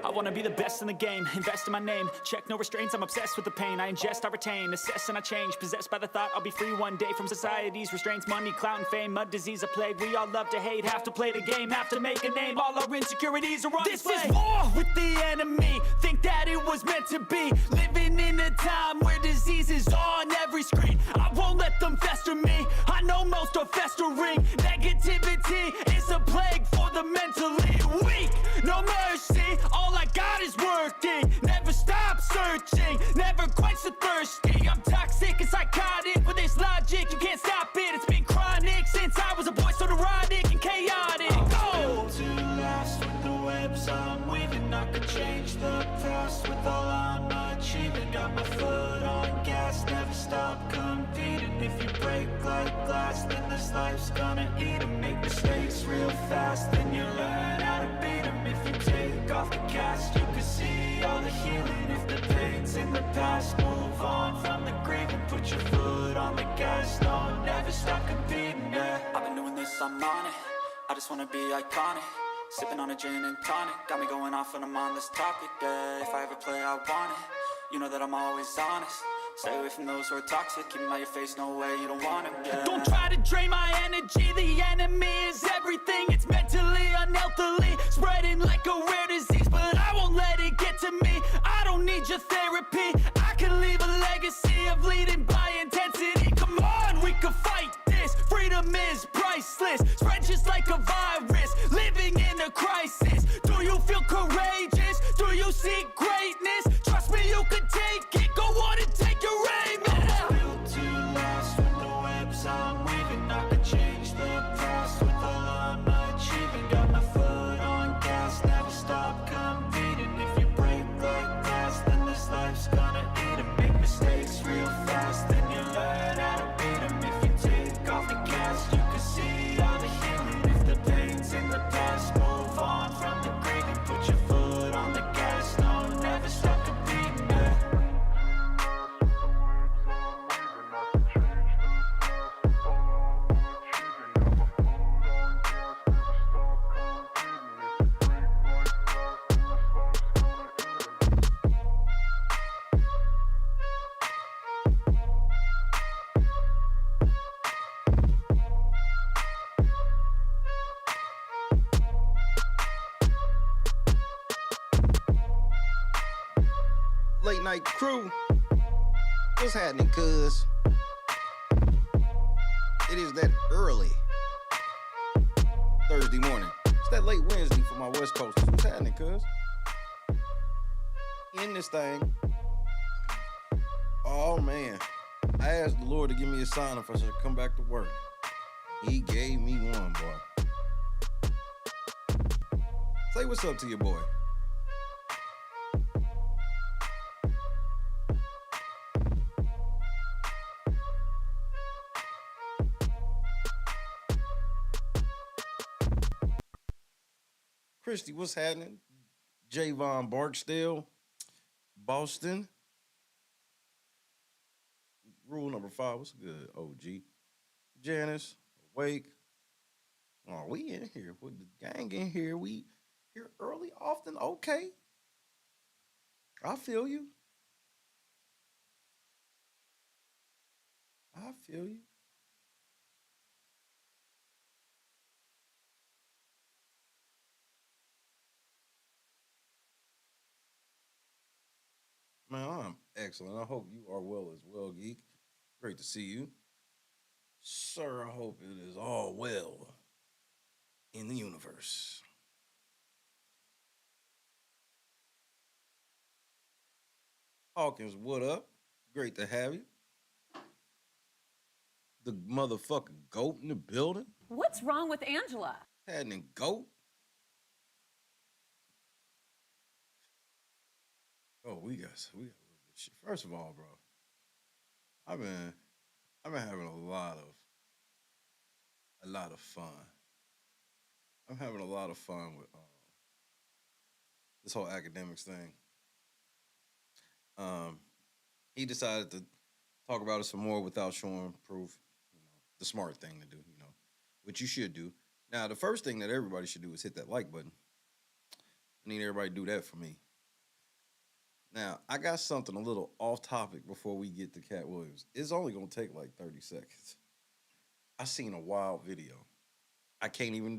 I wanna be the best in the game, invest in my name. Check no restraints, I'm obsessed with the pain. I ingest, I retain, assess and I change. Possessed by the thought I'll be free one day from society's restraints. Money, clout and fame, mud, disease, a plague. We all love to hate, have to play the game, have to make a name. All our insecurities are on display. This is war with the enemy, think that it was meant to be. Living in a time where disease is on every screen. I won't let them fester me, I know most are festering. Negativity is a plague for the mentally weak. No mercy, all I got is working. Never stop searching, never quench the thirsty. I'm toxic and psychotic, with this logic you can't stop it. It's been chronic since I was a boy, so neurotic and chaotic. I'm built to last with the webs I'm weaving. I could change the past with all I'm achieving. Got my foot on gas, never stop competing. If you break like glass, then this life's gonna eat 'em. Make mistakes real fast, then you learn how to beat 'em. If you take off the cast, you can see all the healing. If the pain's in the past, move on from the grave and put your foot on the gas. No, never stop competing, yeah. I've been doing this, I'm on it. I just wanna be iconic. Sipping on a gin and tonic, got me going off when I'm on this topic, yeah. If I ever play, I want it. You know that I'm always honest. Stay away from those who are toxic. Keep them out your face, no way, you don't want them, yeah. Don't try to drain my energy. The enemy is everything. It's mentally, unhealthily spreading like a rare disease. But I won't let it get to me. I don't need your therapy. I can leave a legacy of leading by intensity. Come on, we can fight this. Freedom is priceless. Spread just like a virus. Living in a crisis. Do you feel courageous? Do you seek greatness? Trust me, you can take it. Go on and take your aim. I'm built to last with the webs I'm weaving. I could change the past with all I'm achieving. Got my foot on gas, never stop competing. If you break like glass, then this life's gonna eat 'em. Make mistakes real fast, then Late night crew. What's happening, cuz? It is that early Thursday morning. It's that late Wednesday for my West Coasters. What's happening, cuz? In this thing. Oh, man. I asked the Lord to give me a sign if I should come back to work. He gave me one, boy. Say what's up to your boy. Christy, what's happening? Javon Barksdale, Boston. Rule number 5, what's good, OG? Janice, Awake. Oh, we in here with the gang in here. We here early, often. Okay. I feel you. I feel you. Man, I'm excellent. I hope you are well as well, Geek. Great to see you. Sir, I hope it is all well in the universe. Hawkins, what up? Great to have you. The motherfucking goat in the building. What's wrong with Angela? Happening, goat. Oh, we got a little bit of shit. First of all, bro, I've been having a lot of fun. I'm having a lot of fun with this whole academics thing. He decided to talk about it some more without showing proof. You know, the smart thing to do. You know, which you should do. Now, the first thing that everybody should do is hit that like button. I need everybody to do that for me. Now, I got something a little off topic before we get to Katt Williams. It's only gonna take like 30 seconds. I seen a wild video. I can't even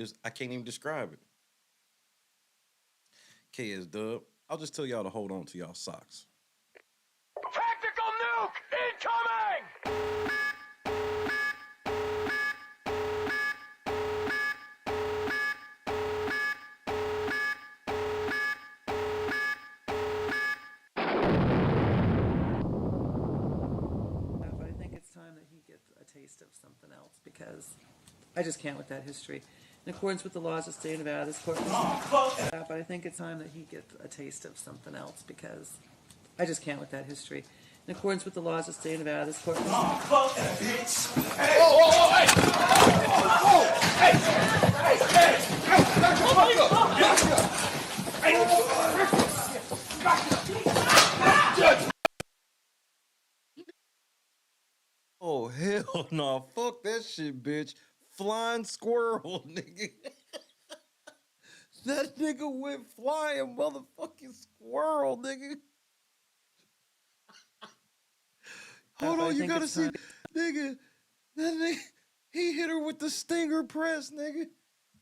describe it. KS Dub. I'll just tell y'all to hold on to y'all socks. Tactical nuke incoming! But I think it's time that he gets a taste of something else because I just can't with that history. In accordance with the laws of the state of Nevada, this court. But I think it's time that he gets a taste of something else because I just can't with that history. In accordance with the laws of the state of Nevada, this court. Oh, hell no. Fuck that shit, bitch. Flying squirrel, nigga. That nigga went flying motherfucking squirrel, nigga. Hold on, you gotta see, nigga. That nigga, he hit her with the stinger press, nigga.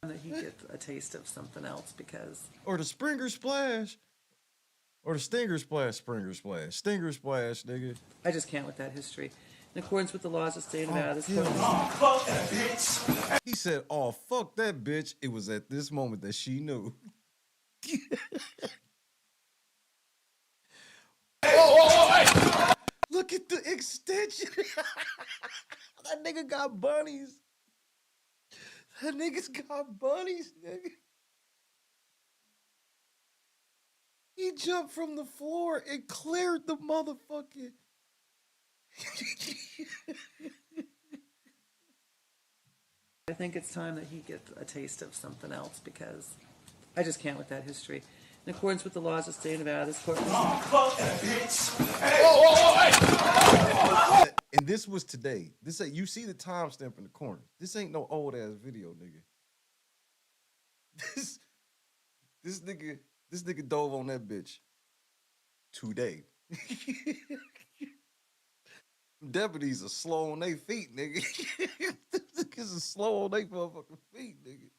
That he gets a taste of something else because. Or the Springer Splash. Or the Stinger Splash, Springer Splash. Stinger Splash, nigga. I just can't with that history. In accordance with the laws of the state of Nevada, this court. He said, oh, fuck that bitch. It was at this moment that she knew. Look at the extension. That nigga got bunnies. That nigga's got bunnies, nigga. He jumped from the floor and cleared the motherfucking. I think it's time that he gets a taste of something else because I just can't with that history. In accordance with the laws of the state of Nevada, this court. And this was today. This ain't, you see the timestamp in the corner. This ain't no old ass video, nigga. This nigga dove on that bitch today. Deputies are slow on their feet, nigga. Niggas are slow on their motherfucking feet, nigga.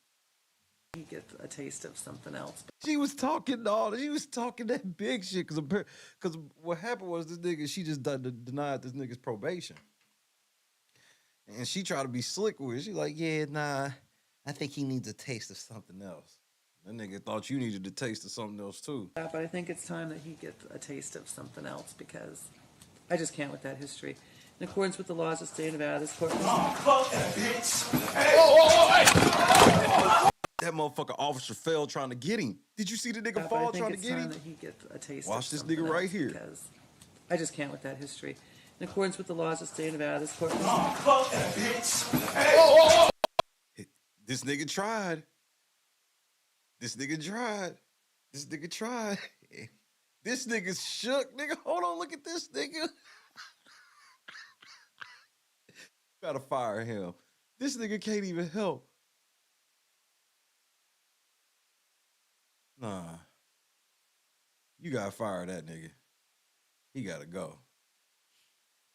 He gets a taste of something else. She was talking all. She was talking that big shit because what happened was this nigga. She just denied this nigga's probation, and she tried to be slick with it. She like, yeah, nah, I think he needs a taste of something else. That nigga thought you needed a taste of something else too. But I think it's time that he gets a taste of something else because I just can't with that history. In accordance with the laws of the state of Nevada, this court. That motherfucker officer fell trying to get him. Did you see the nigga fall trying to get him? That he gets a taste Watch of this something nigga right else here. Because I just can't with that history. In accordance with the laws of the state of Nevada, this court. This nigga tried. This nigga tried. This nigga tried. This nigga shook. Nigga, hold on. Look at this nigga. Gotta fire him. This nigga can't even help. Nah. You gotta fire that nigga. He gotta go.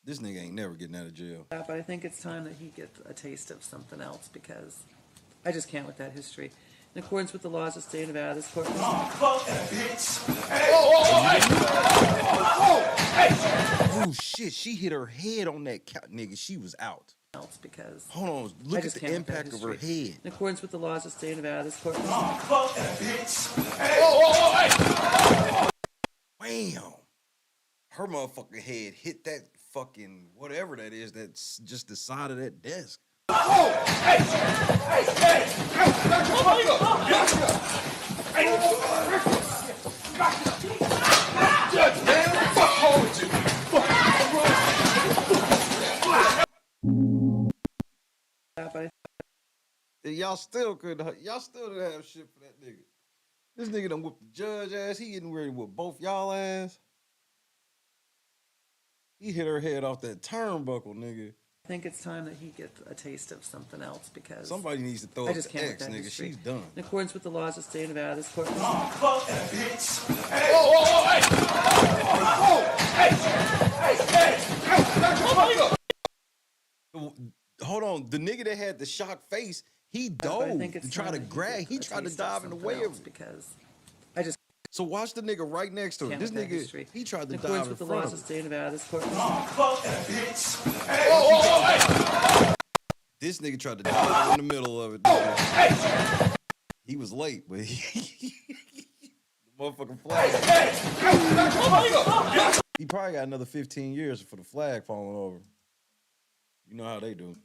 This nigga ain't never getting out of jail. But I think it's time that he gets a taste of something else because I just can't with that history. In accordance with the laws of the state of Nevada, this court. Oh shit, she hit her head on that couch. Nigga, she was out. Because hold on, look at the impact of her head. In accordance with the laws of the state of Nevada, this court. Wham! Her motherfucking head hit that fucking whatever that is that's just the side of that desk. Y'all still didn't have shit for that nigga. This nigga done whooped the judge ass. He getting ready to whoop both y'all ass. He hit her head off that turnbuckle, nigga. I think it's time that he gets a taste of something else because somebody needs to throw up the X, nigga. History. She's done. In accordance with the laws of the state of Nevada, this court. Hold on, the nigga that had the shocked face, he dove to try to grab. He tried to dive in the way of it. Because I just. So watch the nigga right next to him. This nigga, history. He tried to dive in with the front laws of the state of Nevada, this court. This nigga tried to dive in the middle of it. Nigga. He was late, but the motherfucking flag. He probably got another 15 years for the flag falling over. You know how they do.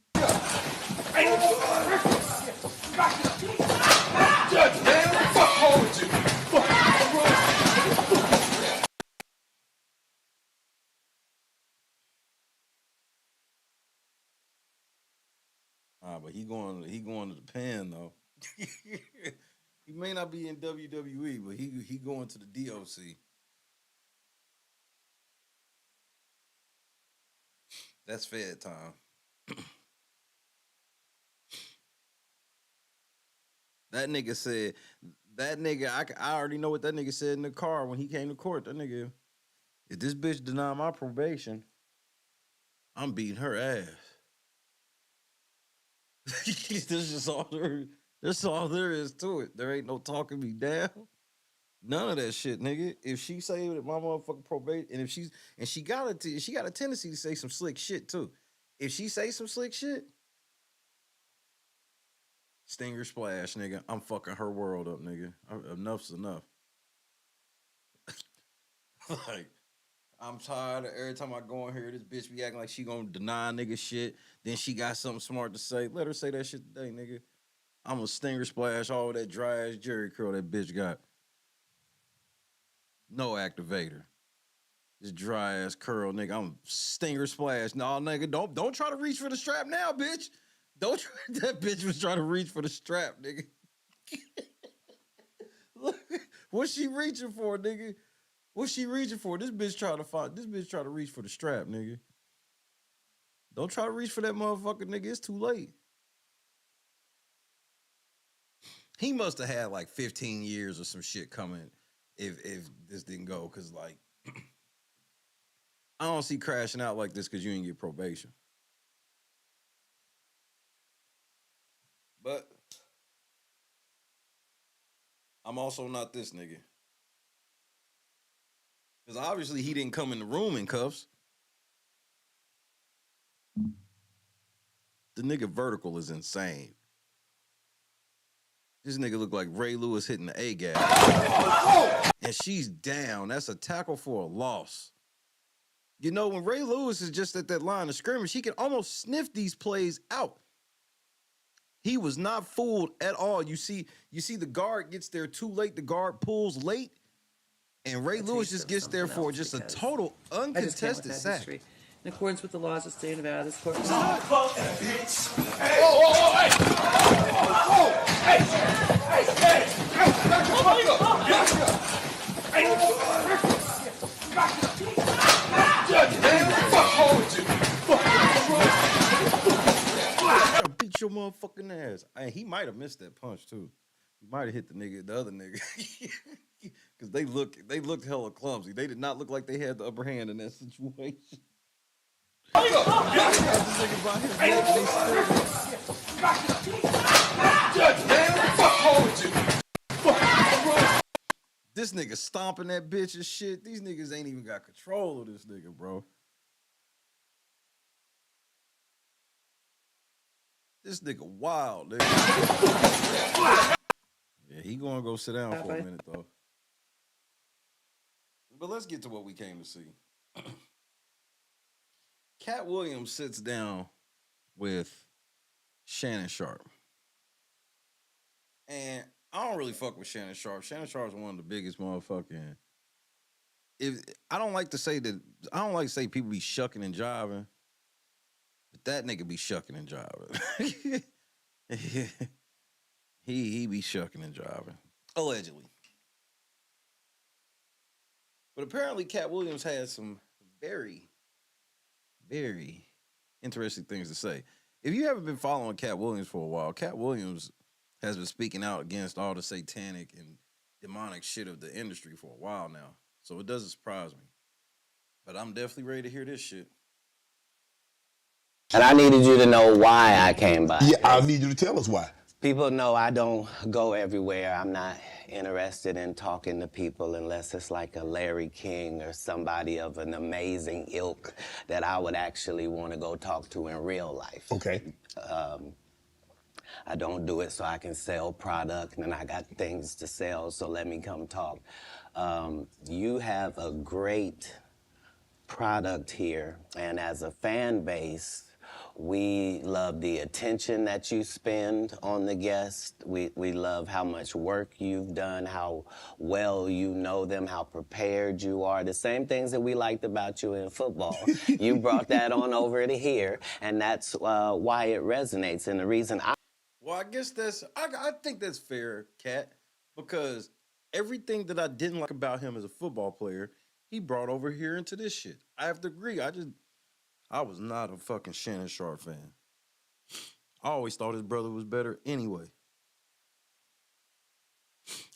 But he going to the pen though. He may not be in WWE, but he going to the DOC. That's Fed time. That nigga said, I already know what that nigga said in the car when he came to court. That nigga, if this bitch deny my probation, I'm beating her ass. That's all there is to it. There ain't no talking me down. None of that shit, nigga. If she say that my motherfucking probation, and if she got a tendency to say some slick shit too. If she say some slick shit, stinger splash, nigga. I'm fucking her world up, nigga. Enough's enough. Like, I'm tired of every time I go in here, this bitch be acting like she gonna deny nigga shit. Then she got something smart to say. Let her say that shit today, nigga. I'm a stinger splash all that dry ass Jerry curl that bitch got. No activator. This dry ass curl, nigga. I'm stinger splash. No, nigga, don't try to reach for the strap now, bitch. That bitch was trying to reach for the strap, nigga. Look, what's she reaching for, nigga? What's she reaching for? This bitch trying to reach for the strap, nigga. Don't try to reach for that motherfucker, nigga. It's too late. He must have had like 15 years or some shit coming if this didn't go, because like I don't see crashing out like this because you didn't get probation. But I'm also not this nigga. Because obviously he didn't come in the room in cuffs. The nigga vertical is insane. This nigga look like Ray Lewis hitting the A-gap. And she's down. That's a tackle for a loss. You know, when Ray Lewis is just at that line of scrimmage, he can almost sniff these plays out. He was not fooled at all. You see the guard gets there too late. The guard pulls late. And Ray Lewis just gets there for just a total uncontested sack. In accordance with the laws of staying out of this court. Beat your motherfucking ass. He might have missed that punch too. He might have hit the other nigga. Because they looked hella clumsy. They did not look like they had the upper hand in that situation. This nigga stomping that bitch and shit. These niggas ain't even got control of this nigga, bro. This nigga wild, nigga. Yeah, he gonna go sit down for a minute, though. But let's get to what we came to see. Katt Williams sits down with Shannon Sharpe. And I don't really fuck with Shannon Sharpe. Shannon Sharpe's one of the biggest motherfucking... I don't like to say people be shucking and jiving, but that nigga be shucking and jiving. He be shucking and jiving. Allegedly. But apparently Katt Williams has some very, very interesting things to say. If you haven't been following Katt Williams for a while, Katt Williams has been speaking out against all the satanic and demonic shit of the industry for a while now. So it doesn't surprise me. But I'm definitely ready to hear this shit. And I needed you to know why I came by. Yeah, I need you to tell us why. People know I don't go everywhere. I'm not interested in talking to people unless it's like a Larry King or somebody of an amazing ilk that I would actually want to go talk to in real life. Okay. I don't do it so I can sell product, and I got things to sell, so let me come talk. You have a great product here, and as a fan base, we love the attention that you spend on the guests. We love how much work you've done, how well you know them, how prepared you are. The same things that we liked about you in football. You brought that on over to here, and that's why it resonates. And the reason Well, I guess I think that's fair, Katt, because everything that I didn't like about him as a football player, he brought over here into this shit. I have to agree. I was not a fucking Shannon Sharpe fan. I always thought his brother was better anyway.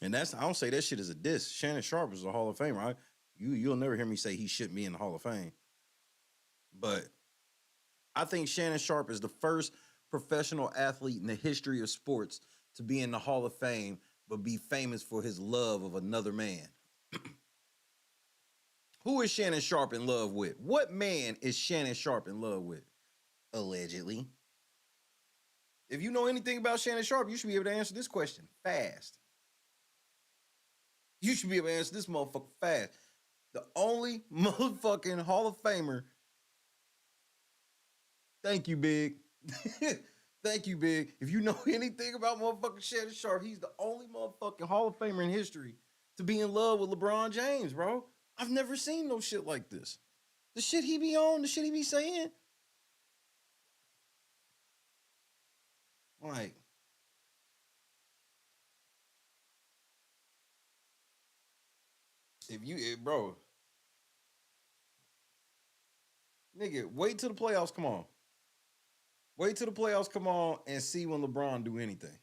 And I don't say that shit as a diss. Shannon Sharpe is a Hall of Famer. You'll never hear me say he shouldn't be in the Hall of Fame. But I think Shannon Sharpe is the first professional athlete in the history of sports to be in the Hall of Fame, but be famous for his love of another man. Who is Shannon Sharpe in love with? What man is Shannon Sharpe in love with? Allegedly. If you know anything about Shannon Sharpe, you should be able to answer this question fast. You should be able to answer this motherfucker fast. The only motherfucking Hall of Famer. Thank you, Big. Thank you, Big. If you know anything about motherfucking Shannon Sharpe, he's the only motherfucking Hall of Famer in history to be in love with LeBron James, bro. I've never seen no shit like this. The shit he be on, the shit he be saying. Like, bro, nigga, wait till the playoffs come on. Wait till the playoffs come on and see when LeBron do anything.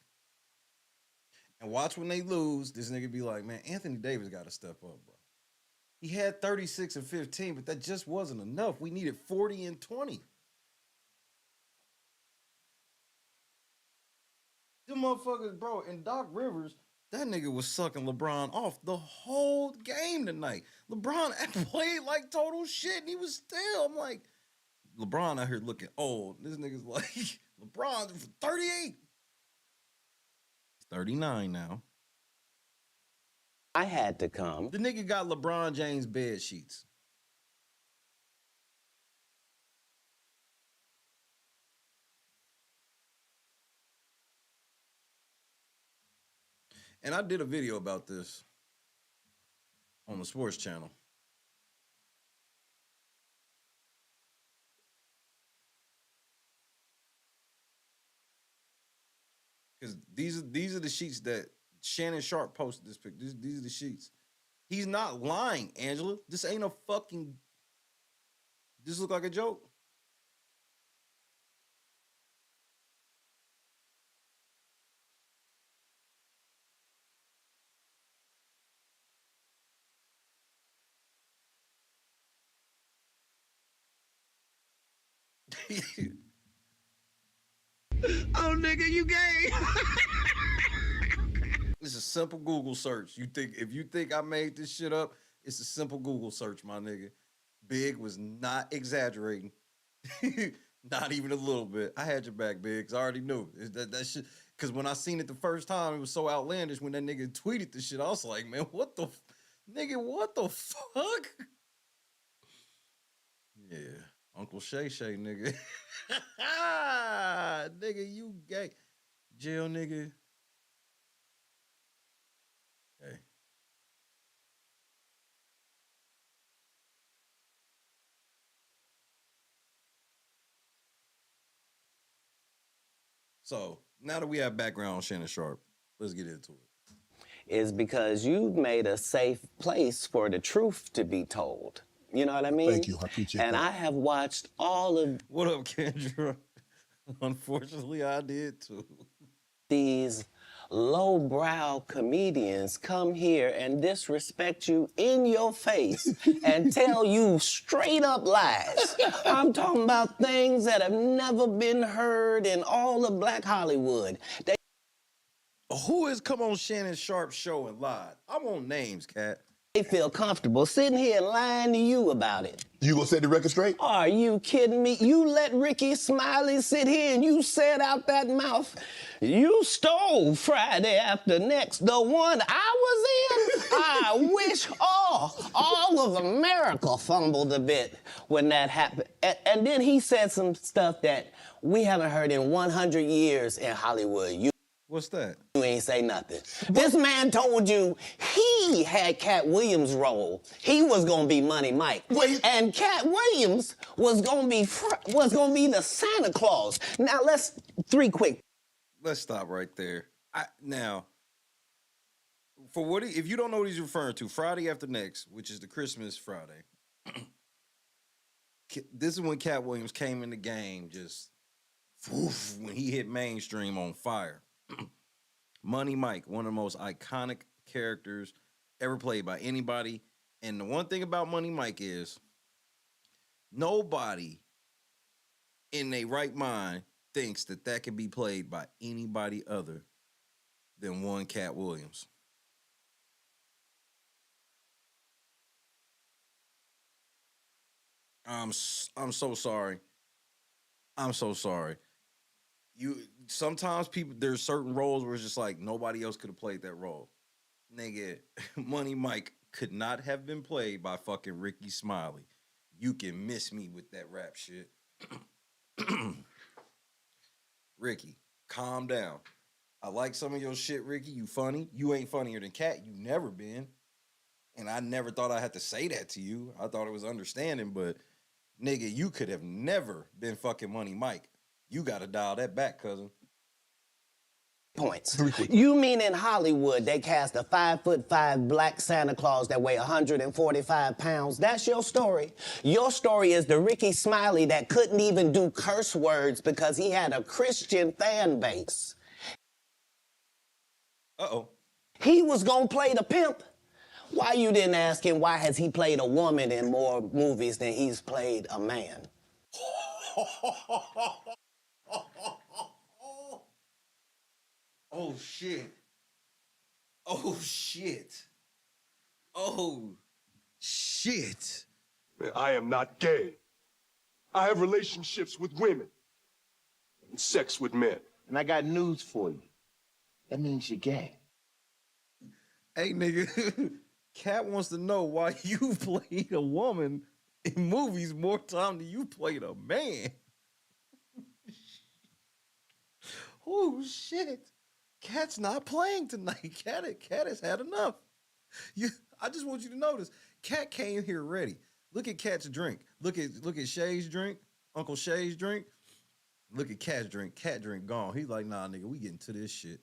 And watch when they lose, this nigga be like, man, Anthony Davis got to step up, bro. He had 36 and 15, but that just wasn't enough. We needed 40 and 20. Them motherfuckers, bro, and Doc Rivers, That nigga was sucking LeBron off the whole game tonight. LeBron played like total shit, and he was still. I'm like, LeBron out here looking old. This nigga's like, LeBron 38. He's 39 now. I had to come. The nigga got LeBron James bed sheets. And I did a video about this on the sports channel. Because these are the sheets that Shannon Sharpe posted this pic. These are the sheets. He's not lying, Angela. This ain't a fucking. This look like a joke. Oh, nigga, you gay. It's a simple Google search. If you think I made this shit up, it's a simple Google search, my nigga. Big was not exaggerating. Not even a little bit. I had your back, Biggs. I already knew. That shit. Because when I seen it the first time, it was so outlandish. When that nigga tweeted the shit, I was like, man, what the fuck? Yeah. Uncle Shay Shay, nigga. Nigga, you gay. Jail, nigga. Hey. So, now that we have background on Shannon Sharpe, let's get into it. Is because you've made a safe place for the truth to be told. You know what I mean? Thank you. I appreciate that. And I have watched all of What up, Kendra? Unfortunately, I did too. these lowbrow comedians come here and disrespect you in your face and tell you straight up lies. I'm talking about things that have never been heard in all of Black Hollywood. Who has come on Shannon Sharpe's show and lied? I want names, Kat. They feel comfortable sitting here lying to you about it. You gonna set the record straight? Are you kidding me? You let Ricky Smiley sit here and you said out that mouth, you stole Friday After Next, the one I was in. I wish all of America fumbled a bit when that happened. And then he said some stuff that we haven't heard in 100 years in Hollywood. What's that? You ain't say nothing. This man told you he had Katt Williams' role. He was gonna be Money Mike. Wait. And Katt Williams was gonna be the Santa Claus. Now Let's stop right there. Now, for what if you don't know what he's referring to, Friday After Next, which is the Christmas Friday. This is when Katt Williams came in the game, just when he hit mainstream on fire. Money Mike, one of the most iconic characters ever played by anybody. And the one thing about Money Mike is nobody in their right mind thinks that can be played by anybody other than one Katt Williams. I'm so sorry. I'm so sorry. Sometimes there's certain roles where it's just like nobody else could have played that role. Nigga, Money Mike could not have been played by fucking Ricky Smiley. You can miss me with that rap shit. Ricky, calm down. I like some of your shit, Ricky. You funny. You ain't funnier than Katt. You never been. And I never thought I had to say that to you. I thought it was understanding, but nigga, you could have never been fucking Money Mike. You gotta dial that back, cousin. points. You mean in Hollywood they cast a 5'5" black Santa Claus that weigh 145 pounds? That's your story. Your story is the Ricky Smiley that couldn't even do curse words because he had a Christian fan base. Uh-oh. He was gonna play the pimp. Why you didn't ask him why has he played a woman in more movies than he's played a man? Oh, shit. Oh, shit. Oh, shit. Man, I am not gay. I have relationships with women and sex with men. And I got news for you. That means you're gay. Hey, nigga, Kat wants to know why you played a woman in movies more time than you played a man. Oh, shit. Kat's not playing tonight. Kat has had enough. I just want you to notice, Kat came here ready. Look at Kat's drink. Look at Shay's drink, Uncle Shay's drink. Look at Kat's drink. Kat drink gone. He's like, nah, nigga, we getting to this shit.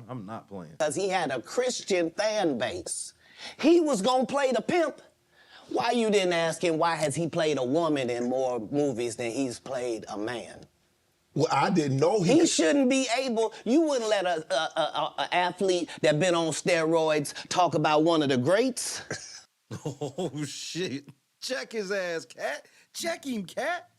I'm not playing. Because he had a Christian fan base. He was gonna play the pimp. Why you didn't ask him why has he played a woman in more movies than he's played a man? Well, I didn't know He shouldn't be able, you wouldn't let a athlete that been on steroids talk about one of the greats. Oh, shit. Check his ass, Kat. Check him, Kat.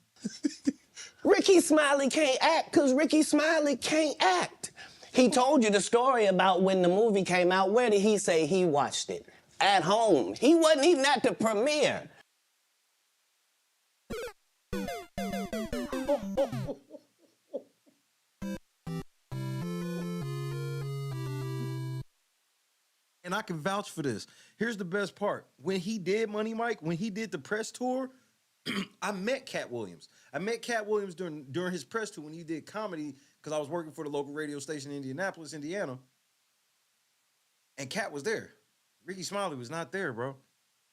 Ricky Smiley can't act because Ricky Smiley can't act. He told you the story about when the movie came out. Where did he say he watched it? At home. He wasn't even at the premiere. And I can vouch for this. Here's the best part. When he did Money Mike, when he did the press tour, I met Katt Williams. I met Katt Williams during his press tour when he did comedy because I was working for the local radio station in Indianapolis, Indiana. And Katt was there. Ricky Smiley was not there, bro.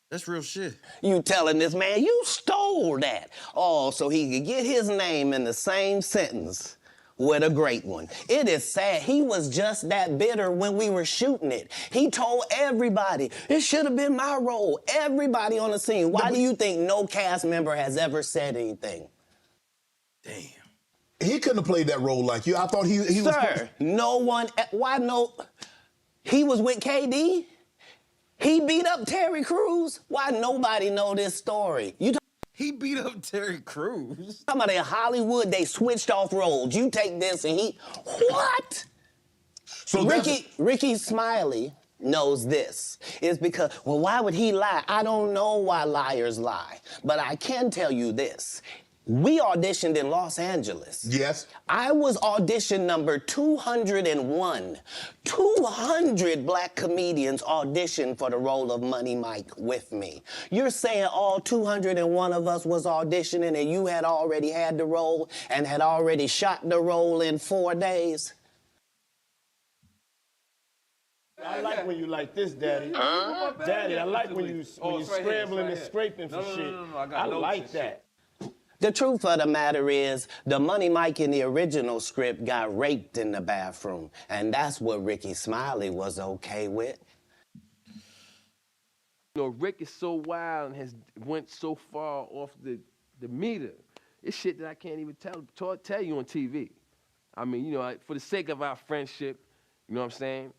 That's real shit. You telling this man, you stole that. Oh, so he could get his name in the same sentence with a great one. It is sad. He was just that bitter when we were shooting it. He told everybody, it should have been my role. Everybody on the scene. Why do you think no cast member has ever said anything? Damn. He couldn't have played that role like you. I thought he was... Sir, no one, why no? He was with KD? He beat up Terry Crews? Why nobody know this story? He beat up Terry Crews. Talking about in Hollywood, they switched off roles. You take this and he, what? So Ricky Smiley knows this. It's because, well, why would he lie? I don't know why liars lie, but I can tell you this. We auditioned in Los Angeles. Yes. I was audition number 201. 200 black comedians auditioned for the role of Money Mike with me. You're saying all 201 of us was auditioning and you had already had the role and had already shot the role in 4 days? I like when you like this, Daddy. Daddy, I like when you scrambling and scraping for shit. I like that. The truth of the matter is, the Money Mike in the original script got raped in the bathroom, and that's what Ricky Smiley was okay with. You know, Rick is so wild and has went so far off the meter. It's shit that I can't even tell you on TV. I mean, you know, for the sake of our friendship, you know what I'm saying?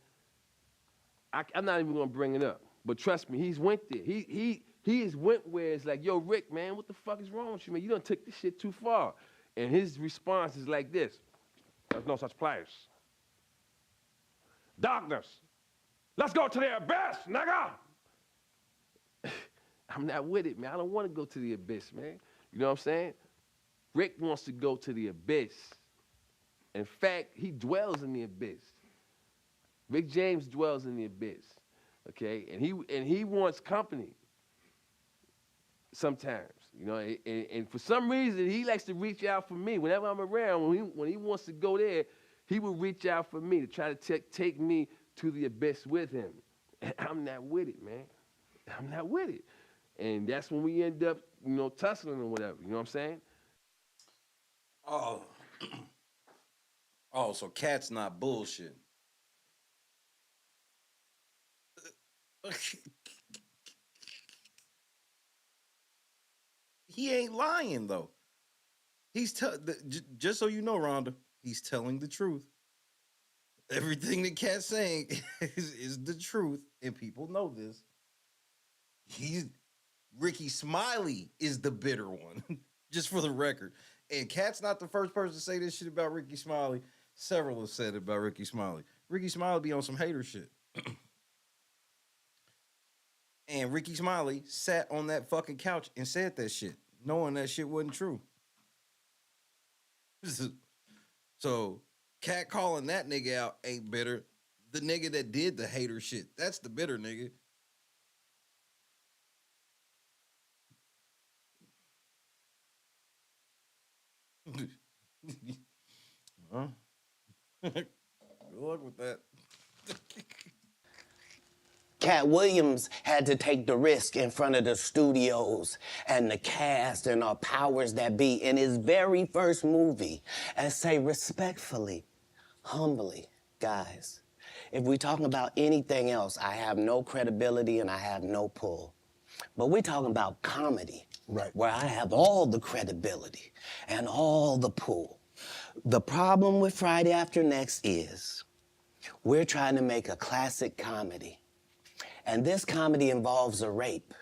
I'm not even gonna bring it up. But trust me, he's went there. He has went where it's like, yo, Rick, man, what the fuck is wrong with you, man? You done took this shit too far. And his response is like this. There's no such place. Darkness. Let's go to the abyss, nigga. I'm not with it, man. I don't want to go to the abyss, man. You know what I'm saying? Rick wants to go to the abyss. In fact, he dwells in the abyss. Rick James dwells in the abyss, okay? And he wants company. Sometimes, you know, and for some reason, he likes to reach out for me. Whenever I'm around, when he wants to go there, he will reach out for me to try to take me to the abyss with him. And I'm not with it, man. I'm not with it. And that's when we end up, you know, tussling or whatever. You know what I'm saying? Oh, so Kat's not bullshit. He ain't lying though. He's just so you know, Rhonda, he's telling the truth. Everything that Katt's saying is the truth, and people know this. Ricky Smiley is the bitter one, just for the record. And Katt's not the first person to say this shit about Ricky Smiley. Several have said it about Ricky Smiley. Ricky Smiley be on some hater shit. And Ricky Smiley sat on that fucking couch and said that shit, knowing that shit wasn't true. So, Katt calling that nigga out ain't bitter. The nigga that did the hater shit, that's the bitter nigga. Huh? Good luck with that. Katt Williams had to take the risk in front of the studios and the cast and our powers that be in his very first movie and say respectfully, humbly, guys, if we're talking about anything else, I have no credibility and I have no pull. But we're talking about comedy, right, where I have all the credibility and all the pull. The problem with Friday After Next is we're trying to make a classic comedy. And this comedy involves a rape.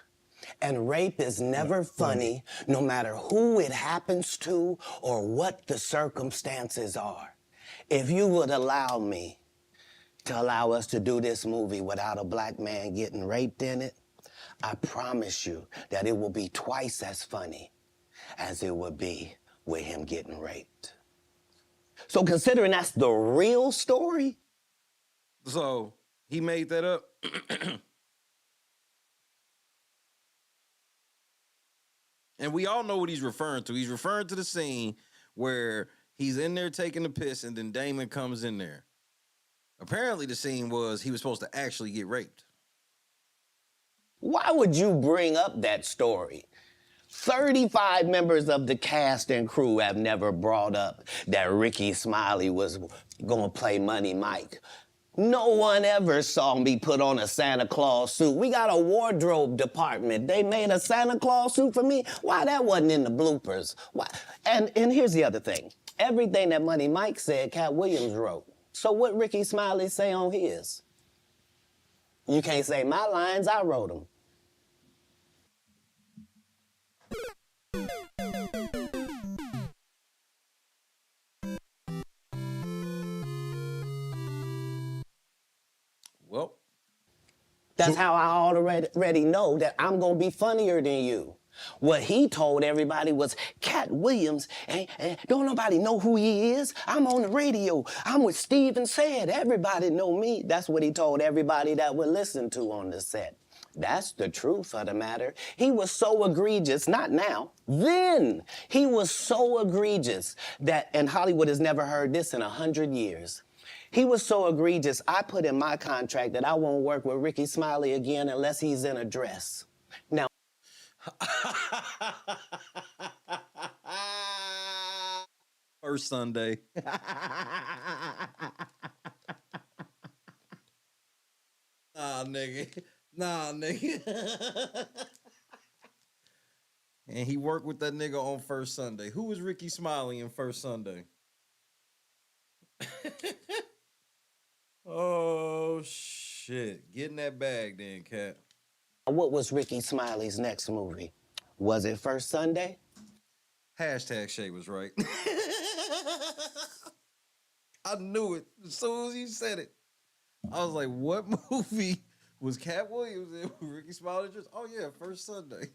And rape is never funny, no matter who it happens to or what the circumstances are. If you would allow me to allow us to do this movie without a black man getting raped in it, I promise you that it will be twice as funny as it would be with him getting raped. So considering that's the real story. So he made that up. And we all know what he's referring to. He's referring to the scene where he's in there taking the piss and then Damon comes in there. Apparently the scene was he was supposed to actually get raped. Why would you bring up that story? 35 members of the cast and crew have never brought up that Ricky Smiley was gonna play Money Mike. No one ever saw me put on a Santa Claus suit. We got a wardrobe department. They made a Santa Claus suit for me. Why that wasn't in the bloopers? Why? And here's the other thing. Everything that Money Mike said, Katt Williams wrote. So what Ricky Smiley say on his? You can't say my lines, I wrote them. Well, that's how I already know that I'm gonna be funnier than you. What he told everybody was, Katt Williams, don't nobody know who he is. I'm on the radio. I'm with Steve and Said. Everybody know me. That's what he told everybody that would listen to on the set. That's the truth of the matter. He was so egregious, not now, then. He was so egregious that, and Hollywood has never heard this in 100 years. He was so egregious, I put in my contract that I won't work with Ricky Smiley again unless he's in a dress. Now, first Sunday. Nah, nigga. Nah, nigga. And he worked with that nigga on First Sunday. Who was Ricky Smiley in First Sunday? Oh, shit. Get in that bag then, Katt. what was Ricky Smiley's next movie? Was it First Sunday? Hashtag Shay was right. I knew it as soon as you said it. I was like, what movie was Katt Williams in with Ricky Smiley? Oh, yeah, First Sunday.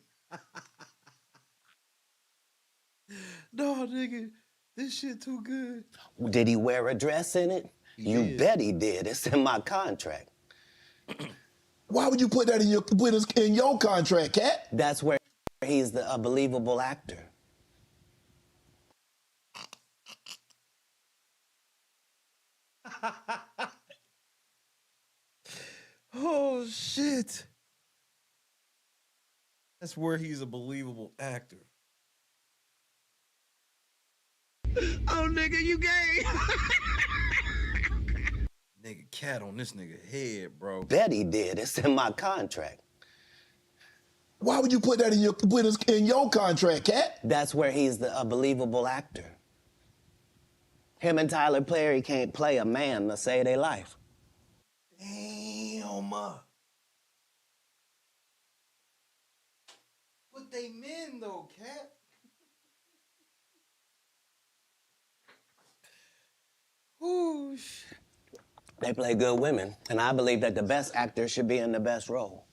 No, nigga, this shit too good. Did he wear a dress in it? You bet he did. It's in my contract. Why would you put that in your contract, Katt? That's where he's a believable actor. Oh, shit. That's where he's a believable actor. Oh, nigga, you gay. Nigga, Katt on this nigga head, bro. Bet he did. It's in my contract. Why would you put that in your contract, Katt? That's where he's a believable actor. Him and Tyler Perry can't play a man to save their life. Damn. But they men, though, Katt. Ooh, shit. They play good women, and I believe that the best actor should be in the best role.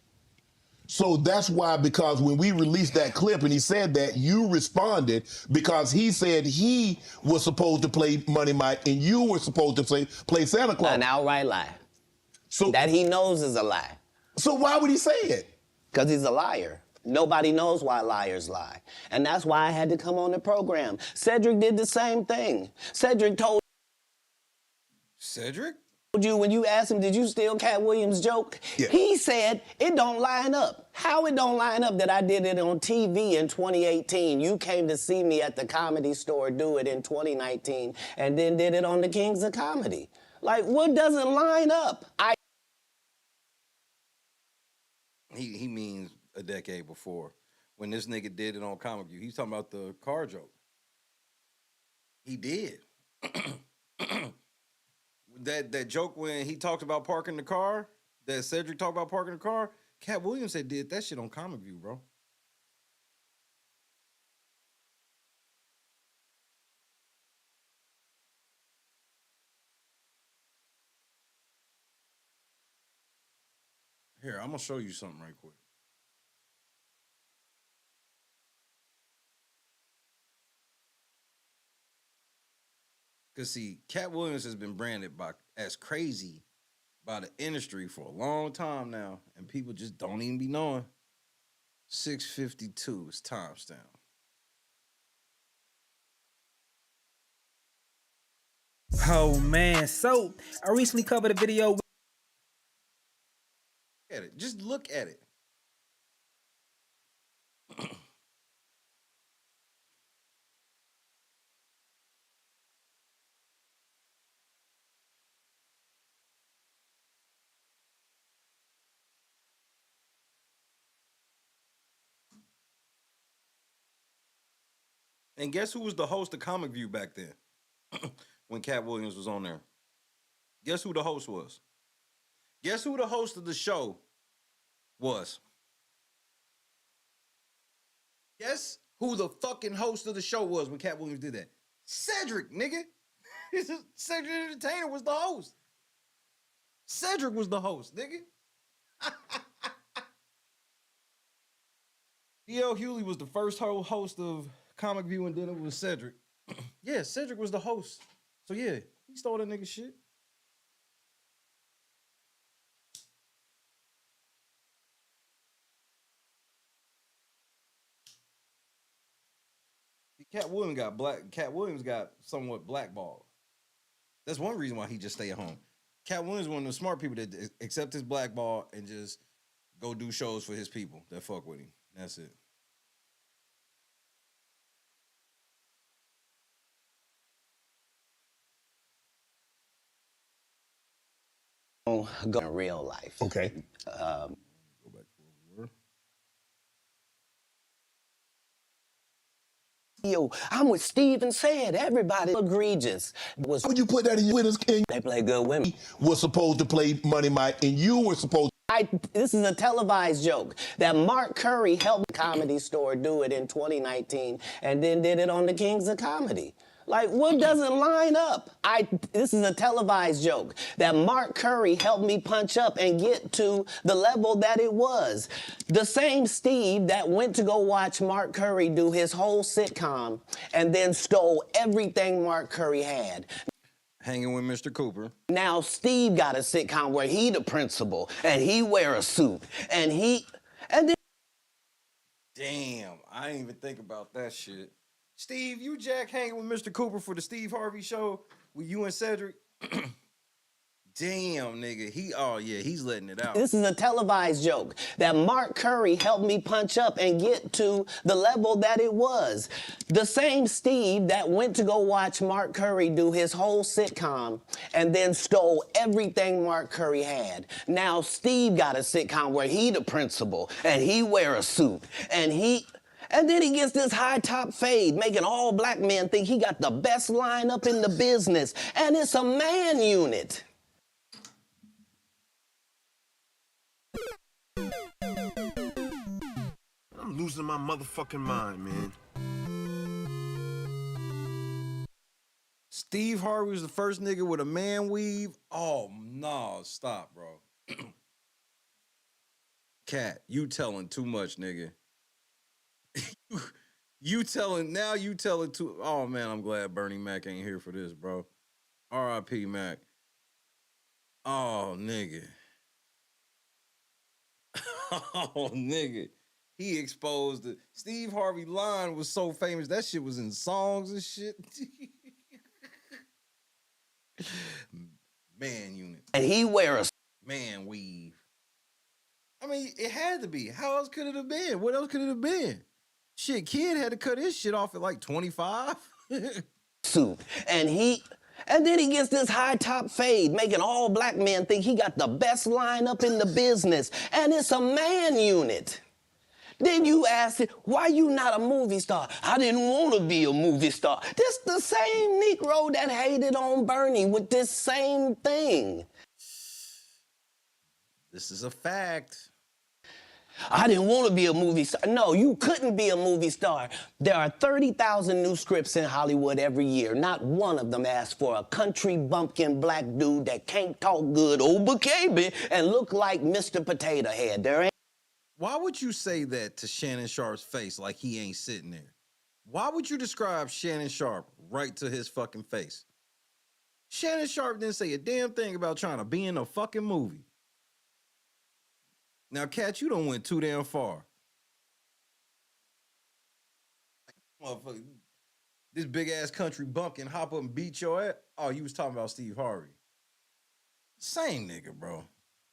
So that's why, because when we released that clip and he said that, you responded because he said he was supposed to play Money Mike and you were supposed to play Santa Claus. An outright lie. So that he knows is a lie. So why would he say it? Because he's a liar. Nobody knows why liars lie. And that's why I had to come on the program. Cedric did the same thing. Cedric told you when you asked him, did you steal Katt Williams' joke? Yeah. He said, it don't line up. How it don't line up that I did it on TV in 2018? You came to see me at the Comedy Store do it in 2019 and then did it on the Kings of Comedy. Like, what doesn't line up? He means a decade before. When this nigga did it on Comic View, he's talking about the car joke. He did. That joke when he talked about parking the car, that Cedric talked about parking the car, Katt Williams had did that shit on Comic View, bro. Here, I'm gonna show you something right quick. Cause see, Katt Williams has been branded as crazy by the industry for a long time now, and people just don't even be knowing. 6:52 is timestamp. Oh man, so I recently covered a video. Look at it. Just look at it. And guess who was the host of Comic View back then? When Katt Williams was on there. Guess who the host was? Guess who the host of the show was? Guess who the fucking host of the show was when Katt Williams did that? Cedric, nigga. Cedric the Entertainer was the host. Cedric was the host, nigga. D.L. Hewley was the first host of Comic View, and then it was Cedric. Yeah, Cedric was the host. So yeah, he stole that nigga shit. Katt Williams got somewhat blackballed. That's one reason why he just stay at home. Katt Williams is one of the smart people that accept his blackball and just go do shows for his people that fuck with him. That's it. Go in real life. Okay. Go back to where we were. Yo, I'm with Steve and said everybody egregious. Why would you put that in your king? They play good women. He was supposed to play Money Mike and you were supposed this is a televised joke that Mark Curry helped the Comedy Store do it in 2019 and then did it on the Kings of Comedy. Like, what doesn't line up? This is a televised joke that Mark Curry helped me punch up and get to the level that it was. The same Steve that went to go watch Mark Curry do his whole sitcom and then stole everything Mark Curry had. Hanging with Mr. Cooper. Now Steve got a sitcom where he the principal and he wear a suit and then. Damn, I didn't even think about that shit. Steve, you Jack hanging with Mr. Cooper for the Steve Harvey show with you and Cedric. Damn, nigga. He's letting it out. This is a televised joke that Mark Curry helped me punch up and get to the level that it was. The same Steve that went to go watch Mark Curry do his whole sitcom and then stole everything Mark Curry had. Now Steve got a sitcom where he the principal and he wear a suit and then he gets this high top fade, making all black men think he got the best lineup in the business. And it's a man unit. I'm losing my motherfucking mind, man. Steve Harvey was the first nigga with a man weave. Oh, no, stop, bro. Cat, you telling too much, nigga. you telling too. Oh man, I'm glad Bernie Mac ain't here for this, bro. R.I.P. Mac. Oh nigga. Oh nigga. He exposed it. Steve Harvey line was so famous. That shit was in songs and shit. Man unit. And he wear a man weave. I mean, it had to be. How else could it have been? What else could it have been? Shit, kid had to cut his shit off at like 25. suit. And then he gets this high top fade, making all black men think he got the best lineup in the business. And it's a man unit. Then you ask it, why you not a movie star? I didn't want to be a movie star. This the same Negro that hated on Bernie with this same thing. This is a fact. I didn't want to be a movie star. No, you couldn't be a movie star. There are 30,000 new scripts in Hollywood every year. Not one of them asks for a country bumpkin black dude that can't talk good, baby, and look like Mr. Potato Head. There ain't. Why would you say that to Shannon Sharpe's face like he ain't sitting there? Why would you describe Shannon Sharpe right to his fucking face? Shannon Sharpe didn't say a damn thing about trying to be in a fucking movie. Now, Kat, you done went too damn far. Motherfucker, this big-ass country bumpkin hop up and beat your ass. Oh, you was talking about Steve Harvey. Same nigga, bro.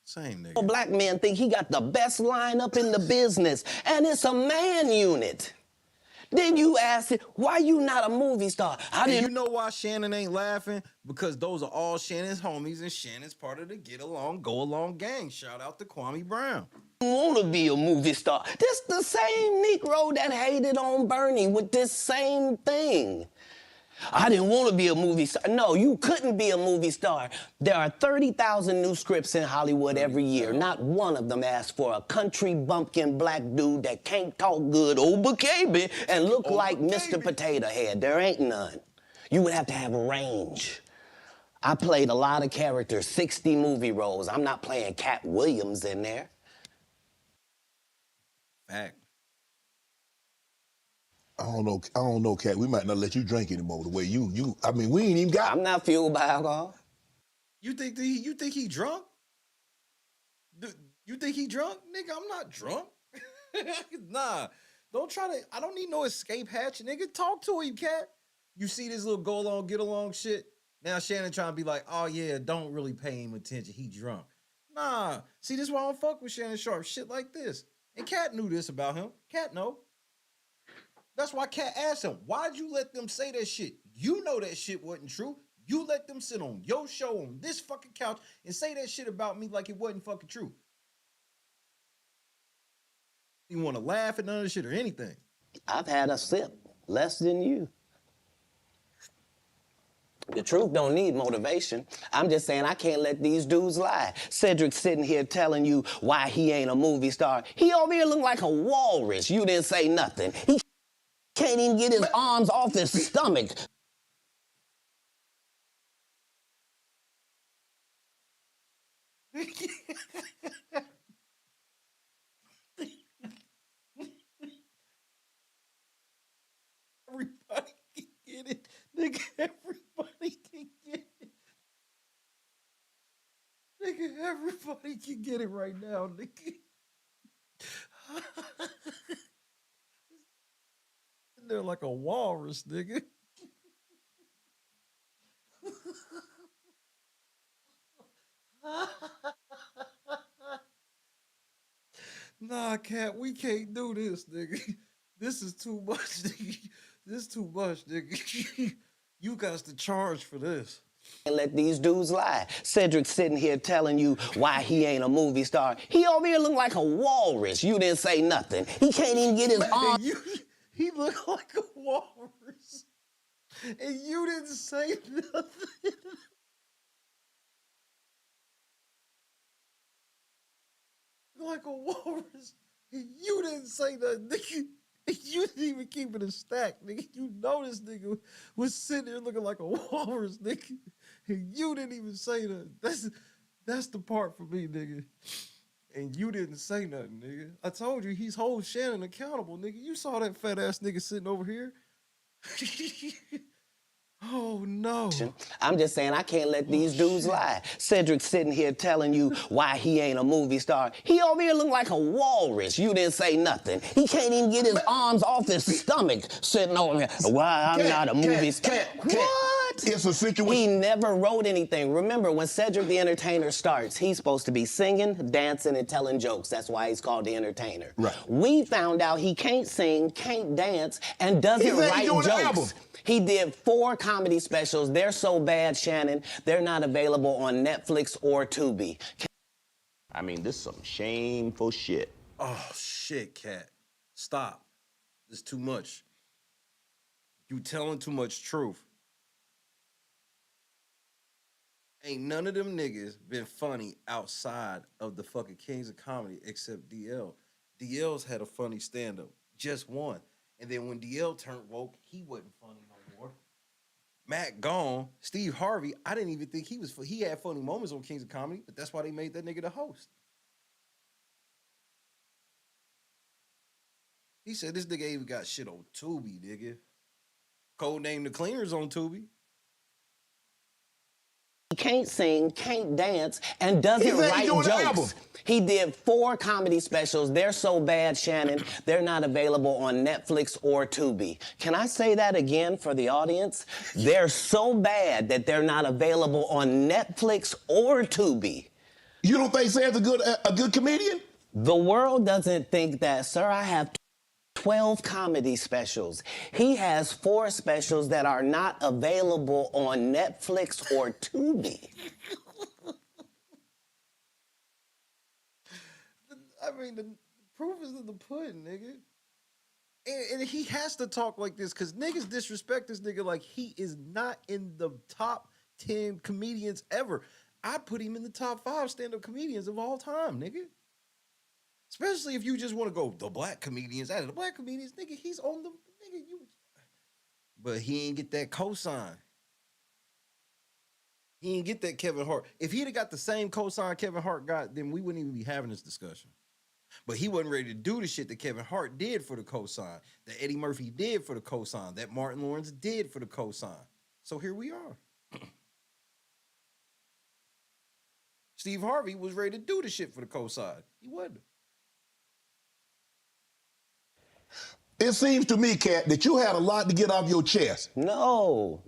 Same nigga. Black men think he got the best lineup in the business, and it's a man unit. Then you ask it, why you not a movie star? You know why Shannon ain't laughing? Because those are all Shannon's homies, and Shannon's part of the Get Along, Go Along gang. Shout out to Kwame Brown. Want to be a movie star. This the same Negro that hated on Bernie with this same thing. I didn't want to be a movie star. No, you couldn't be a movie star. There are 30,000 new scripts in Hollywood every year. Not one of them asks for a country bumpkin black dude that can't talk good, baby, and look like Mr. Potato Head. There ain't none. You would have to have range. I played a lot of characters, 60 movie roles. I'm not playing Katt Williams in there. Fact. I don't know, Kat. We might not let you drink anymore the way I mean, we ain't even got. I'm not fueled by alcohol. You think he drunk? You think he drunk? Nigga, I'm not drunk. Nah. Don't try to, I don't need no escape hatch, nigga. Talk to him, Kat. You see this little go along, get along shit? Now Shannon trying to be like, oh yeah, don't really pay him attention. He drunk. Nah. See, this is why I don't fuck with Shannon Sharpe. Shit like this. And Kat knew this about him. Kat know. That's why Kat asked him, why'd you let them say that shit? You know that shit wasn't true. You let them sit on your show on this fucking couch and say that shit about me like it wasn't fucking true. You want to laugh at none of this shit or anything? I've had a sip, less than you. The truth don't need motivation. I'm just saying I can't let these dudes lie. Cedric's sitting here telling you why he ain't a movie star. He over here look like a walrus. You didn't say nothing. He can't even get his arms off his stomach. Everybody can get it. Nigga, everybody can get it. Nigga, everybody can get it right now, nigga. They're like a walrus, nigga. Nah, Kat, we can't do this, nigga. This is too much, nigga. This is too much, nigga. You got to charge for this. And let these dudes lie. Cedric's sitting here telling you why he ain't a movie star. He over here look like a walrus. You didn't say nothing. He can't even get his arms. He looked like a walrus. And you didn't say nothing. Like a walrus. And you didn't say nothing, nigga. You didn't even keep it a stack, nigga. You know this nigga was sitting there looking like a walrus, nigga. And you didn't even say that. That's the part for me, nigga. And you didn't say nothing, nigga. I told you he's holding Shannon accountable, nigga. You saw that fat ass nigga sitting over here. Oh no. I'm just saying I can't let these dudes lie. Cedric's sitting here telling you why he ain't a movie star. He over here look like a walrus. You didn't say nothing. He can't even get his arms off his stomach sitting over here. Why I'm not a movie star. What? It's a situation. He never wrote anything. Remember, when Cedric the Entertainer starts, he's supposed to be singing, dancing, and telling jokes. That's why he's called the Entertainer. Right. We found out he can't sing, can't dance, and doesn't write jokes. He did 4 comedy specials. They're so bad, Shannon, they're not available on Netflix or Tubi. I mean, this is some shameful shit. Oh shit, Cat. Stop. This is too much. You telling too much truth. Ain't none of them niggas been funny outside of the fucking Kings of Comedy except DL. DL's had a funny stand-up. Just one. And then when DL turned woke, he wasn't funny no more. Matt gone. Steve Harvey, I didn't even think he had funny moments on Kings of Comedy, but that's why they made that nigga the host. He said this nigga even got shit on Tubi, nigga. Codename The Cleaners on Tubi. He can't sing, can't dance, and doesn't write jokes. He did 4 comedy specials. They're so bad, Shannon, they're not available on Netflix or Tubi. Can I say that again for the audience? They're so bad that they're not available on Netflix or Tubi. You don't think Sam's a good comedian? The world doesn't think that, sir. I have 12 comedy specials. He has 4 specials that are not available on Netflix or Tubi. I mean, the proof is in the pudding, nigga. And he has to talk like this because niggas disrespect this nigga like he is not in the top 10 comedians ever. I put him in the top 5 stand-up comedians of all time, nigga. Especially if you just want to go, the black comedians, out of the black comedians, nigga, he's on the, nigga, you. But he ain't get that cosign. He ain't get that Kevin Hart. If he'd have got the same cosign Kevin Hart got, then we wouldn't even be having this discussion. But he wasn't ready to do the shit that Kevin Hart did for the cosign, that Eddie Murphy did for the cosign, that Martin Lawrence did for the cosign. So here we are. Steve Harvey was ready to do the shit for the cosign. He wasn't. It seems to me, Kat, that you had a lot to get off your chest. No.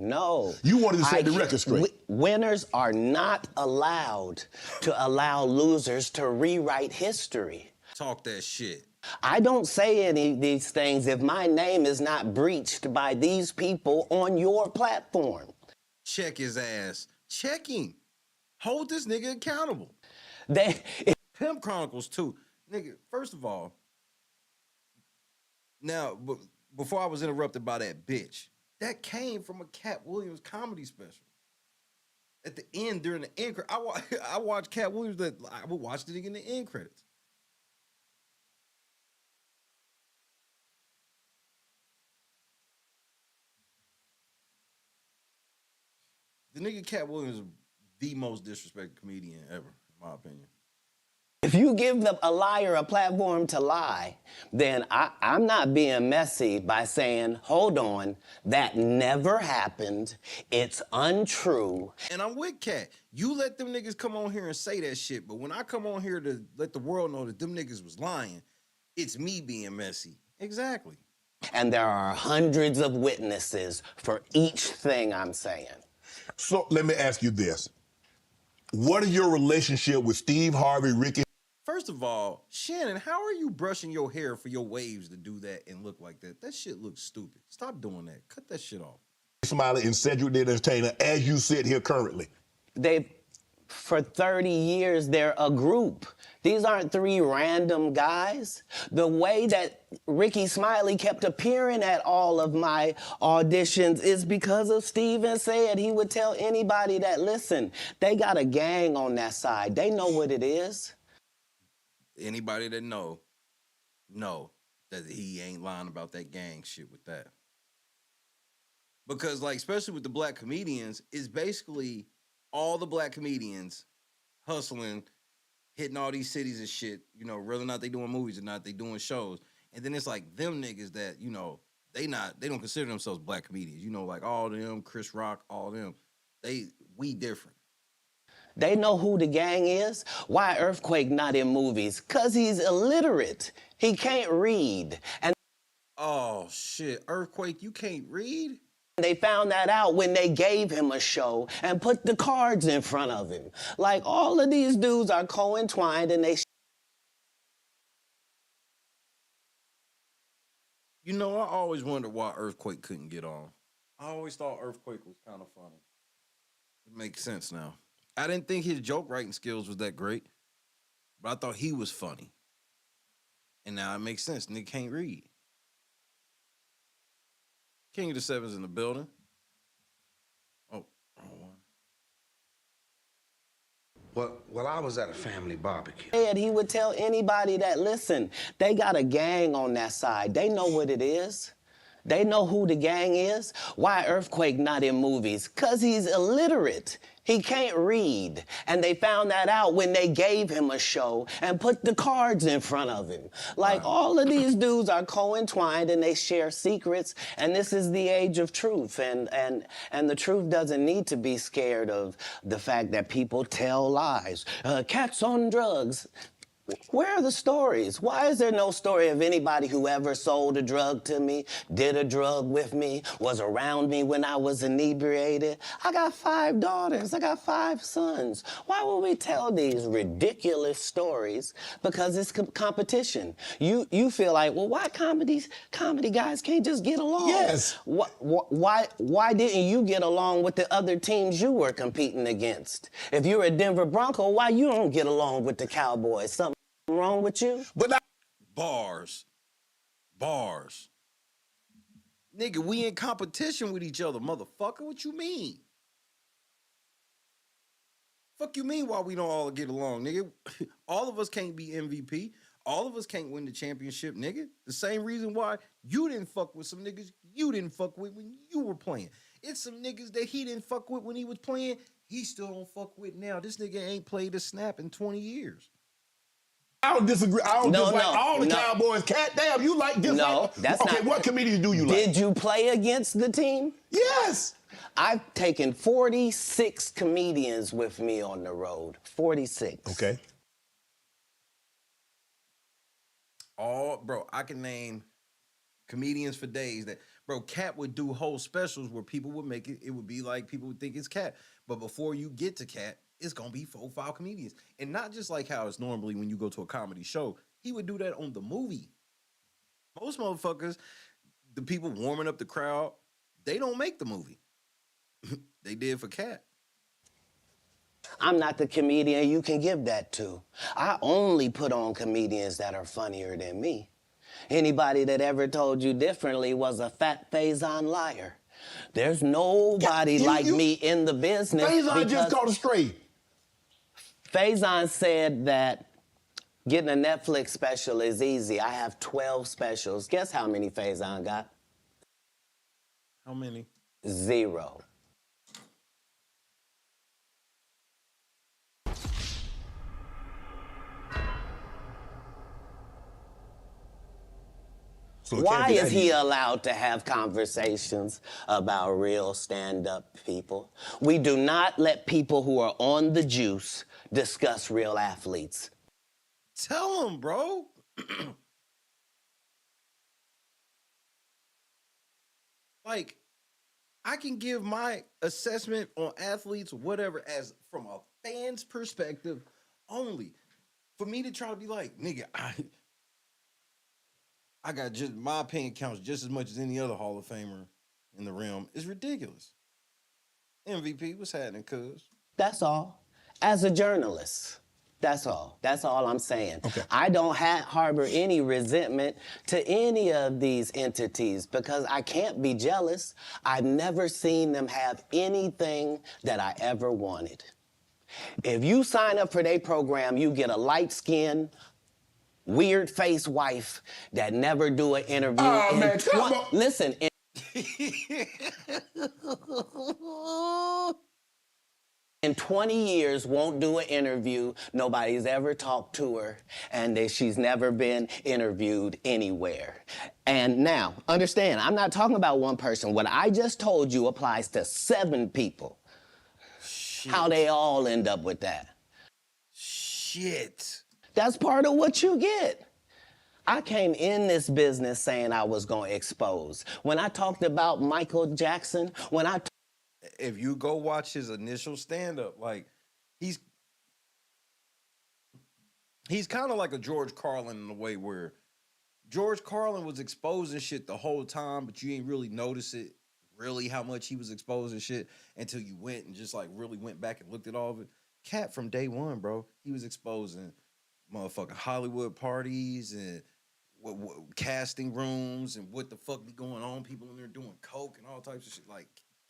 You wanted to set the record straight. Winners are not allowed to allow losers to rewrite history. Talk that shit. I don't say any of these things if my name is not breached by these people on your platform. Check his ass. Check him. Hold this nigga accountable. Pimp Chronicles 2. Nigga, first of all, now, before I was interrupted by that bitch, that came from a Katt Williams comedy special. At the end, during the end, I watched Katt Williams, I would watch it in the end credits. The nigga Katt Williams is the most disrespected comedian ever, in my opinion. If you give a liar a platform to lie, then I'm not being messy by saying, hold on, that never happened. It's untrue. And I'm with Kat. You let them niggas come on here and say that shit, but when I come on here to let the world know that them niggas was lying, it's me being messy. Exactly. And there are hundreds of witnesses for each thing I'm saying. So let me ask you this. What is your relationship with Steve Harvey, Ricky? First of all, Shannon, how are you brushing your hair for your waves to do that and look like that? That shit looks stupid. Stop doing that. Cut that shit off. Smiley and Cedric the Entertainer as you sit here currently. For 30 years, they're a group. These aren't 3 random guys. The way that Ricky Smiley kept appearing at all of my auditions is because of Steven said he would tell anybody that, listen, they got a gang on that side. They know what it is. Anybody that know that he ain't lying about that gang shit with that. Because, like, especially with the black comedians, it's basically all the black comedians hustling hitting all these cities and shit, you know, whether or not they doing movies or not, they doing shows. And then it's like them niggas that, you know, they don't consider themselves black comedians. You know, like all them, Chris Rock, all them, we different. They know who the gang is. Why Earthquake not in movies? Cause he's illiterate. He can't read. And oh shit, Earthquake, you can't read? they found that out when they gave him a show and put the cards in front of him. Like all of these dudes are co-entwined and they You know, I always wondered why Earthquake couldn't get on. I always thought Earthquake was kind of funny. It makes sense now. I didn't think his joke writing skills was that great, but I thought he was funny. And now it makes sense. Nigga can't read. King of the Seven's in the building. Oh, wrong one. Well, I was at a family barbecue. And he would tell anybody that, listen, they got a gang on that side. They know what it is. They know who the gang is. Why Earthquake not in movies? Cause he's illiterate. He can't read. And they found that out when they gave him a show and put the cards in front of him. Like all of these dudes are co-entwined and they share secrets. And this is the age of truth. And the truth doesn't need to be scared of the fact that people tell lies. Cats on drugs. Where are the stories? Why is there no story of anybody who ever sold a drug to me, did a drug with me, was around me when I was inebriated? I got 5 daughters. I got 5 sons. Why would we tell these ridiculous stories? Because it's competition. You feel like, well, why comedy guys can't just get along? Yes. Why didn't you get along with the other teams you were competing against? If you're a Denver Bronco, why you don't get along with the Cowboys? Something wrong with you? But Bars. Nigga, we in competition with each other, motherfucker. What you mean? Fuck you mean why we don't all get along, nigga? All of us can't be MVP. All of us can't win the championship, nigga. The same reason why you didn't fuck with some niggas you didn't fuck with when you were playing. It's some niggas that he didn't fuck with when he was playing, he still don't fuck with now. This nigga ain't played a snap in 20 years. I don't disagree. I don't dislike all the Cowboys. Cat, damn, you like dislike? No, that's okay, not. What comedians do you like? Did you play against the team? Yes. I've taken 46 comedians with me on the road. 46. Okay. Bro, I can name comedians for days that, bro, Katt would do whole specials where people would make it, it would be like people would think it's Katt. But before you get to Katt, it's gonna be 4 or 5 comedians. And not just like how it's normally when you go to a comedy show. He would do that on the movie. Most motherfuckers, the people warming up the crowd, they don't make the movie. They did for Katt. I'm not the comedian you can give that to. I only put on comedians that are funnier than me. Anybody that ever told you differently was a fat Faison liar. There's nobody like me in the business. Faison just caught a straight. Faison said that getting a Netflix special is easy. I have 12 specials. Guess how many Faison got? How many? 0. So why is he allowed to have conversations about real stand-up people? We do not let people who are on the juice discuss real athletes. Tell him, bro. Like, I can give my assessment on athletes, whatever, as from a fan's perspective only. For me to try to be like, nigga, I got just, my opinion counts just as much as any other Hall of Famer in the realm is ridiculous. MVP, what's happening, cuz? That's all. As a journalist, that's all. That's all I'm saying. Okay. I don't harbor any resentment to any of these entities because I can't be jealous. I've never seen them have anything that I ever wanted. If you sign up for their program, you get a light-skinned, weird-faced wife that never do an interview. Oh, man, come on. Listen. In 20 years, won't do an interview. Nobody's ever talked to her, and that she's never been interviewed anywhere. And now, understand, I'm not talking about one person. What I just told you applies to 7 people. Shit. How they all end up with that. Shit. That's part of what you get. I came in this business saying I was going to expose. When I talked about Michael Jackson, if you go watch his initial stand-up, like, he's kind of like a George Carlin in a way where George Carlin was exposing shit the whole time, but you ain't really notice it, really how much he was exposing shit until you went and just, like, really went back and looked at all of it. Katt from day one, bro, he was exposing motherfucking Hollywood parties and casting rooms and what the fuck be going on, people in there doing coke and all types of shit. Like,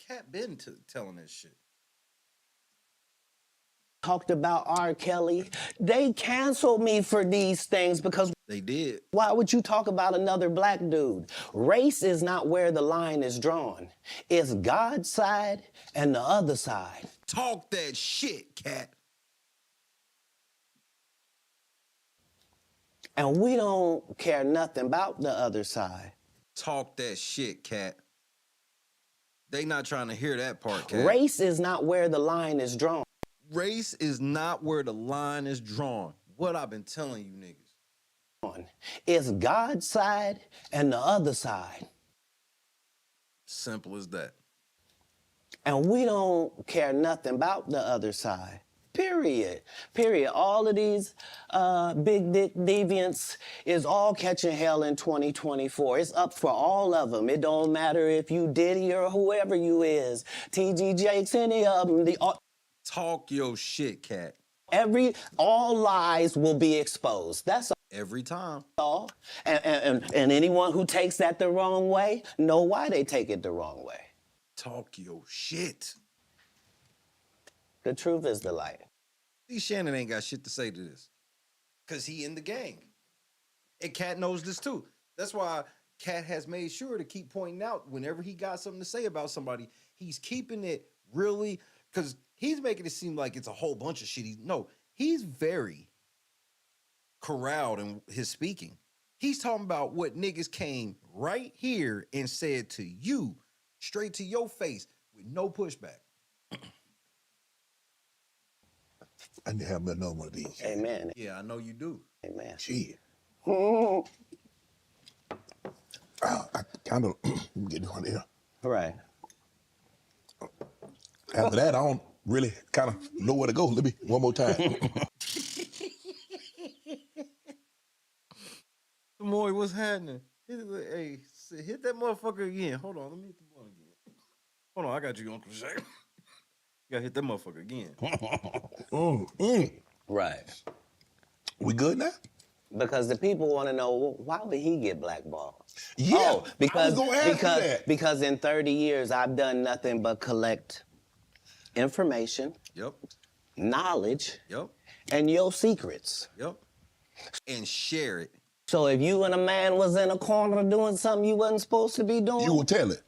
Katt been telling that shit. Talked about R. Kelly. They canceled me for these things because they did. Why would you talk about another black dude? Race is not where the line is drawn. It's God's side and the other side. Talk that shit, Katt. And we don't care nothing about the other side. Talk that shit, Katt. They not trying to hear that part, Katt. Race is not where the line is drawn. Race is not where the line is drawn. What I've been telling you niggas. It's God's side and the other side. Simple as that. And we don't care nothing about the other side. Period. Period. All of these big dick deviants is all catching hell in 2024. It's up for all of them. It don't matter if you Diddy or whoever you is. T.G. Jakes, any of them. Talk your shit, Katt. All lies will be exposed. That's all. Every time. All. And anyone who takes that the wrong way, know why they take it the wrong way. Talk your shit. The truth is the light. See, Shannon ain't got shit to say to this. Because he in the gang. And Katt knows this too. That's why Katt has made sure to keep pointing out whenever he got something to say about somebody, he's keeping it really, because he's making it seem like it's a whole bunch of shit. No, he's very corralled in his speaking. He's talking about what niggas came right here and said to you, straight to your face, with no pushback. I need to have another one of these. Amen. Yeah, I know you do. Amen. Shit. I kind of get one here. Right. After that, I don't really kind of know where to go. Let me one more time. Moy, what's happening? Hey, hit that motherfucker again. Hold on, let me hit the ball again. Hold on, I got you, Uncle Shay. You gotta hit that motherfucker again. Right. We good now? Because the people want to know, well, why would he get blackballed? Yeah, oh, because I was gonna ask you that. Because in 30 years I've done nothing but collect information, Yep. knowledge, Yep. and your secrets. Yep. And share it. So if you and a man was in a corner doing something you wasn't supposed to be doing, You will tell it.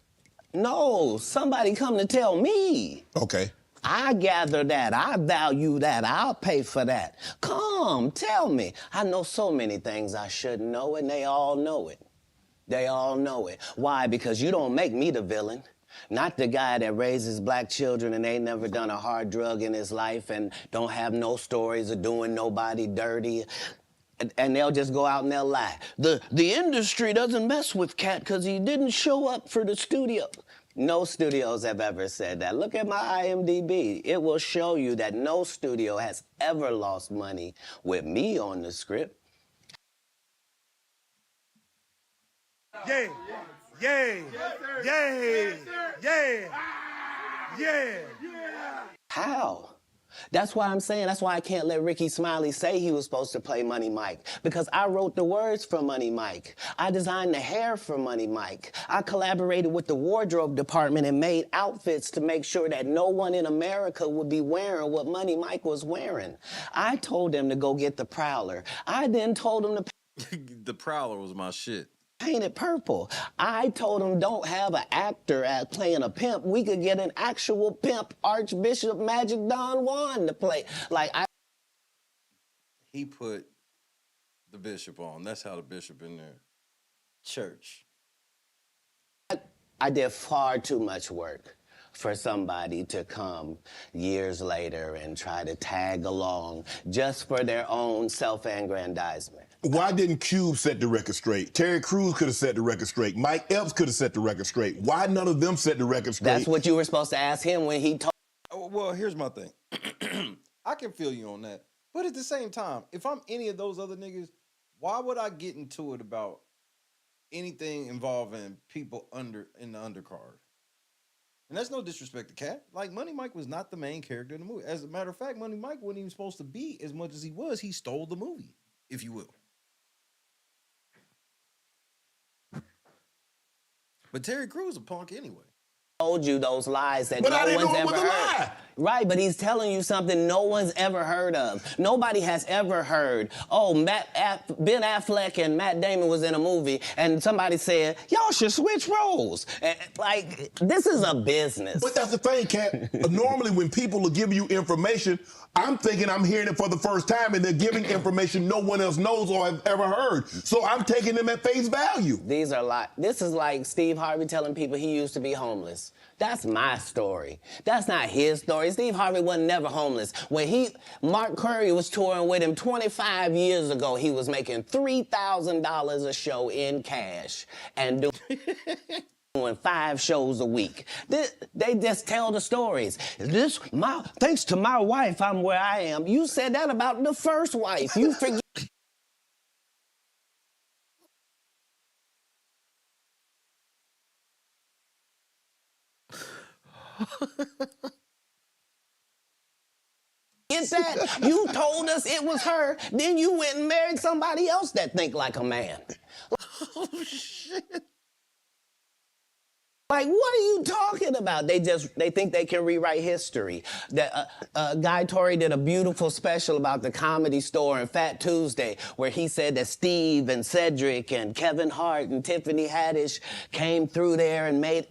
no, somebody come to tell me. Okay. I gather that. I value that. I'll pay for that. Come, tell me. I know so many things I shouldn't know, and they all know it. They all know it. Why? Because you don't make me the villain. Not the guy that raises black children and ain't never done a hard drug in his life and don't have no stories of doing nobody dirty. And they'll just go out and they'll lie. The industry doesn't mess with Katt because he didn't show up for the studio. No studios have ever said that. Look at my IMDb. It will show you that no studio has ever lost money with me on the script. Yeah, yeah, yeah, yeah, yeah. How? That's why I'm saying, that's why I can't let Ricky Smiley say he was supposed to play Money Mike. Because I wrote the words for Money Mike. I designed the hair for Money Mike. I collaborated with the wardrobe department and made outfits to make sure that no one in America would be wearing what Money Mike was wearing. I told them to go get the Prowler. I then told them to The Prowler was my shit. painted purple. I told him don't have an actor at playing a pimp. We could get an actual pimp, Archbishop Magic Don Juan, to play. He put the bishop on. That's how the bishop in there. Church. I did far too much work for somebody to come years later and try to tag along just for their own self-aggrandizement. Why didn't Cube set the record straight? Terry Crews could have set the record straight. Mike Epps could have set the record straight. Why none of them set the record straight? That's what you were supposed to ask him when he told. Well, here's my thing. I can feel you on that. But at the same time, if I'm any of those other niggas, why would I get into it about anything involving people in the undercard? And that's no disrespect to Katt. Like, Money Mike was not the main character in the movie. As a matter of fact, Money Mike wasn't even supposed to be as much as he was. He stole the movie, if you will. But Terry Crews a punk anyway. Told you those lies that But I no didn't one's know it ever was a heard. lie. Right, but he's telling you something no one's ever heard of. Nobody has ever heard, oh, Ben Affleck and Matt Damon was in a movie, and somebody said, y'all should switch roles. Like, this is a business. But that's the thing, Katt. Normally, when people are giving you information, I'm thinking I'm hearing it for the first time, and they're giving information no one else knows or has ever heard. So I'm taking them at face value. These are like, this is like Steve Harvey telling people he used to be homeless. That's my story. That's not his story. Steve Harvey wasn't never homeless. When Mark Curry was touring with him 25 years ago, he was making $3,000 a show in cash and doing 5 shows a week. They just tell the stories. Thanks to my wife, I'm where I am. You said that about the first wife. You forget. Get that? You told us it was her, then you went and married somebody else that think like a man. Oh, shit. Like, what are you talking about? They think they can rewrite history. Guy Torrey did a beautiful special about the Comedy Store and Fat Tuesday, where he said that Steve and Cedric and Kevin Hart and Tiffany Haddish came through there and made...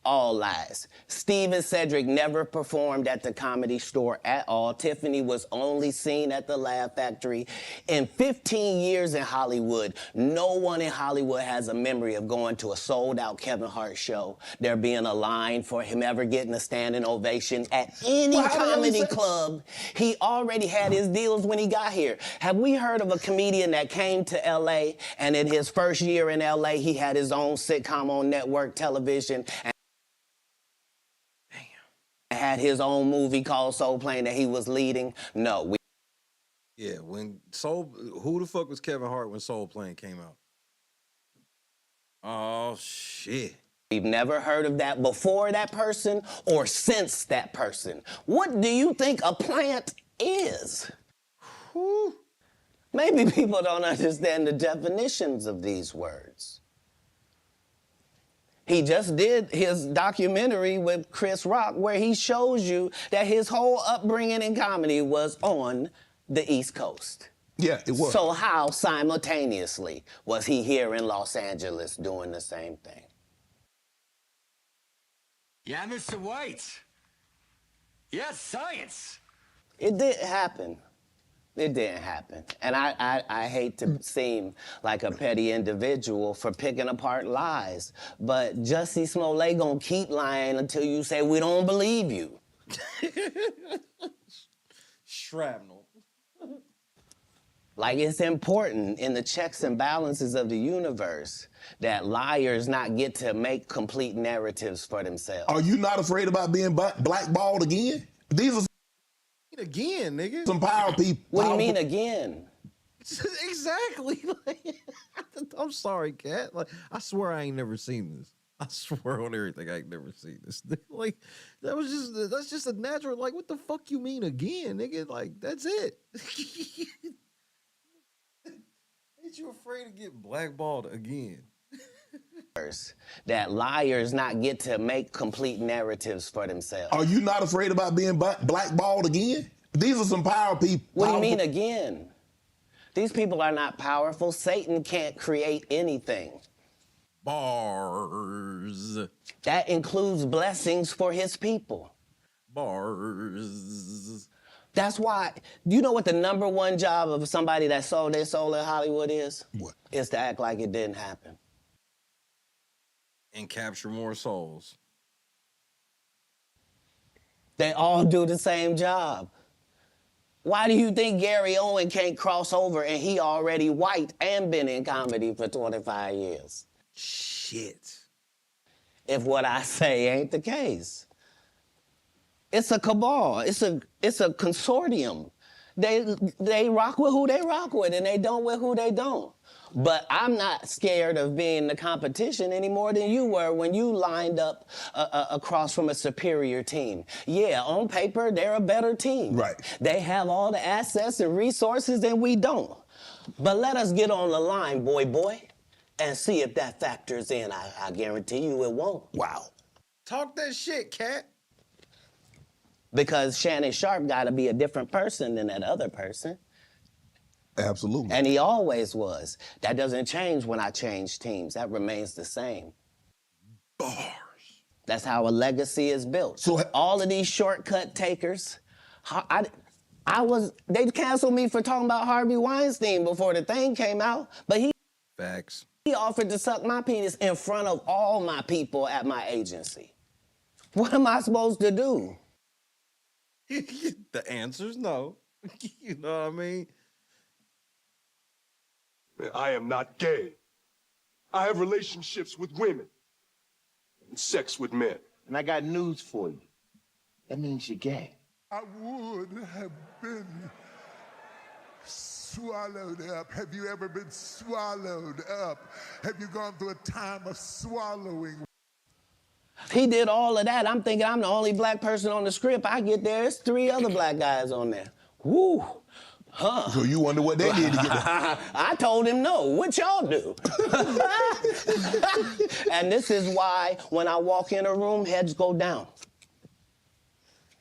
All lies. Steve and Cedric never performed at the Comedy Store at all. Tiffany was only seen at the Laugh Factory. In 15 years in Hollywood, no one in Hollywood has a memory of going to a sold-out Kevin Hart show, there being a line for him ever getting a standing ovation at any comedy club. He already had his deals when he got here. Have we heard of a comedian that came to L.A. and in his first year in L.A. he had his own sitcom on network television and had his own movie called Soul Plane that he was leading? No. Yeah, who the fuck was Kevin Hart when Soul Plane came out? Oh, shit. We've never heard of that before that person or since that person. What do you think a plant is? Whew. Maybe people don't understand the definitions of these words. He just did his documentary with Chris Rock where he shows you that his whole upbringing in comedy was on the East Coast. Yeah, it was. So how simultaneously was he here in Los Angeles doing the same thing? Yeah, Mr. White. Yes, science. It didn't happen. It didn't happen. And I hate to seem like a petty individual for picking apart lies, but Jussie Smollett gonna keep lying until you say we don't believe you. Shrapnel. Like, it's important in the checks and balances of the universe that liars not get to make complete narratives for themselves. Are you not afraid about being blackballed again? These are again, nigga. Some power people. What do you mean again? Exactly. I'm sorry, Katt. Like, I swear I ain't never seen this. I swear on everything I ain't never seen this. Like, that's just a natural, like, what the fuck you mean again, nigga? Like, that's it. Ain't you afraid to get blackballed again? That liars not get to make complete narratives for themselves. Are you not afraid about being blackballed again? These are some power people. What do you mean again? These people are not powerful. Satan can't create anything. Bars. That includes blessings for his people. Bars. That's why, you know what the number one job of somebody that sold their soul in Hollywood is? What? Is to act like it didn't happen. And capture more souls. They all do the same job. Why do you think Gary Owen can't cross over and he already white and been in comedy for 25 years? Shit. If what I say ain't the case. It's a cabal. It's a consortium. They rock with who they rock with and they don't with who they don't. But I'm not scared of being the competition any more than you were when you lined up across from a superior team. Yeah, on paper, they're a better team. Right. They have all the assets and resources and we don't. But let us get on the line, boy, and see if that factors in. I guarantee you it won't. Wow. Talk that shit, Katt. Because Shannon Sharpe got to be a different person than that other person. Absolutely. And he always was. That doesn't change when I change teams. That remains the same. Bars. That's how a legacy is built. So all of these shortcut takers, they canceled me for talking about Harvey Weinstein before the thing came out, but Facts. He offered to suck my penis in front of all my people at my agency. What am I supposed to do? The answer's no. You know what I mean? I am not gay. I have relationships with women and sex with men. And I got news for you. That means you're gay. I would have been swallowed up. Have you ever been swallowed up? Have you gone through a time of swallowing? He did all of that. I'm thinking I'm the only black person on the script. I get there, there's 3 other black guys on there. Woo. Huh. So you wonder what they did to get there? I told him no. What y'all do? And this is why when I walk in a room, heads go down.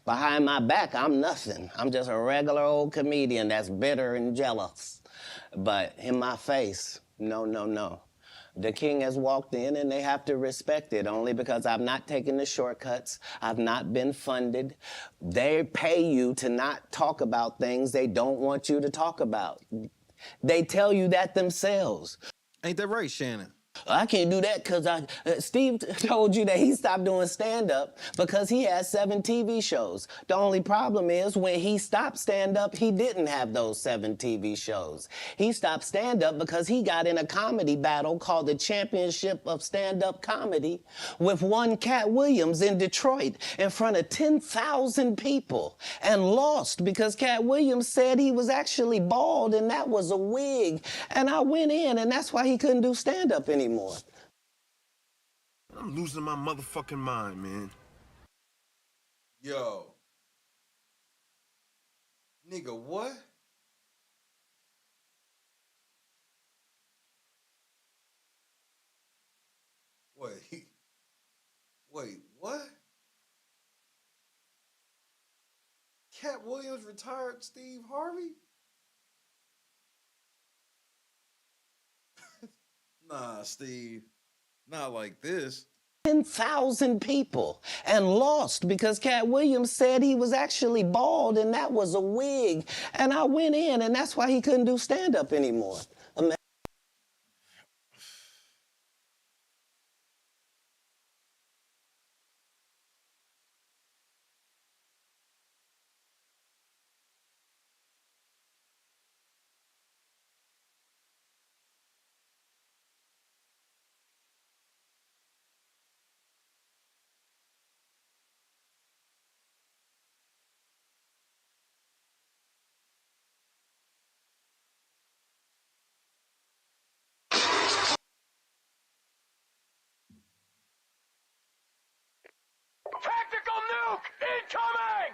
Behind my back, I'm nothing. I'm just a regular old comedian that's bitter and jealous. But in my face, no. The king has walked in and they have to respect it only because I've not taken the shortcuts. I've not been funded. They pay you to not talk about things they don't want you to talk about. They tell you that themselves. Ain't that right, Shannon? I can't do that because Steve told you that he stopped doing stand-up because he had 7 TV shows. The only problem is when he stopped stand-up, he didn't have those 7 TV shows. He stopped stand-up because he got in a comedy battle called the Championship of Stand-Up Comedy with one Katt Williams in Detroit in front of 10,000 people and lost because Katt Williams said he was actually bald and that was a wig. And I went in and that's why he couldn't do stand-up anymore. I'm losing my motherfucking mind, man. Yo. Nigga, what? Wait, what? Katt Williams retired Steve Harvey? Nah, Steve. Not like this. 10,000 people and lost because Katt Williams said he was actually bald and that was a wig. And I went in and that's why he couldn't do stand-up anymore. Tactical nuke incoming!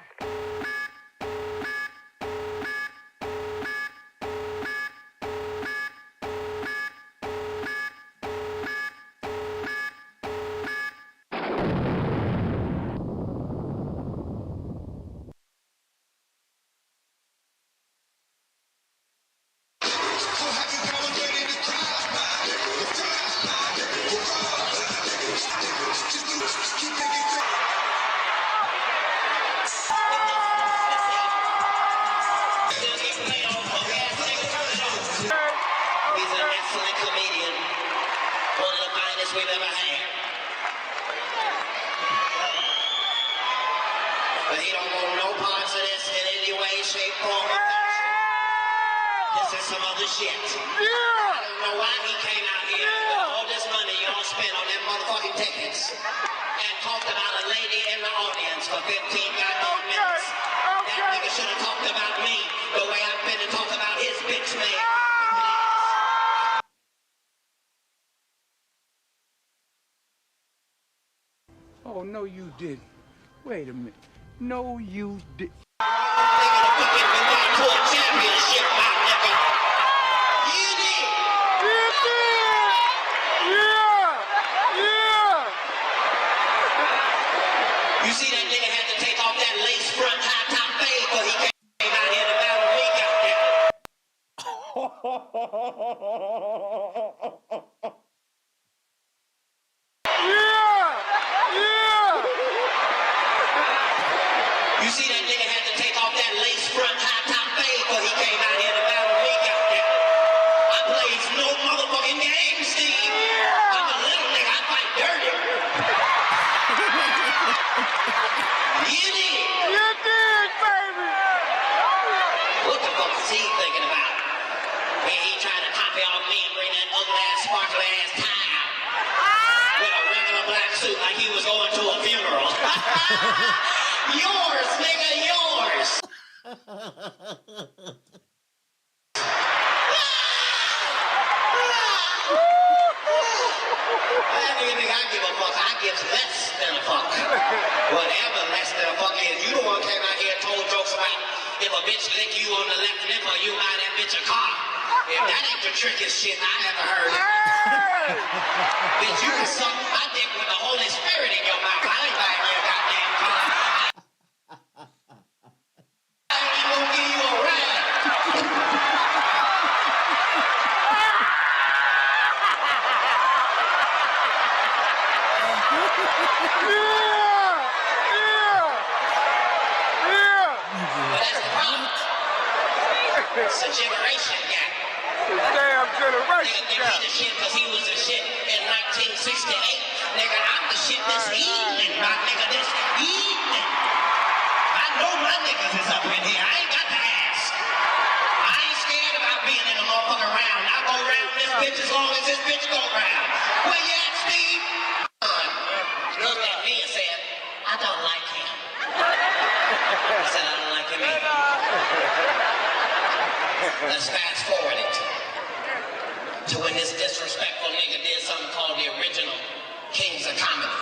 But he don't want no parts of this in any way, shape, form, or fashion. This is some other shit. I don't know why he came out here with all this money y'all spent on them motherfucking tickets and talked about a lady in the audience for 15 goddamn minutes. That nigga should have talked about me the way I've been to talk about his bitch man. Oh, no, you didn't. Wait a minute. No, you didn't. To a championship, my nigga. You did. You see that nigga had to take off that lace front high top fade before he came out here to battle me, You see that nigga had to take off that lace front high top fade before he came out here to battle me, I plays no motherfucking game, Steve. I'm a little nigga, I fight dirty. You did. You did, baby. What the fuck is he thinking about? He trying to copy off me and bring that ugly ass, sparkly ass tie out with a regular black suit like he was going to a funeral. Yours, nigga, yours. That nigga think I give a fuck. I give less than a fuck. Whatever less than a fuck is. You the one came out here and told jokes about if a bitch lick you on the left nipple, you buy that bitch a car. If that ain't the trickiest shit I ever heard. Bitch, you can suck my dick with the Holy Spirit in your mouth. I ain't buying you a goddamn car. I ain't gonna give you a ride. But that's the problem. It's a generation gap. Damn generation Nigga think he the shit because he was the shit in 1968. Nigga, I'm the shit this evening, my nigga, this evening. I know my niggas is up in here. I ain't got to ask. I ain't scared about being in a motherfucking round. I go round this bitch as long as this bitch go round. Where you at, Steve? Looked at me and said, I don't like him. I said, I don't like him either. Let's fast forward it to when this disrespectful nigga did something called the original Kings of Comedy.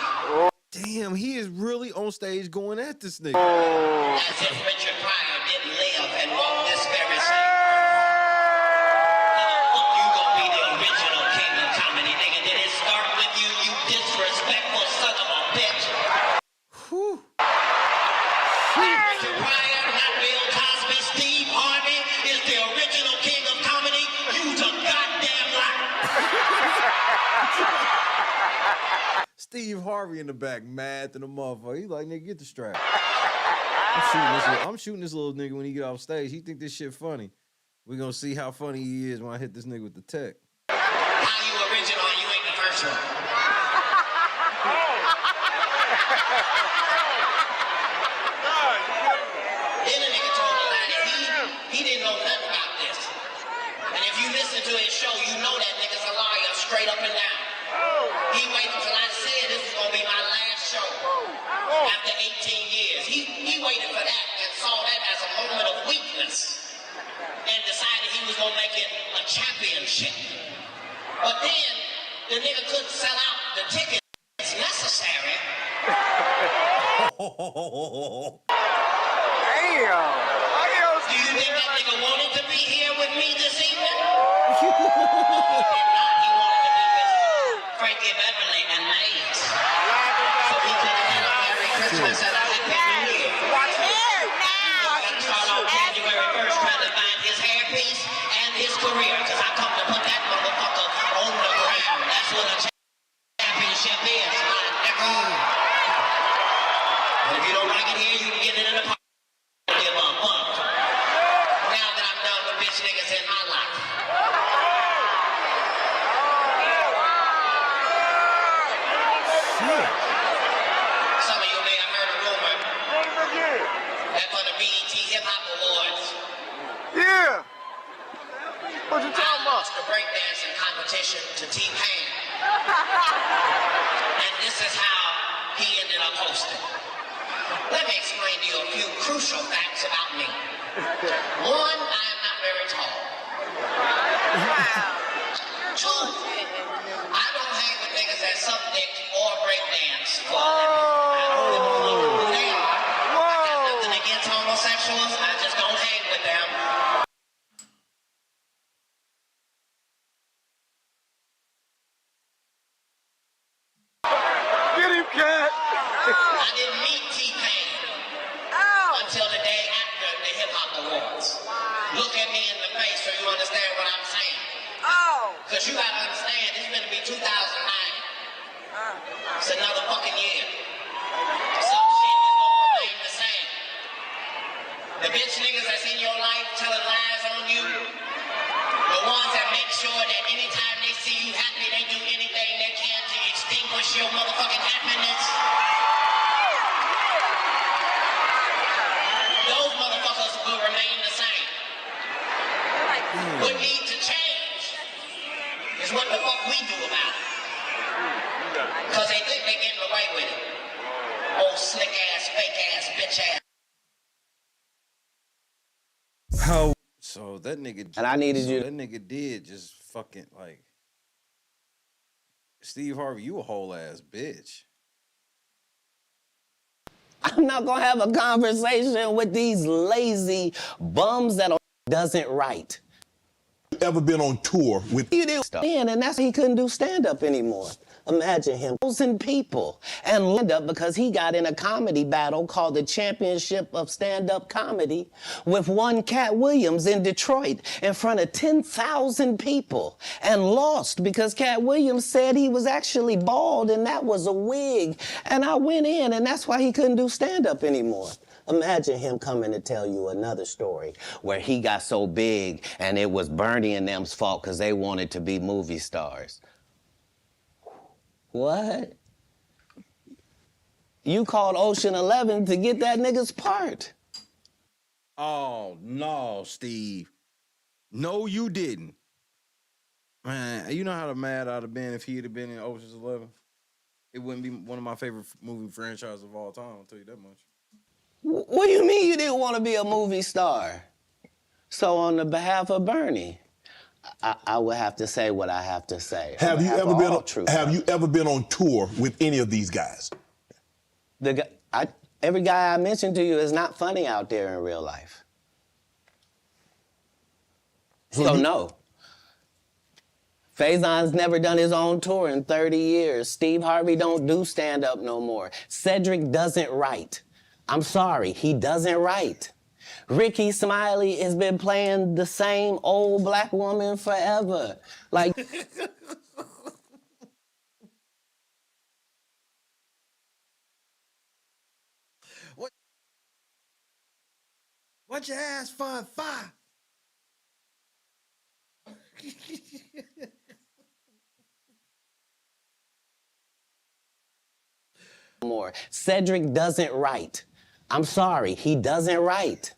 Damn, he is really on stage going at this nigga. As if Richard Pryor didn't live and walk this very same earth. You gonna be the original King of Comedy, nigga. Did it start with you, you disrespectful son of a bitch? Whew. Richard Pryor, not Bill Cosby, Steve Harvey is the original King of Comedy. You's a goddamn liar. Steve Harvey in the back, mad than a motherfucker. He's like, nigga, get the strap. I'm shooting this little nigga when he get off stage. He think this shit funny. We gonna see how funny he is when I hit this nigga with the tech. How you original and you ain't the first one? Then a nigga told me that he didn't know nothing about this. And if you listen to his show, you know that nigga's a liar straight up and down. He waited till I said this was gonna be my last show after 18 years. He waited for that and saw that as a moment of weakness and decided he was gonna make it a championship. But then the nigga couldn't sell out the tickets necessary. Damn. Do you think that nigga wanted to be here with me this evening? He did not. He wanted to be with Frankie Beverly and Maze. So he could have had a Merry Christmas and a Happy New Year. Watch here He's now. got to start off January 1st trying to find his hairpiece and his career, because I come to put that motherfucker on the ground. That's what a championship is, my nigga. And if you don't like it here, you can get it in the park. Give a fuck. Now that I'm done with bitch niggas in my life. Some of you may have heard a rumor BET Hip Hop Awards. Yeah. What you talking I about? lost the breakdancing competition to T-Pain. And this is how he ended up hosting. Let me explain to you a few crucial facts about me. One, I am not very tall. Two, I don't hang with niggas that suck dick or breakdance for a living. I don't give a fuck who they are. I got nothing against homosexuals. I just don't hang with them. Get him, Cat. I didn't meet T-Pain until the day after the Hip Hop Awards. Look at me in the face so you understand what I'm saying. Because you gotta understand, it's gonna be 2009. It's another fucking year. Some shit is gonna remain the same. The bitch niggas that's in your life telling lies on you, the ones that make sure that anytime they see you happy, they do anything they can to extinguish your motherfucking happiness. Those motherfuckers will remain the same. What needs to change is what the fuck we do about it. Because they think they're getting away with it. Old slick ass, fake ass, bitch ass. How? So that nigga, And I needed you. That nigga did just fucking like Steve Harvey. You a whole ass bitch. I'm not gonna have a conversation with these lazy bums that doesn't write. Ever been on tour with You do stand, and that's why he couldn't do stand-up anymore. Imagine him, 1,000 people, and end up because he got in a comedy battle called the Championship of Stand-Up Comedy with one Katt Williams in Detroit in front of 10,000 people and lost because Katt Williams said he was actually bald and that was a wig. And I went in, and that's why he couldn't do stand-up anymore. Imagine him coming to tell you another story where he got so big and it was Bernie and them's fault because they wanted to be movie stars. What? You called Ocean 11 to get that nigga's part. Oh no, Steve. No, you didn't. Man, you know how mad I'd have been if he'd have been in Ocean's 11? It wouldn't be one of my favorite movie franchises of all time, I'll tell you that much. What do you mean you didn't want to be a movie star? So on the behalf of Bernie, I would have to say what I have to say. Have you ever been on tour with any of these guys? Every guy I mentioned to you is not funny out there in real life. So no. Faison's never done his own tour in 30 years. Steve Harvey don't do stand-up no more. Cedric doesn't write. I'm sorry, he doesn't write. Ricky Smiley has been playing the same old black woman forever. Like... What you ask for? Fire. More. Cedric doesn't write. I'm sorry, he doesn't write.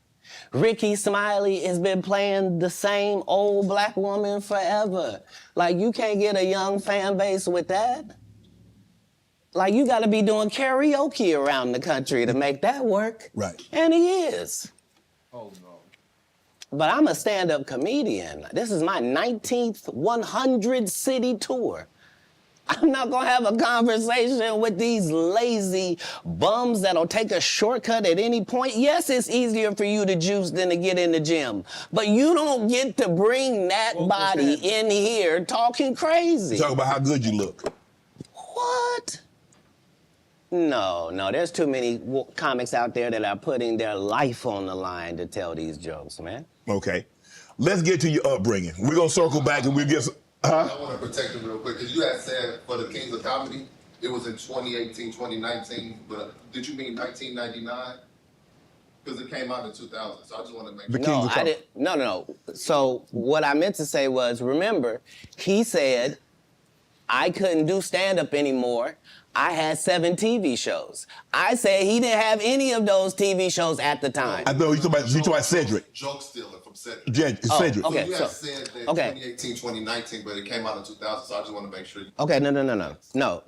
Ricky Smiley has been playing the same old black woman forever. Like, you can't get a young fan base with that. Like, you gotta be doing karaoke around the country to make that work. Right. And he is. Oh, no. But I'm a stand-up comedian. This is my 19th 100-city tour. I'm not gonna have a conversation with these lazy bums that'll take a shortcut at any point. Yes, it's easier for you to juice than to get in the gym, but you don't get to bring that body in here talking crazy. Talk about how good you look. What? No, there's too many comics out there that are putting their life on the line to tell these jokes, man. Okay. Let's get to your upbringing. We're gonna circle back and we'll get some... I want to protect him real quick, because you had said for the Kings of Comedy, it was in 2018, 2019, but did you mean 1999? Because it came out in 2000, so I just want to make sure. No, I didn't. No. So what I meant to say was, remember, he said, I couldn't do stand-up anymore. I had 7 TV shows. I said he didn't have any of those TV shows at the time. I know you talking about Cedric. Joke stealing from Cedric. Cedric. Okay, So you so- had said that okay. 2018, 2019, but it came out in 2000, so I just want to make sure. Okay, no.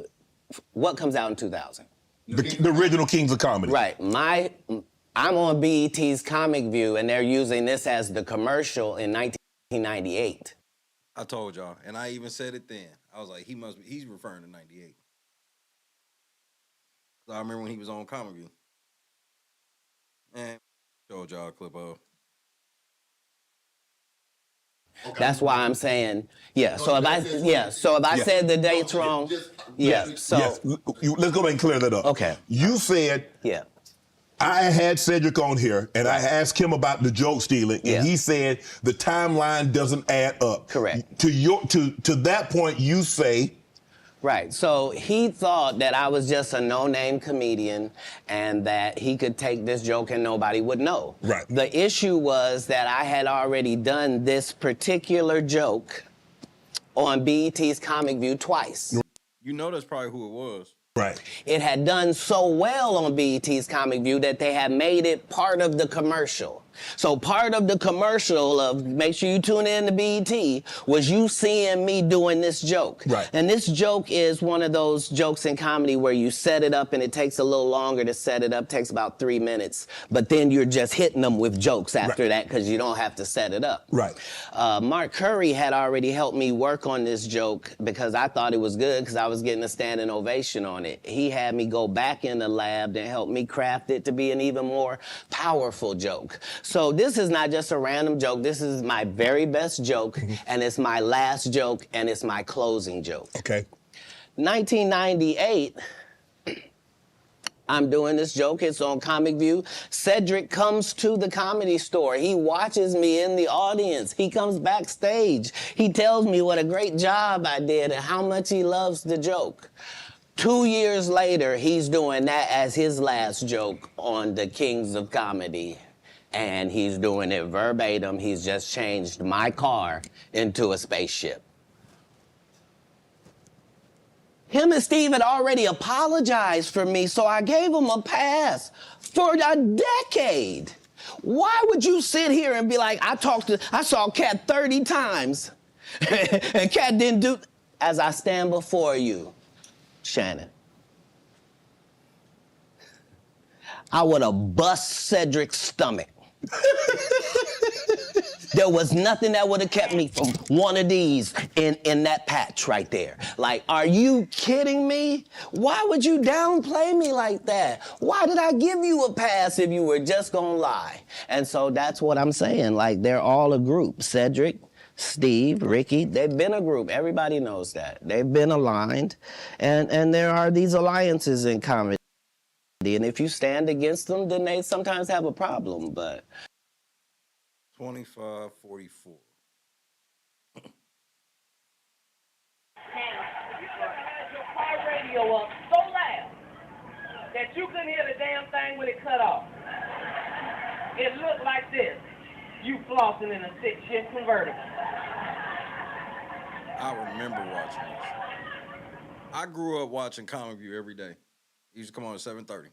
What comes out in 2000? The original Kings of Comedy. Right. I'm on BET's Comic View, and they're using this as the commercial in 1998. I told y'all, and I even said it then. I was like, he's referring to 98. So I remember when he was on Comic View. And showed y'all a clip of. Okay. That's why I'm saying, yeah. So if I said the dates wrong, So Yes. Let's go back and clear that up. Okay. You said, yeah. I had Cedric on here, and I asked him about the joke stealing, and Yeah. he said the timeline doesn't add up. Correct. To that point, you say. Right. So he thought that I was just a no-name comedian and that he could take this joke and nobody would know. Right. The issue was that I had already done this particular joke on BET's Comic View twice. You know that's probably who it was. Right. It had done so well on BET's Comic View that they had made it part of the commercial. So part of the commercial of make sure you tune in to BET was you seeing me doing this joke. Right. And this joke is one of those jokes in comedy where you set it up and it takes a little longer to set it up, takes about 3 minutes. But then you're just hitting them with jokes after that because you don't have to set it up. Right. Mark Curry had already helped me work on this joke because I thought it was good because I was getting a standing ovation on it. He had me go back in the lab and help me craft it to be an even more powerful joke. So this is not just a random joke. This is my very best joke, and it's my last joke, and it's my closing joke. Okay. 1998, I'm doing this joke. It's on Comic View. Cedric comes to the Comedy Store. He watches me in the audience. He comes backstage. He tells me what a great job I did and how much he loves the joke. 2 years later, he's doing that as his last joke on the Kings of Comedy. And he's doing it verbatim. He's just changed my car into a spaceship. Him and Steve had already apologized for me, so I gave him a pass for a decade. Why would you sit here and be like, I saw Katt 30 times, and Katt didn't do, as I stand before you, Shannon, I would have bust Cedric's stomach. There was nothing that would have kept me from one of these in that patch right there. Like, are you kidding me? Why would you downplay me like that? Why did I give you a pass if you were just gonna lie? And so that's what I'm saying. Like, they're all a group. Cedric, Steve, Ricky, they've been a group. Everybody knows that. They've been aligned. And there are these alliances in comedy. And if you stand against them, then they sometimes have a problem, but... 25-44. Your car radio up so loud that you couldn't hear the damn thing when it cut off. It looked like this. You flossing in a 6-shift convertible. I remember watching this. I grew up watching Comic View every day. He used to come on at 7:30.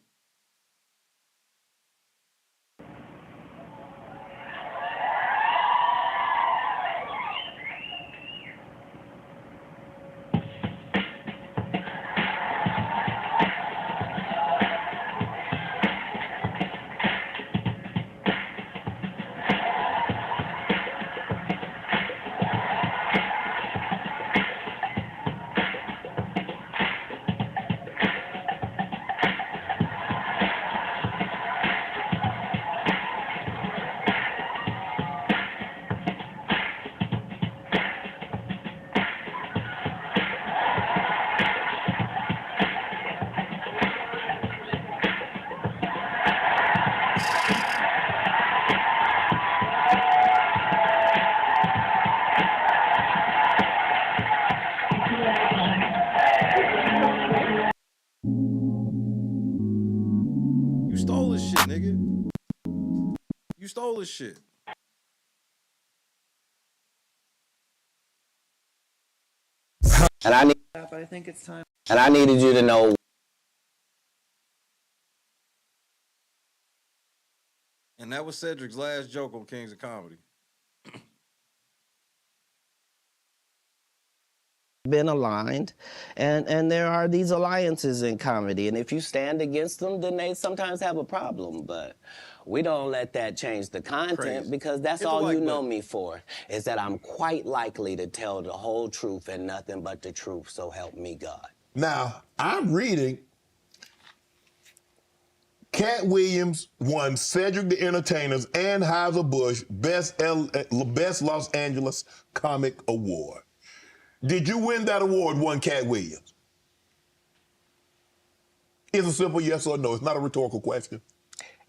You stole this shit, nigga. You stole this shit. And I need. But I think it's time. And I needed you to know. And that was Cedric's last joke on Kings of Comedy. Been aligned, and there are these alliances in comedy, and if you stand against them, then they sometimes have a problem. But we don't let that change the content. Crazy. Because that's all you know me for, is that I'm quite likely to tell the whole truth and nothing but the truth, so help me God. Now, I'm reading Katt Williams won Cedric the Entertainer's and Anheuser-Busch Best Los Angeles Comic Award. Did you win that award, won Katt Williams? It's a simple yes or no. It's not a rhetorical question.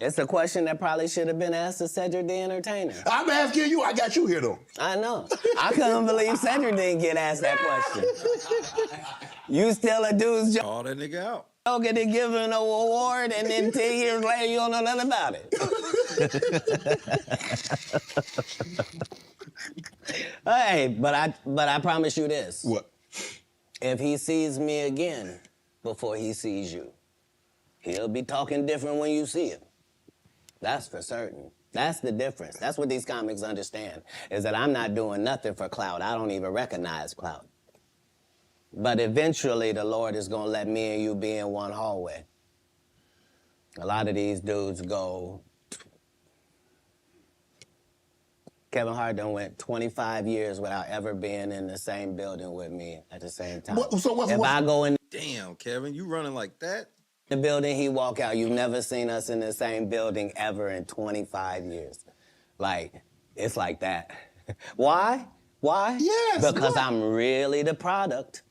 It's a question that probably should have been asked to Cedric the Entertainer. I'm asking you. I got you here, though. I know. I couldn't believe Cedric didn't get asked that question. You still a dude's joke. Call that nigga out. Get it given an award, and then 10 years later, you don't know nothing about it. Hey, but I promise you this. What? If he sees me again before he sees you, he'll be talking different when you see him. That's for certain. That's the difference. That's what these comics understand, is that I'm not doing nothing for clout. I don't even recognize clout. But eventually, the Lord is going to let me and you be in one hallway. A lot of these dudes go... Kevin Hart done went 25 years without ever being in the same building with me at the same time. I go in... Damn, Kevin, you running like that? The building, he walk out. You've never seen us in the same building ever in 25 years. Like, it's like that. Why? Why? Yes. Because I'm really the product.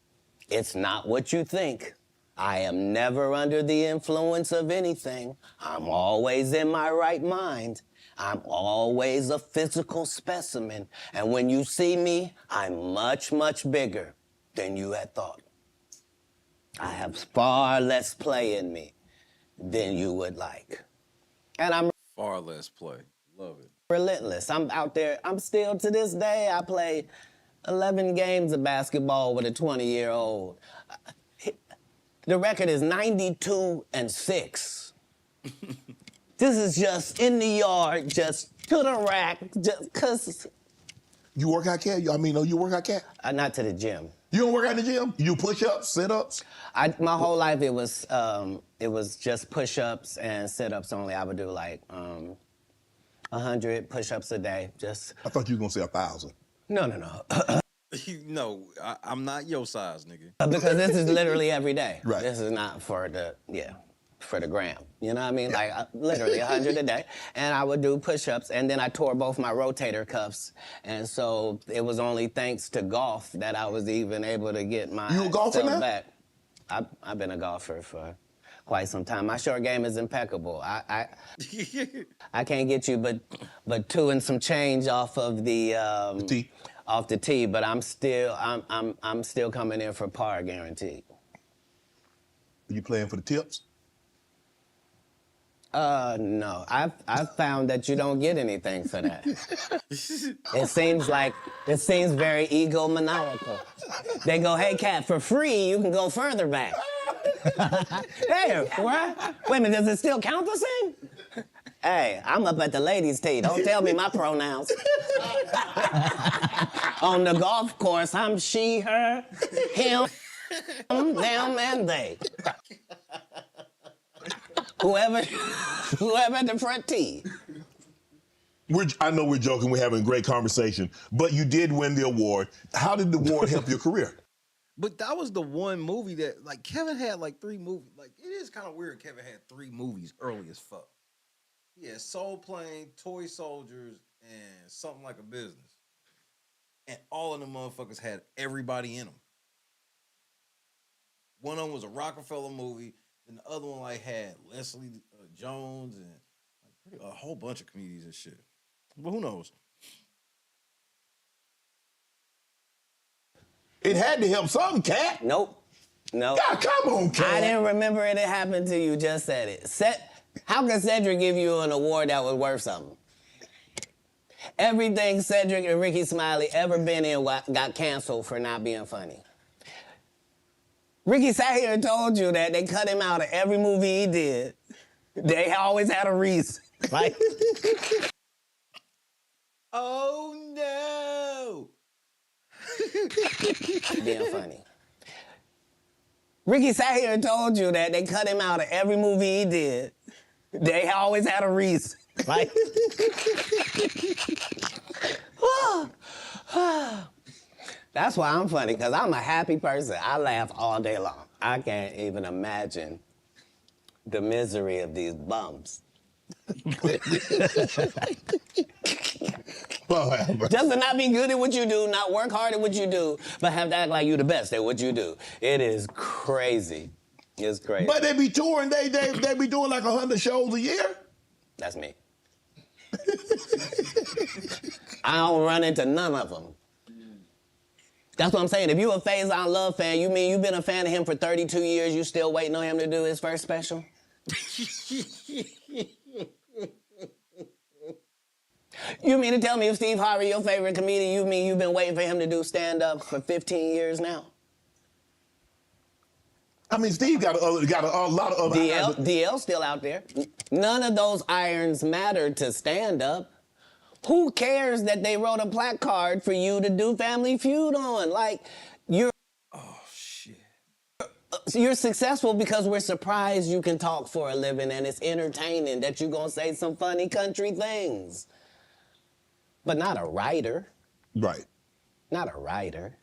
It's not what you think. I am never under the influence of anything. I'm always in my right mind. I'm always a physical specimen. And when you see me, I'm much, much bigger than you had thought. I have far less play in me than you would like. And I'm far less play. Love it. Relentless. I'm out there. I'm still, to this day, I play 11 games of basketball with a 20-year-old. The record is 92-6. This is just in the yard, just to the rack, just cause. You work out, Cat? You work out, Cat? Not to the gym. You don't work out in the gym? You push-ups, sit-ups? My whole life it was just push-ups and sit-ups only. I would do like 100 push-ups a day. Just. I thought you were gonna say 1,000. No. No, I'm not your size, nigga. Because this is literally every day. Right. This is not for the gram. You know what I mean? Like, literally 100 a day. And I would do push-ups, and then I tore both my rotator cuffs. And so it was only thanks to golf that I was even able to get my You a golfer now? back. I've been a golfer for quite some time. My short game is impeccable. I can't get you but 2 and some change off of the tee. Off the tee, but I'm still coming in for par guaranteed. Are you playing for the tips? No. I've found that you don't get anything for that. It seems very egomaniacal. They go, hey, Cat, for free, you can go further back. Hey, what? Wait a minute, does it still count the same? Hey, I'm up at the ladies' tee. Don't tell me my pronouns. On the golf course, I'm she, her, him, them, and they. Whoever at the front tee. I know we're joking, we're having a great conversation, but you did win the award. How did the award help your career? But that was the one movie that, like, Kevin had like 3 movies. Like, it is kind of weird Kevin had 3 movies early as fuck. He had Soul Plane, Toy Soldiers, and Something Like a Business. And all of them motherfuckers had everybody in them. One of them was a Rockefeller movie, and the other one like had Leslie Jones and like a whole bunch of comedians and shit. But who knows? It had to help some, Cat. Nope. No. God, come on, Cat. I didn't remember it had happened till you just said it. How can Cedric give you an award that was worth something? Everything Cedric and Ricky Smiley ever been in got canceled for not being funny. Ricky sat here and told you that they cut him out of every movie he did. They always had a reason, right? Oh no! Being funny. Ricky sat here and told you that they cut him out of every movie he did. They always had a reason, right? That's why I'm funny, because I'm a happy person. I laugh all day long. I can't even imagine the misery of these bums. Just to not be good at what you do, not work hard at what you do, but have to act like you're the best at what you do. It is crazy. It's crazy. But they be touring, they be doing like 100 shows a year? That's me. I don't run into none of them. That's what I'm saying. If you a Faison Love fan, you mean you've been a fan of him for 32 years, you still waiting on him to do his first special? You mean to tell me if Steve Harvey, your favorite comedian, you mean you've been waiting for him to do stand-up for 15 years now? I mean, Steve got a lot of other... DL's still out there. None of those irons matter to stand-up. Who cares that they wrote a placard for you to do Family Feud on? Like, you're... Oh, shit. You're successful because we're surprised you can talk for a living and it's entertaining that you're gonna say some funny country things. But not a writer. Right. Not a writer.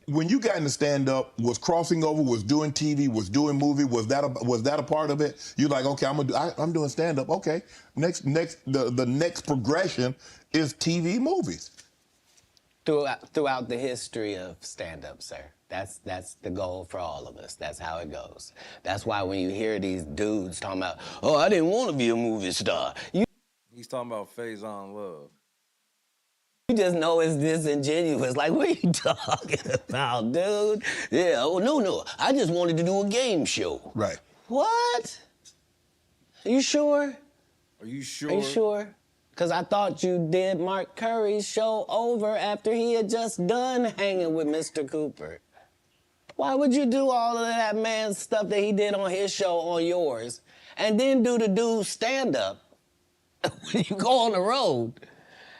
When you got into stand-up, was crossing over, was doing TV, was doing movie, was that a part of it? You like, okay, I'm doing stand-up. Okay, the next progression is TV movies. Throughout the history of stand-up, sir. That's the goal for all of us. That's how it goes. That's why when you hear these dudes talking about, oh, I didn't want to be a movie star. He's talking about Faison Love. You just know it's disingenuous. Like, what are you talking about, dude? Yeah, oh, no. I just wanted to do a game show. Right. What? Are you sure? Are you sure? Are you sure? Because I thought you did Mark Curry's show over after he had just done hanging with Mr. Cooper. Why would you do all of that man's stuff that he did on his show on yours and then do the dude's stand-up when you go on the road?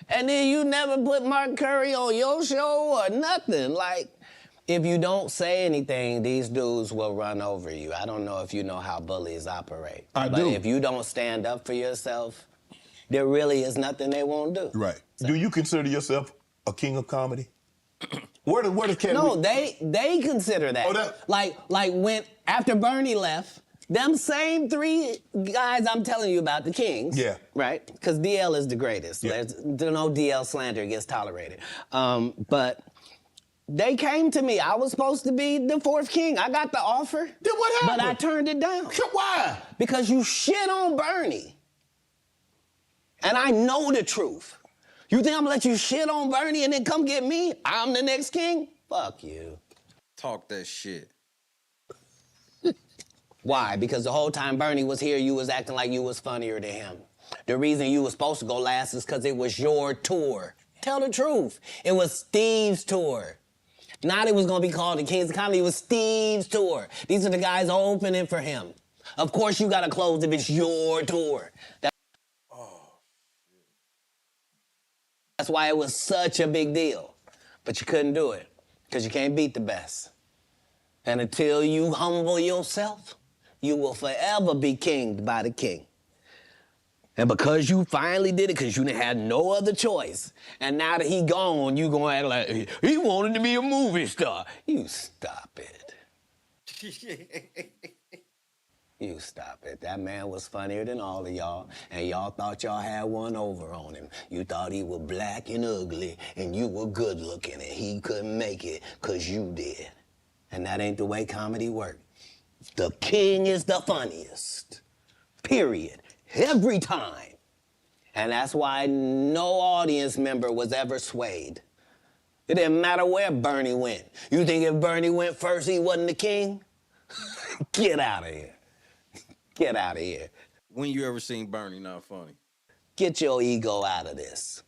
And then you never put Mark Curry on your show or nothing. Like, if you don't say anything, these dudes will run over you. I don't know if you know how bullies operate. But if you don't stand up for yourself, there really is nothing they won't do. Right. So. Do you consider yourself a king of comedy? Where does Katt No, they consider that. Oh, like when, after Bernie left, them same three guys I'm telling you about, the Kings. Yeah. Right? Because DL is the greatest. Yeah. There's no DL slander gets tolerated. But they came to me. I was supposed to be the fourth king. I got the offer. Then what happened? But I turned it down. Why? Because you shit on Bernie. And I know the truth. You think I'm gonna let you shit on Bernie and then come get me? I'm the next king? Fuck you. Talk that shit. Why? Because the whole time Bernie was here, you was acting like you was funnier than him. The reason you was supposed to go last is because it was your tour. Tell the truth. It was Steve's tour. Not it was going to be called the Kings of Comedy. It was Steve's tour. These are the guys opening for him. Of course you got to close if it's your tour. That's why it was such a big deal. But you couldn't do it because you can't beat the best. And until you humble yourself, you will forever be kinged by the king. And because you finally did it, because you didn't have no other choice, and now that he gone, you gonna act like he wanted to be a movie star. You stop it. You stop it. That man was funnier than all of y'all, and y'all thought y'all had one over on him. You thought he was black and ugly, and you were good looking, and he couldn't make it because you did. And that ain't the way comedy works. The king is the funniest. Period. Every time. And that's why no audience member was ever swayed. It didn't matter where Bernie went. You think if Bernie went first, he wasn't the king? Get out of here. Get out of here. When you ever seen Bernie not funny? Get your ego out of this.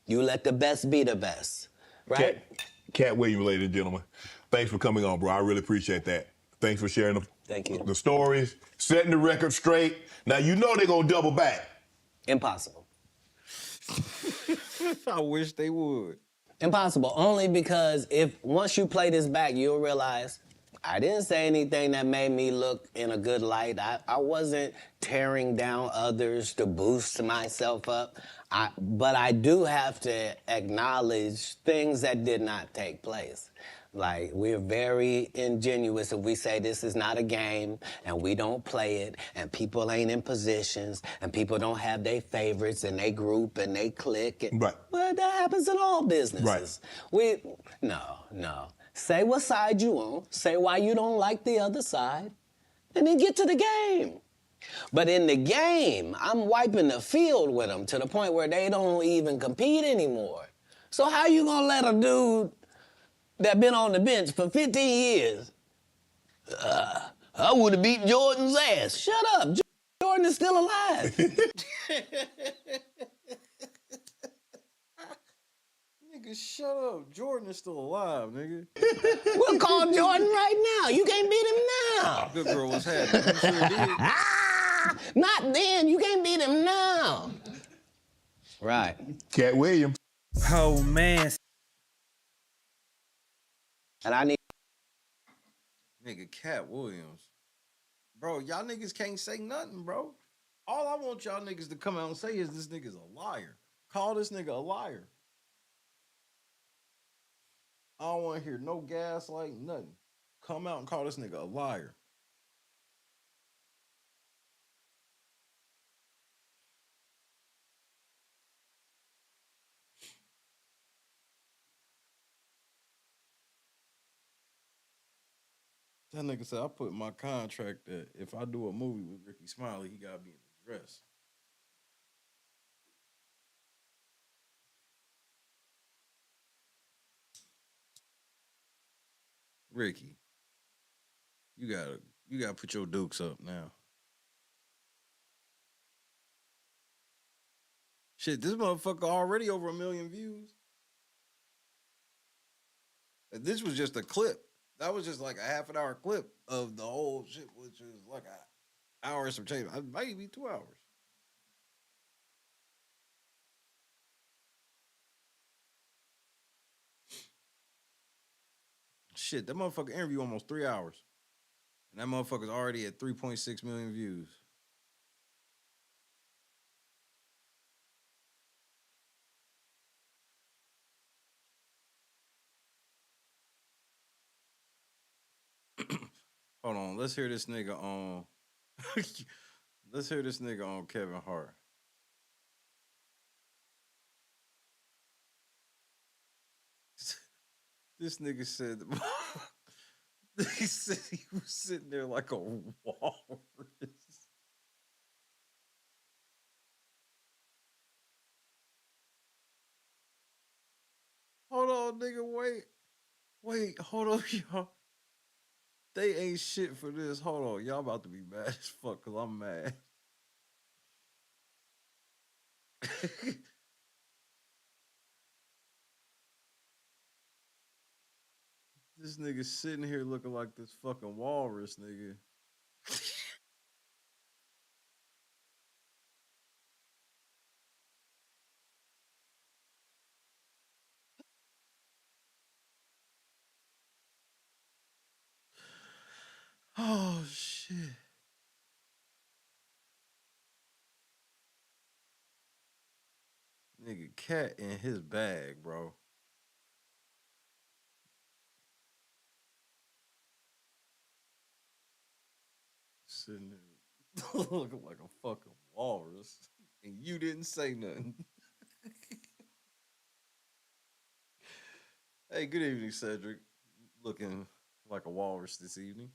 You let the best be the best, right? Katt Williams, ladies and gentlemen. Thanks for coming on, bro. I really appreciate that. Thanks for sharing Thank you. the stories, setting the record straight. Now, you know they're going to double back. Impossible. I wish they would. Impossible. Only because once you play this back, you'll realize I didn't say anything that made me look in a good light. I wasn't tearing down others to boost myself up. But I do have to acknowledge things that did not take place. Like, we're very ingenuous if we say this is not a game and we don't play it and people ain't in positions and people don't have their favorites and they group and they click. Right. Well, that happens in all businesses. Right. No. Say what side you on, say why you don't like the other side, and then get to the game. But in the game, I'm wiping the field with them to the point where they don't even compete anymore. So how you gonna let a dude that been on the bench for 15 years, I would have beat Jordan's ass. Shut up, Jordan is still alive. Nigga, shut up. Jordan is still alive, nigga. We'll call Jordan right now. You can't beat him now. Good girl was happy. You sure did. Not then. You can't beat him now. Right. Katt Williams. Oh, man. And I need... Nigga, Katt Williams. Bro, y'all niggas can't say nothing, bro. All I want y'all niggas to come out and say is this nigga's a liar. Call this nigga a liar. I don't want to hear no gaslight, nothing. Come out and call this nigga a liar. That nigga said, I put in my contract that if I do a movie with Ricky Smiley, he gotta be in a dress. Ricky, you gotta put your dukes up now. Shit, this motherfucker already over 1 million views. This was just a clip. That was just like a half an hour clip of the whole shit, which is like an hour or some change. Maybe 2 hours. Shit, that motherfucker interview almost 3 hours. And that motherfucker's already at 3.6 million views. Hold on, let's hear this nigga on. Let's hear this nigga on Kevin Hart. This nigga said, he said he was sitting there like a walrus. Hold on, nigga, wait, hold on, y'all. They ain't shit for this. Hold on, y'all about to be mad as fuck because I'm mad. This nigga sitting here looking like this fucking walrus, nigga. Oh, shit. Nigga, Katt in his bag, bro. Sitting there looking like a fucking walrus. And you didn't say nothing. Hey, good evening, Cedric. Looking like a walrus this evening.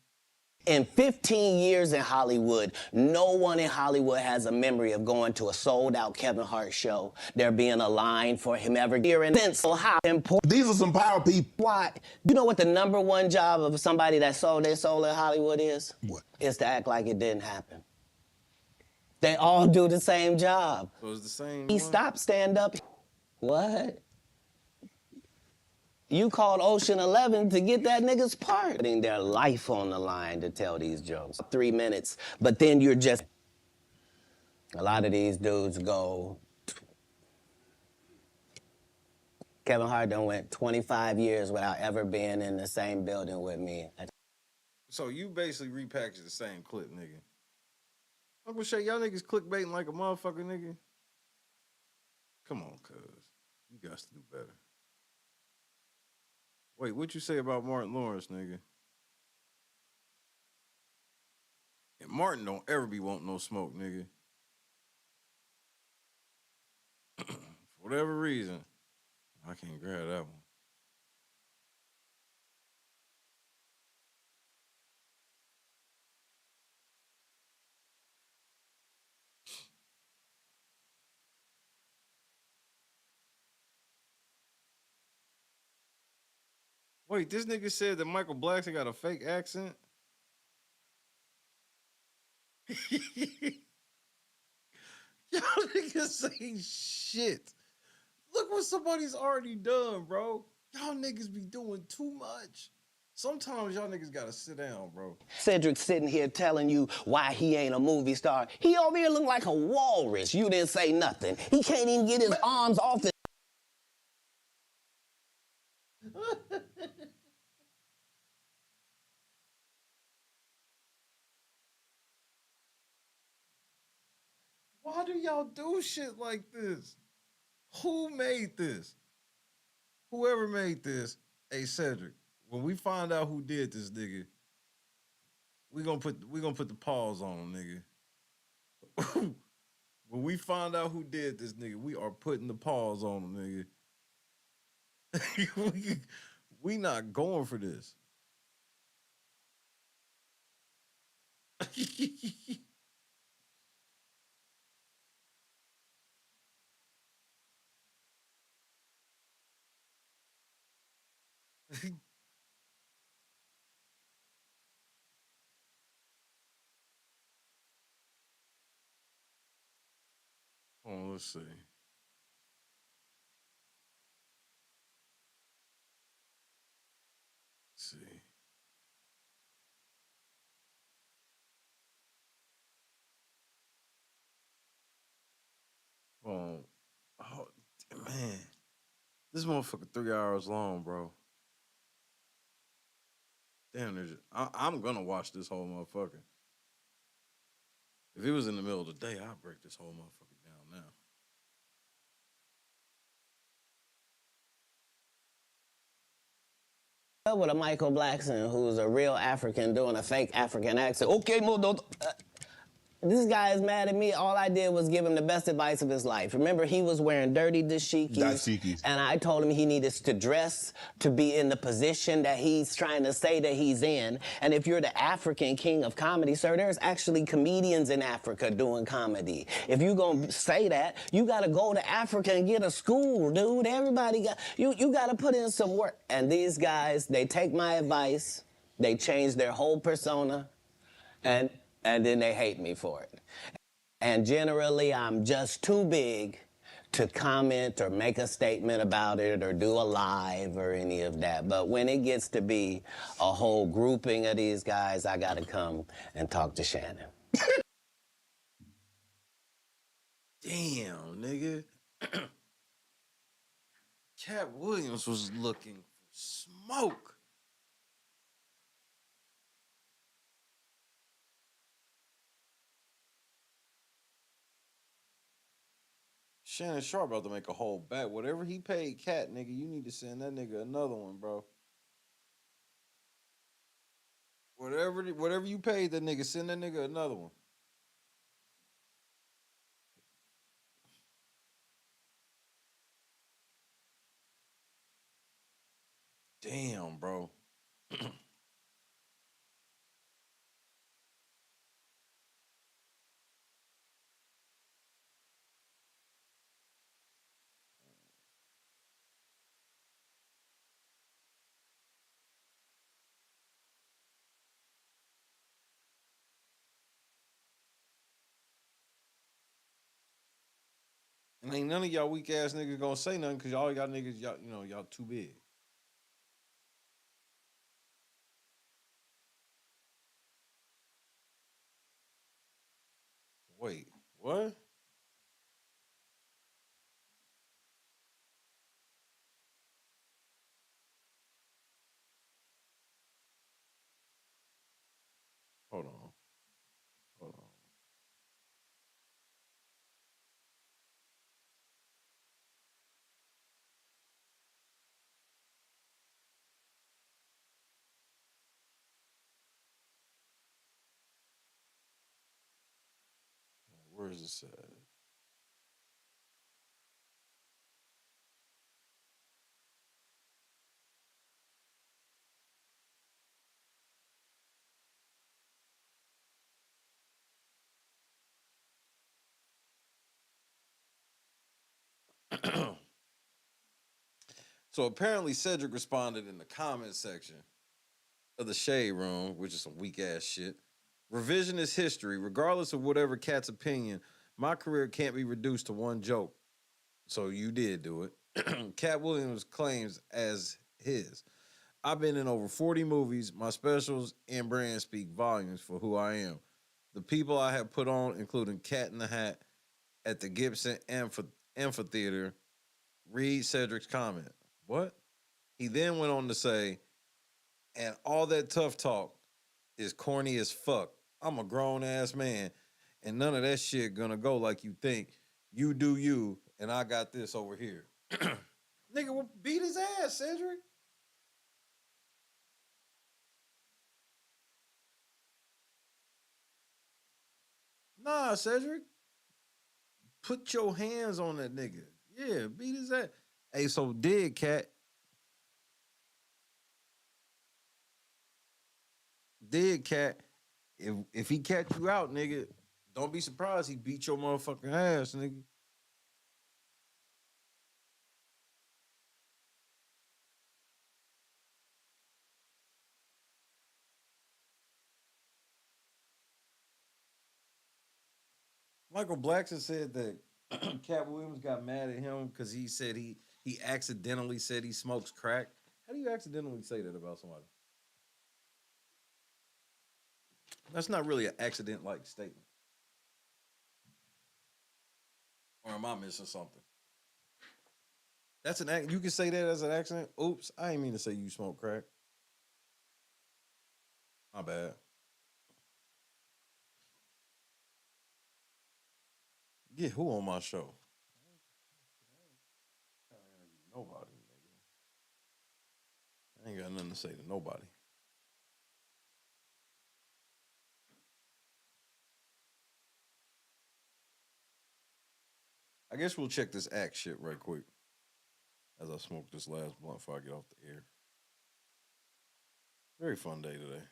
In 15 years in Hollywood, no one in Hollywood has a memory of going to a sold-out Kevin Hart show, there being a line for him ever hearing. So how important? These are some power people. Why? You know what the #1 job of somebody that sold their soul in Hollywood is? What? Is to act like it didn't happen. They all do the same job. So it's the same He one? stopped stand-up. What? You called Ocean 11 to get that nigga's part. Putting their life on the line to tell these jokes. 3 minutes, but then you're just... A lot of these dudes go... Kevin Hart done went 25 years without ever being in the same building with me. So you basically repackaged the same clip, nigga. Uncle Shay, y'all niggas clickbaiting like a motherfucker, nigga. Come on, cuz. You got to do better. Wait, what you say about Martin Lawrence, nigga? And Martin don't ever be wanting no smoke, nigga. For whatever reason, I can't grab that one. Wait, this nigga said that Michael Blackson got a fake accent? Y'all niggas ain't shit. Look what somebody's already done, bro. Y'all niggas be doing too much. Sometimes y'all niggas gotta sit down, bro. Cedric sitting here telling you why he ain't a movie star. He over here look like a walrus. You didn't say nothing. He can't even get his arms off the... Why do y'all do shit like this? Who made this? Whoever made this, hey Cedric, when we find out who did this, nigga, we gonna put the pause on him, nigga. When we find out who did this, nigga, we are putting the pause on him, nigga. we not going for this. Oh, let's see. Let's see. Oh, man. This motherfucker 3 hours long, bro. Damn, I'm gonna watch this whole motherfucker. If it was in the middle of the day, I'd break this whole motherfucker down now. With a Michael Blackson, who's a real African doing a fake African accent. Okay, this guy is mad at me. All I did was give him the best advice of his life. Remember, he was wearing dirty dashikis. And I told him he needed to dress to be in the position that he's trying to say that he's in. And if you're the African king of comedy, sir, there's actually comedians in Africa doing comedy. If you're going to say that, you got to go to Africa and get a school, dude. Everybody got, you got to put in some work. And these guys, they take my advice, they change their whole persona, and then they hate me for it. And generally, I'm just too big to comment or make a statement about it or do a live or any of that. But when it gets to be a whole grouping of these guys, I gotta come and talk to Shannon. Damn, nigga. Katt Williams was looking for smoke. Shannon Sharpe about to make a whole bet. Whatever he paid Katt, nigga, you need to send that nigga another one, bro. Whatever you paid that nigga, send that nigga another one. Damn, bro. And ain't none of y'all weak ass niggas gonna say nothing because y'all niggas, y'all too big. Where is this at? So apparently Cedric responded in the comment section of the Shade Room, which is some weak ass shit. Revisionist history, regardless of whatever Katt's opinion, my career can't be reduced to one joke. So you did do it. Katt Williams claims as his. I've been in over 40 movies. My specials and brand speak volumes for who I am. The people I have put on, including Cat in the Hat at the Gibson Amphitheater, read Cedric's comment. What? He then went on to say, and all that tough talk is corny as fuck. I'm a grown-ass man, and none of that shit gonna go like you think. You do you, and I got this over here. Nigga, well, beat his ass, Cedric. Nah, Cedric. Put your hands on that nigga. Yeah, beat his ass. Hey, so did Katt. Did Katt. If he catch you out, nigga, don't be surprised he beat your motherfucking ass, nigga. Michael Blackson said that Katt Williams got mad at him because he said he accidentally said he smokes crack. How do you accidentally say that about somebody? That's not really an accident-like statement. Or am I missing something? That's an you can say that as an accident. Oops, I ain't mean to say you smoke crack. My bad. Get who on my show? Nobody, nigga. I ain't got nothing to say to nobody. I guess we'll check this act shit right quick as I smoke this last blunt before I get off the air. Very fun day today.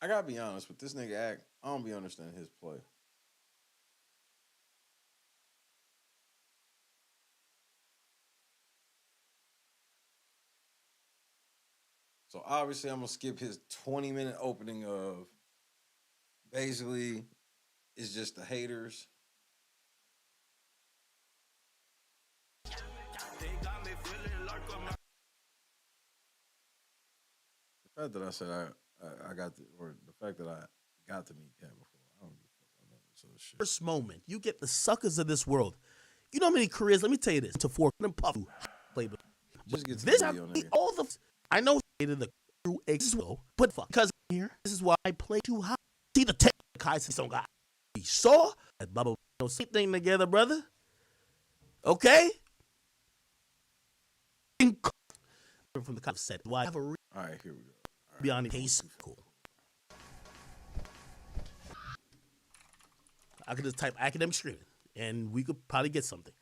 I gotta be honest with this nigga act. I don't be understanding his play. So obviously I'm gonna skip his 20-minute opening of basically it's just the haters. The fact that I said I got the fact that I got to meet Katt before, I don't give a fuck about none of this other shit. First moment, you get the suckers of this world. You know how many careers? Let me tell you this: to fork and puff, playbook. Just get to This the video, nigga. all the I know the true exo, but fuck, because here this is why I play too high. See the tech Kaiser song guy. We saw that bubble same thing together, brother. Okay. From the kind of set, why I have a all right, here we go. Right. Beyond the case, cool. I could just type academic streaming, and we could probably get something.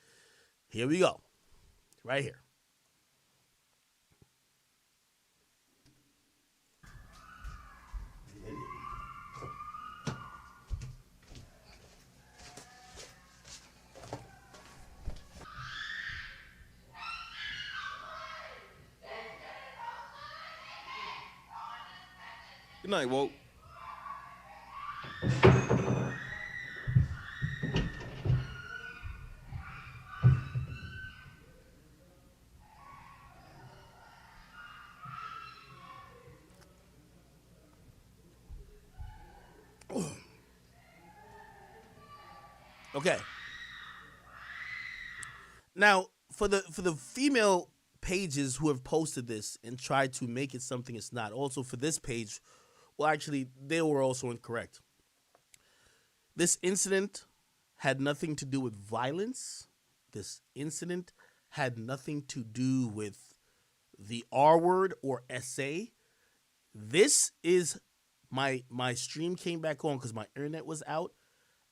Here we go, right here. Good night, Woke. Okay. Now, for the female pages who have posted this and tried to make it something it's not, also for this page, well, actually, they were also incorrect. This incident had nothing to do with violence. This incident had nothing to do with the R word or SA. This is my stream came back on because my internet was out,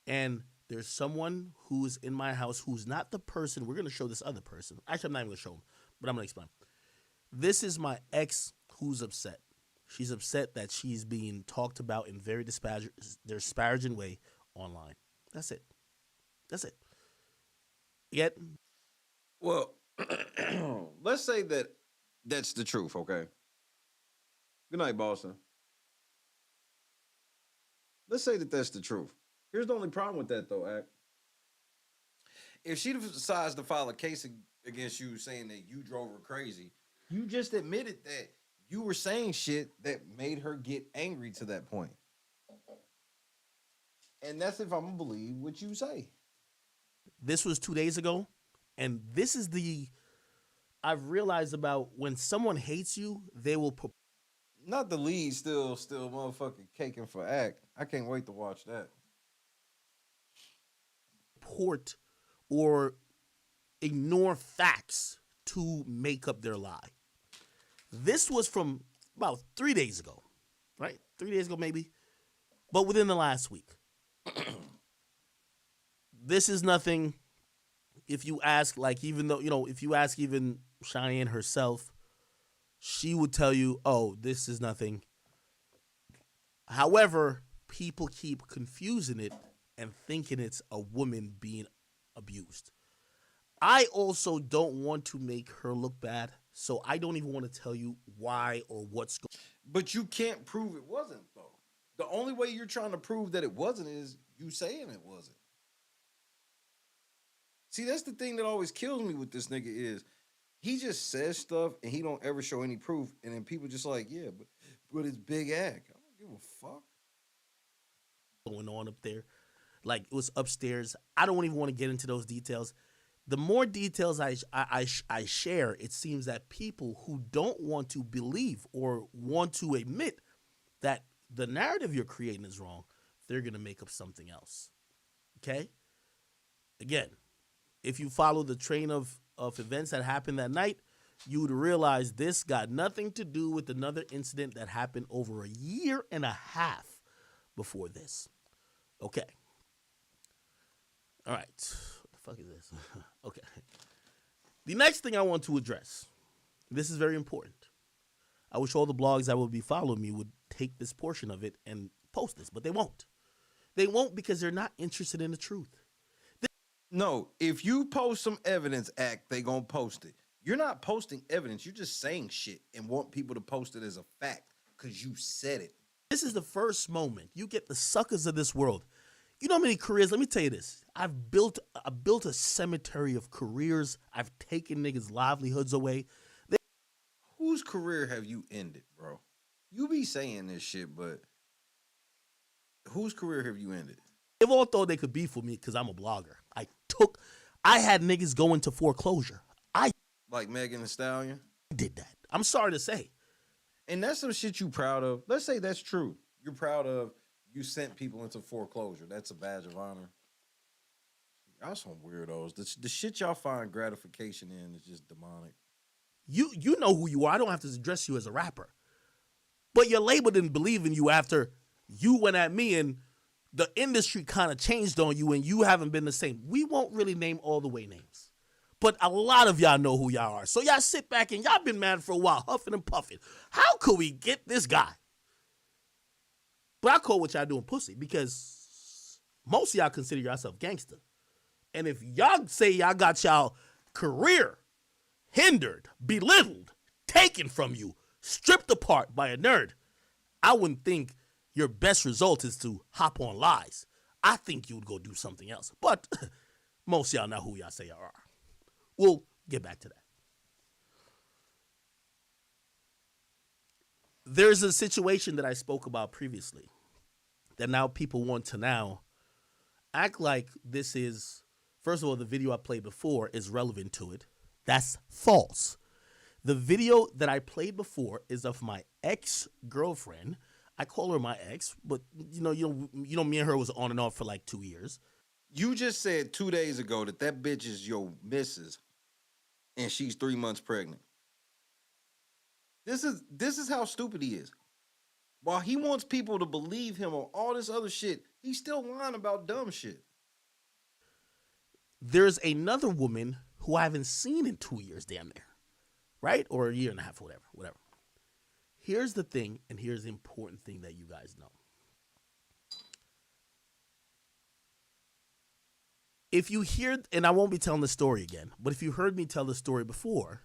and there's someone who's in my house who's not the person. We're going to show this other person. Actually, I'm not even going to show him, but I'm going to explain. This is my ex who's upset. She's upset that she's being talked about in very disparaging way online. That's it. That's it. Yet, well, let's say that that's the truth, okay? Good night, Boston. Let's say that that's the truth. Here's the only problem with that, though, Ak. If she decides to file a case against you saying that you drove her crazy, you just admitted that you were saying shit that made her get angry to that point. And that's if I'm going to believe what you say. This was 2 days ago, and this is I've realized about when someone hates you, they will... Not the lead still motherfucking caking for Ak. I can't wait to watch that. Port or ignore facts to make up their lie. This was from about 3 days ago, right? 3 days ago, maybe, but within the last week. This is nothing. If you ask, like, even though, if you ask even Cheyenne herself, she would tell you, oh, this is nothing. However, people keep confusing it and thinking it's a woman being abused. I also don't want to make her look bad, so I don't even want to tell you why or what's going on. But you can't prove it wasn't, though. The only way you're trying to prove that it wasn't is you saying it wasn't. See, that's the thing that always kills me with this nigga is he just says stuff and he don't ever show any proof, and then people just like, yeah, but it's Big Ak. I don't give a fuck. Going on up there. Like, it was upstairs. I don't even want to get into those details. The more details I share, it seems that people who don't want to believe or want to admit that the narrative you're creating is wrong, they're going to make up something else. Okay? Again, if you follow the train of events that happened that night, you would realize this got nothing to do with another incident that happened over a year and a half before this. Okay. All right. What the fuck is this? Okay. The next thing I want to address, this is very important. I wish all the blogs that would be following me would take this portion of it and post this, but they won't. They won't because they're not interested in the truth. No, if you post some evidence, Ak, they gonna post it. You're not posting evidence. You're just saying shit and want people to post it as a fact because you said it. This is the first moment. You get the suckers of this world. You know how many careers? Let me tell you this. I've built a cemetery of careers. I've taken niggas' livelihoods away. Whose career have you ended, bro? You be saying this shit, but whose career have you ended? They've all thought they could be for me because I'm a blogger. I had niggas go into foreclosure. Like Megan Thee Stallion? Did that. I'm sorry to say. And that's some shit you proud of. Let's say that's true. You're proud of you sent people into foreclosure. That's a badge of honor. Y'all some weirdos. The shit y'all find gratification in is just demonic. You know who you are. I don't have to address you as a rapper. But your label didn't believe in you after you went at me and the industry kind of changed on you and you haven't been the same. We won't really name all the way names. But a lot of y'all know who y'all are. So y'all sit back and y'all been mad for a while, huffing and puffing. How could we get this guy? But I call what y'all doing pussy because most of y'all consider yourself gangster. And if y'all say y'all got y'all career hindered, belittled, taken from you, stripped apart by a nerd, I wouldn't think your best result is to hop on lies. I think you would go do something else. But most of y'all know who y'all say y'all are. We'll get back to that. There's a situation that I spoke about previously that now people want to now act like this is, first of all, the video I played before is relevant to it. That's false. The video that I played before is of my ex-girlfriend. I call her my ex, but you know, me and her was on and off for like 2 years. You just said 2 days ago that bitch is your missus, and she's 3 months pregnant. This is how stupid he is. While he wants people to believe him on all this other shit, he's still lying about dumb shit. There's another woman who I haven't seen in 2 years, damn near, right? Or a year and a half, whatever. Here's the thing, and here's the important thing that you guys know. If you hear, and I won't be telling the story again, but if you heard me tell the story before,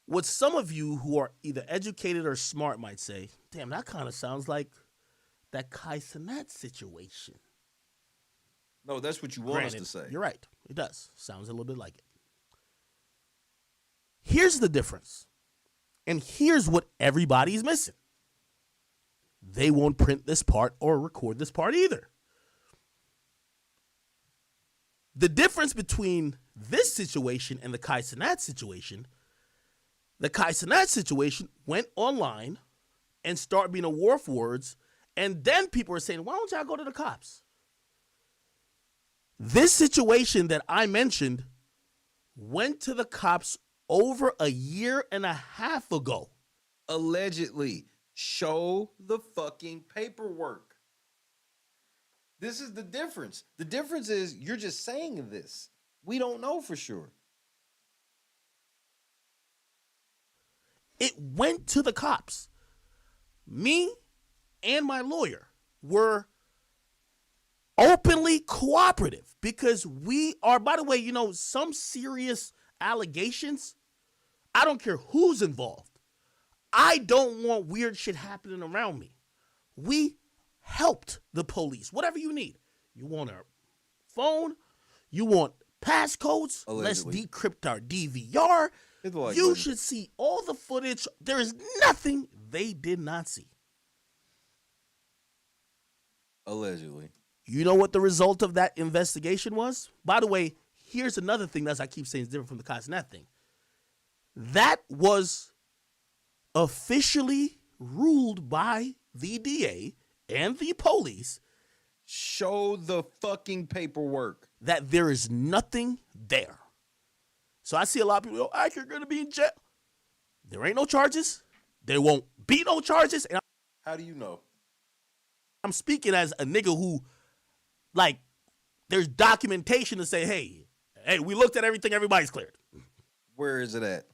what some of you who are either educated or smart might say, damn, that kind of sounds like that Kai Cenat situation. No, that's what you want us to say. You're right. It does. Sounds a little bit like it. Here's the difference. And here's what everybody's missing. They won't print this part or record this part either. The difference between this situation and the Kai Cenat situation, the Kai Cenat situation went online and started being a war for words, and then people are saying, why don't y'all go to the cops? This situation that I mentioned went to the cops over a year and a half ago. Allegedly. Show the fucking paperwork. This is the difference. The difference is you're just saying this. We don't know for sure. It went to the cops. Me and my lawyer were openly cooperative because we are, by the way, you know, some serious allegations, I don't care who's involved. I don't want weird shit happening around me. We helped the police, whatever you need. You want a phone? You want passcodes? Allegedly. Let's decrypt our DVR. You should see all the footage. There is nothing they did not see. Allegedly. You know what the result of that investigation was? By the way, here's another thing that I keep saying is different from the Katt Cenat thing. That was officially ruled by the DA and the police. Show the fucking paperwork. That there is nothing there. So I see a lot of people go, you're going to be in jail. There ain't no charges. There won't be no charges. And how do you know? I'm speaking as a nigga who, like, there's documentation to say, hey, we looked at everything, everybody's cleared. Where is it at?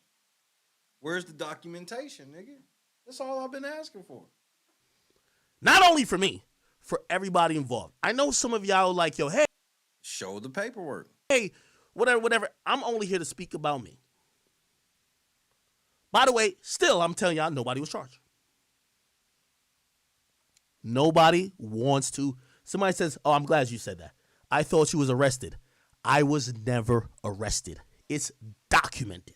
Where's the documentation, nigga? That's all I've been asking for. Not only for me, for everybody involved. I know some of y'all like, yo, hey. Show the paperwork. Hey, whatever. I'm only here to speak about me. By the way, still, I'm telling y'all, nobody was charged. Nobody wants to. Somebody says, oh, I'm glad you said that. I thought she was arrested. I was never arrested. It's documented.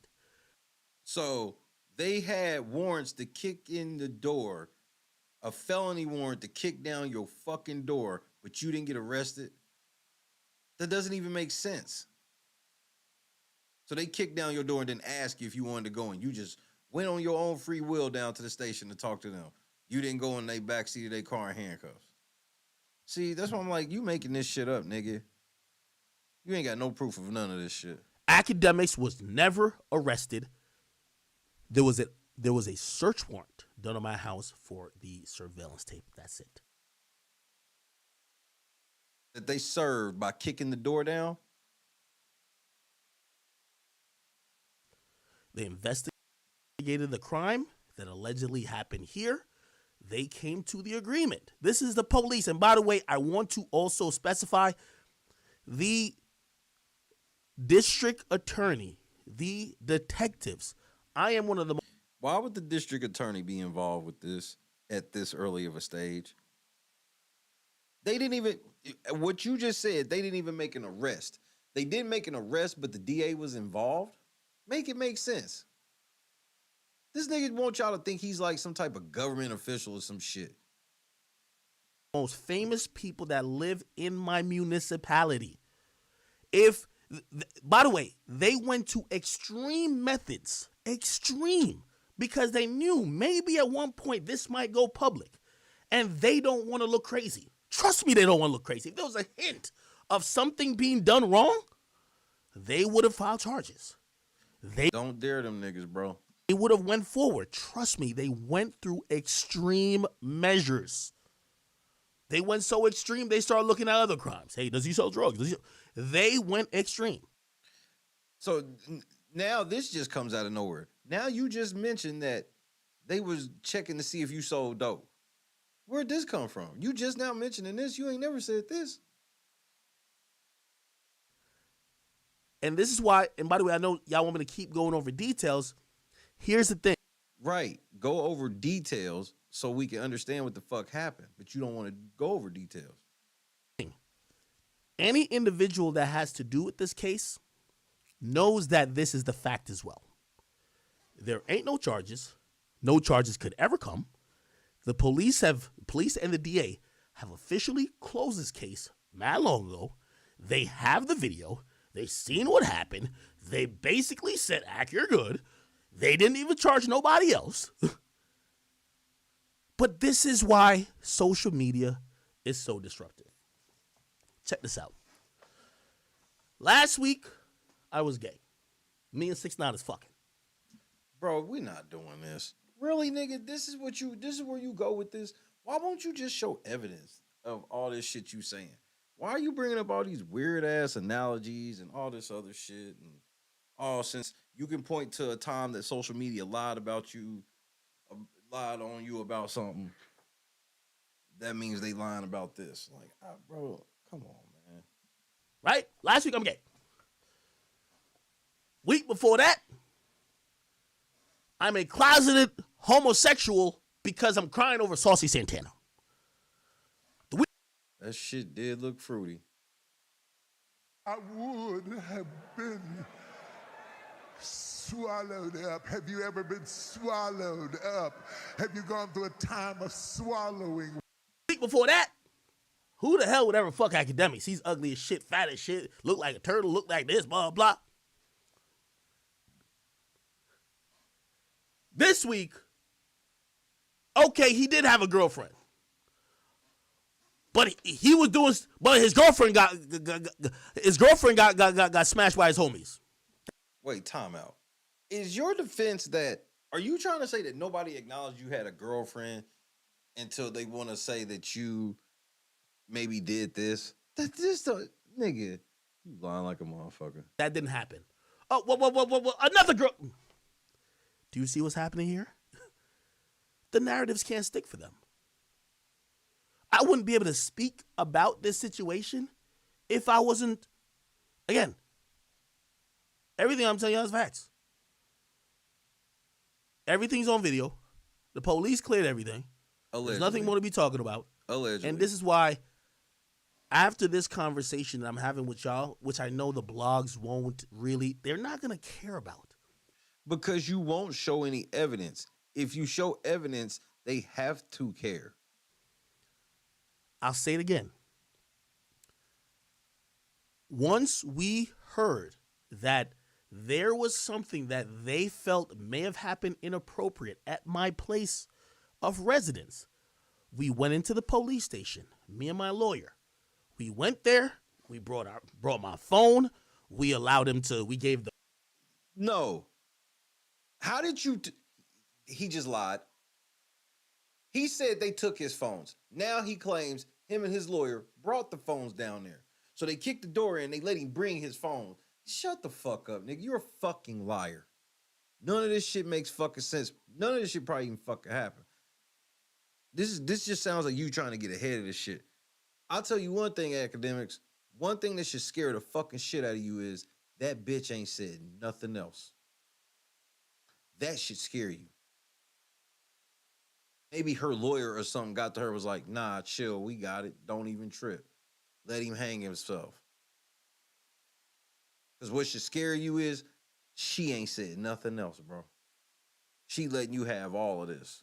So they had warrants to kick in the door, a felony warrant to kick down your fucking door, but you didn't get arrested? That doesn't even make sense. So they kicked down your door and didn't ask you if you wanted to go, and you just went on your own free will down to the station to talk to them. You didn't go in their backseat of their car in handcuffs. See, that's why I'm like, you making this shit up, nigga. You ain't got no proof of none of this shit. Akademiks was never arrested. There was a search warrant done on my house for the surveillance tape. That's it. That they served by kicking the door down? They investigated the crime that allegedly happened here. They came to the agreement. This is the police. And by the way, I want to also specify the district attorney, the detectives. I am one of the... Why would the district attorney be involved with this at this early of a stage? They didn't even... What you just said, they didn't even make an arrest. They didn't make an arrest, but the DA was involved? Make it make sense. This nigga want y'all to think he's like some type of government official or some shit. Most famous people that live in my municipality. By the way, they went to extreme methods. Extreme. Because they knew maybe at one point this might go public. And they don't want to look crazy. Trust me, they don't want to look crazy. If there was a hint of something being done wrong, they would have filed charges. They don't dare them niggas, bro. They would have went forward. Trust me, they went through extreme measures. They went so extreme, they started looking at other crimes. Hey, does he sell drugs? They went extreme. So now this just comes out of nowhere. Now you just mentioned that they was checking to see if you sold dope. Where'd this come from? You just now mentioning this. You ain't never said this. And this is why, and by the way, I know y'all want me to keep going over details. Here's the thing. Right. Go over details so we can understand what the fuck happened. But you don't want to go over details. Any individual that has to do with this case knows that this is the fact as well. There ain't no charges. No charges could ever come. The police and the DA have officially closed this case mad long ago. They have the video. They seen what happened. They basically said, Ak, you're good. They didn't even charge nobody else. But this is why social media is so disruptive. Check this out. Last week, I was gay. Me and 6ix9ine is fucking. Bro, we're not doing this. Really, nigga, this is where you go with this? Why won't you just show evidence of all this shit you saying? Why are you bringing up all these weird-ass analogies and all this other shit? And all since you can point to a time that social media lied about you, lied on you about something, that means they lying about this. Like, bro, come on, man. Right? Last week, I'm gay. Week before that, I'm a closeted homosexual because I'm crying over Saucy Santana. That shit did look fruity. I would have been swallowed up. Have you ever been swallowed up? Have you gone through a time of swallowing? Week before that, who the hell would ever fuck Akademiks? He's ugly as shit, fat as shit, look like a turtle, look like this, blah, blah. This week, okay, he did have a girlfriend. But he was doing, but his girlfriend got smashed by his homies. Wait, time out. Is your defense that, are you trying to say that nobody acknowledged you had a girlfriend until they want to say that you maybe did this? That's just a, nigga, you lying like a motherfucker. That didn't happen. Oh, well, another girl. Do you see what's happening here? The narratives can't stick for them. I wouldn't be able to speak about this situation if I wasn't, again, everything I'm telling you is facts. Everything's on video. The police cleared everything. Allegedly. There's nothing more to be talking about. Allegedly. And this is why, after this conversation that I'm having with y'all, which I know the blogs won't really, they're not going to care about. Because you won't show any evidence. If you show evidence, they have to care. I'll say it again. Once we heard that there was something that they felt may have happened inappropriate at my place of residence, we went into the police station, me and my lawyer. We went there, we brought my phone, we allowed him to, we gave the... No. How did you... He just lied. He said they took his phones. Now he claims him and his lawyer brought the phones down there. So they kicked the door in, they let him bring his phone. Shut the fuck up, nigga. You're a fucking liar. None of this shit makes fucking sense. None of this shit probably even fucking happen. This just sounds like you trying to get ahead of this shit. I'll tell you one thing, Akademiks. One thing that should scare the fucking shit out of you is that bitch ain't said nothing else. That should scare you. Maybe her lawyer or something got to her, was like, nah, chill, we got it. Don't even trip. Let him hang himself. Because what should scare you is she ain't said nothing else, bro. She letting you have all of this.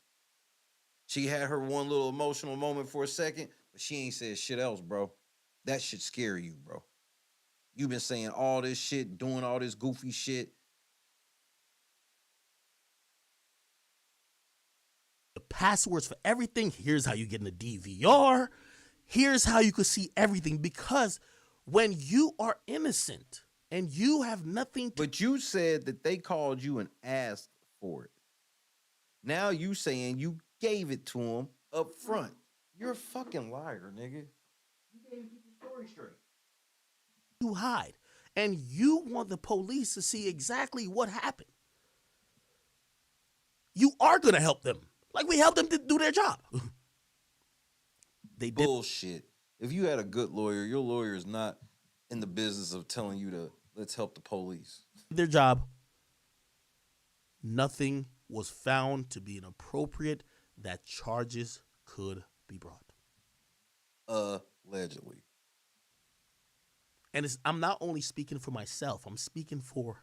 She had her one little emotional moment for a second, but she ain't said shit else, bro. That should scare you, bro. You've been saying all this shit, doing all this goofy shit. The passwords for everything. Here's how you get in the DVR. Here's how you can see everything, because when you are innocent and you have nothing to... But you said that they called you and asked for it. Now you saying you gave it to them up front. You're a fucking liar, nigga. You can't keep the story straight. You hide. And you want the police to see exactly what happened. You are going to help them. Like we helped them to do their job. They did. Bullshit. If you had a good lawyer, your lawyer is not in the business of telling you to let's help the police. Their job. Nothing was found to be inappropriate that charges could be brought. Allegedly. And I'm not only speaking for myself, I'm speaking for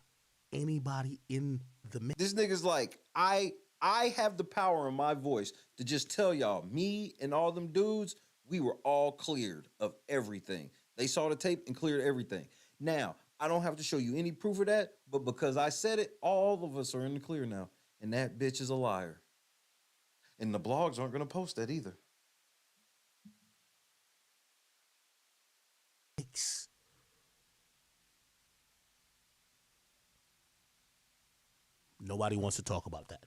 anybody in the mix. This nigga's like, I have the power in my voice to just tell y'all, me and all them dudes, we were all cleared of everything. They saw the tape and cleared everything. Now, I don't have to show you any proof of that, but because I said it, all of us are in the clear now. And that bitch is a liar. And the blogs aren't going to post that either. Nobody wants to talk about that.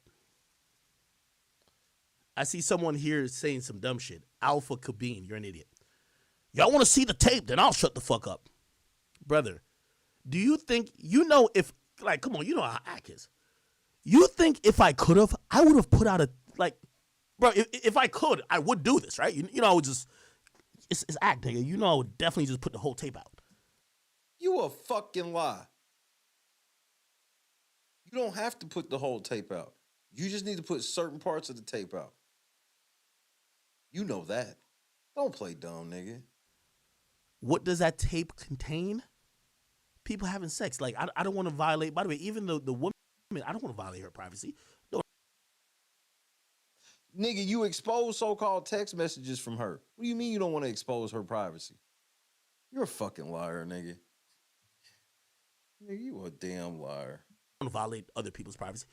I see someone here saying some dumb shit. Alpha Cabine, you're an idiot. Y'all want to see the tape? Then I'll shut the fuck up. Brother, do you think, if, like, come on, you know how Ack is. You think if I could have, I would have put out bro, if I could, I would do this, right? You know, I would just, it's Ack, nigga. You know, I would definitely just put the whole tape out. You a fucking lie. You don't have to put the whole tape out. You just need to put certain parts of the tape out. You know that. Don't play dumb, nigga. What does that tape contain? People having sex. Like, I don't want to violate, by the way, even the woman, I don't want to violate her privacy. No. Nigga, you expose so-called text messages from her. What do you mean you don't want to expose her privacy? You're a fucking liar, nigga. Nigga, you a damn liar. I don't violate other people's privacy.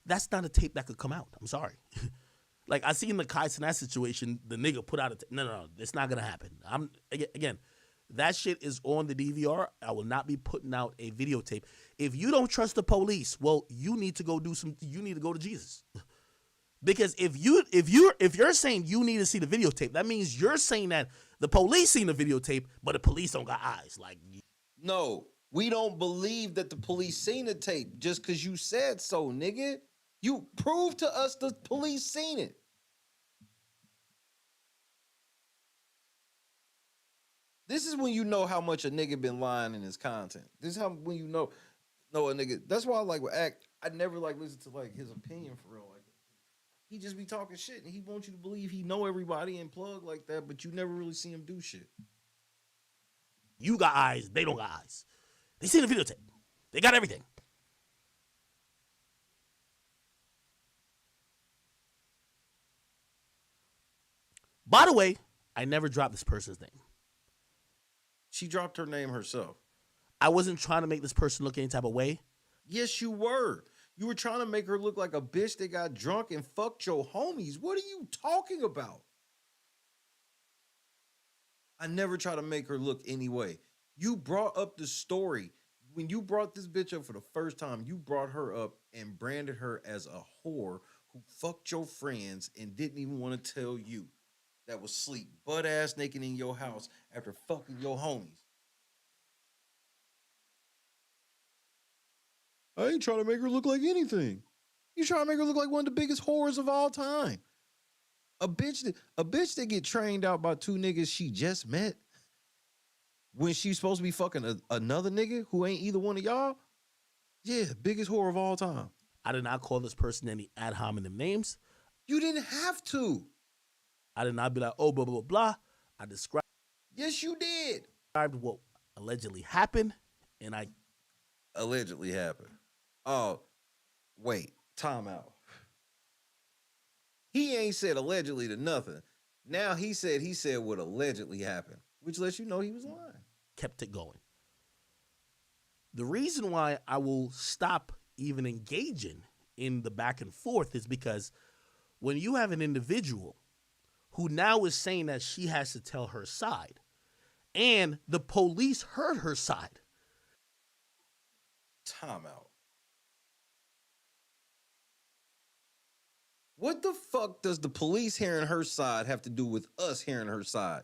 That's not a tape that could come out. I'm sorry. Like, I see in the Kai Cenat situation, the nigga put out a tape. No, it's not going to happen. Again, that shit is on the DVR. I will not be putting out a videotape. If you don't trust the police, well, you need to go you need to go to Jesus. Because if you're saying you need to see the videotape, that means you're saying that the police seen the videotape, but the police don't got eyes. Like, no, we don't believe that the police seen the tape just because you said so, nigga. You prove to us the police seen it. This is when you know how much a nigga been lying in his content. This is when you know a nigga. That's why I like with Act. I never listen to his opinion for real. Like, he just be talking shit and he wants you to believe he know everybody and plug like that, but you never really see him do shit. You got eyes, they don't got eyes. They seen the videotape. They got everything. By the way, I never dropped this person's name. She dropped her name herself. I wasn't trying to make this person look any type of way. Yes, you were. You were trying to make her look like a bitch that got drunk and fucked your homies. What are you talking about? I never try to make her look any way. You brought up the story. When you brought this bitch up for the first time, you brought her up and branded her as a whore who fucked your friends and didn't even want to tell you. That was sleep butt-ass naked in your house after fucking your homies. I ain't trying to make her look like anything. You trying to make her look like one of the biggest whores of all time. A bitch that get trained out by two niggas she just met when she's supposed to be fucking another nigga who ain't either one of y'all. Yeah, biggest whore of all time. I did not call this person any ad hominem names. You didn't have to. I did not be like, oh, blah, blah, blah. I described. Yes, you did. Described what allegedly happened, and I. Allegedly happened. Oh, wait. Time out. He ain't said allegedly to nothing. Now he said what allegedly happened, which lets you know he was lying. Kept it going. The reason why I will stop even engaging in the back and forth is because when you have an individual who now is saying that she has to tell her side, and the police heard her side. Time out. What the fuck does the police hearing her side have to do with us hearing her side?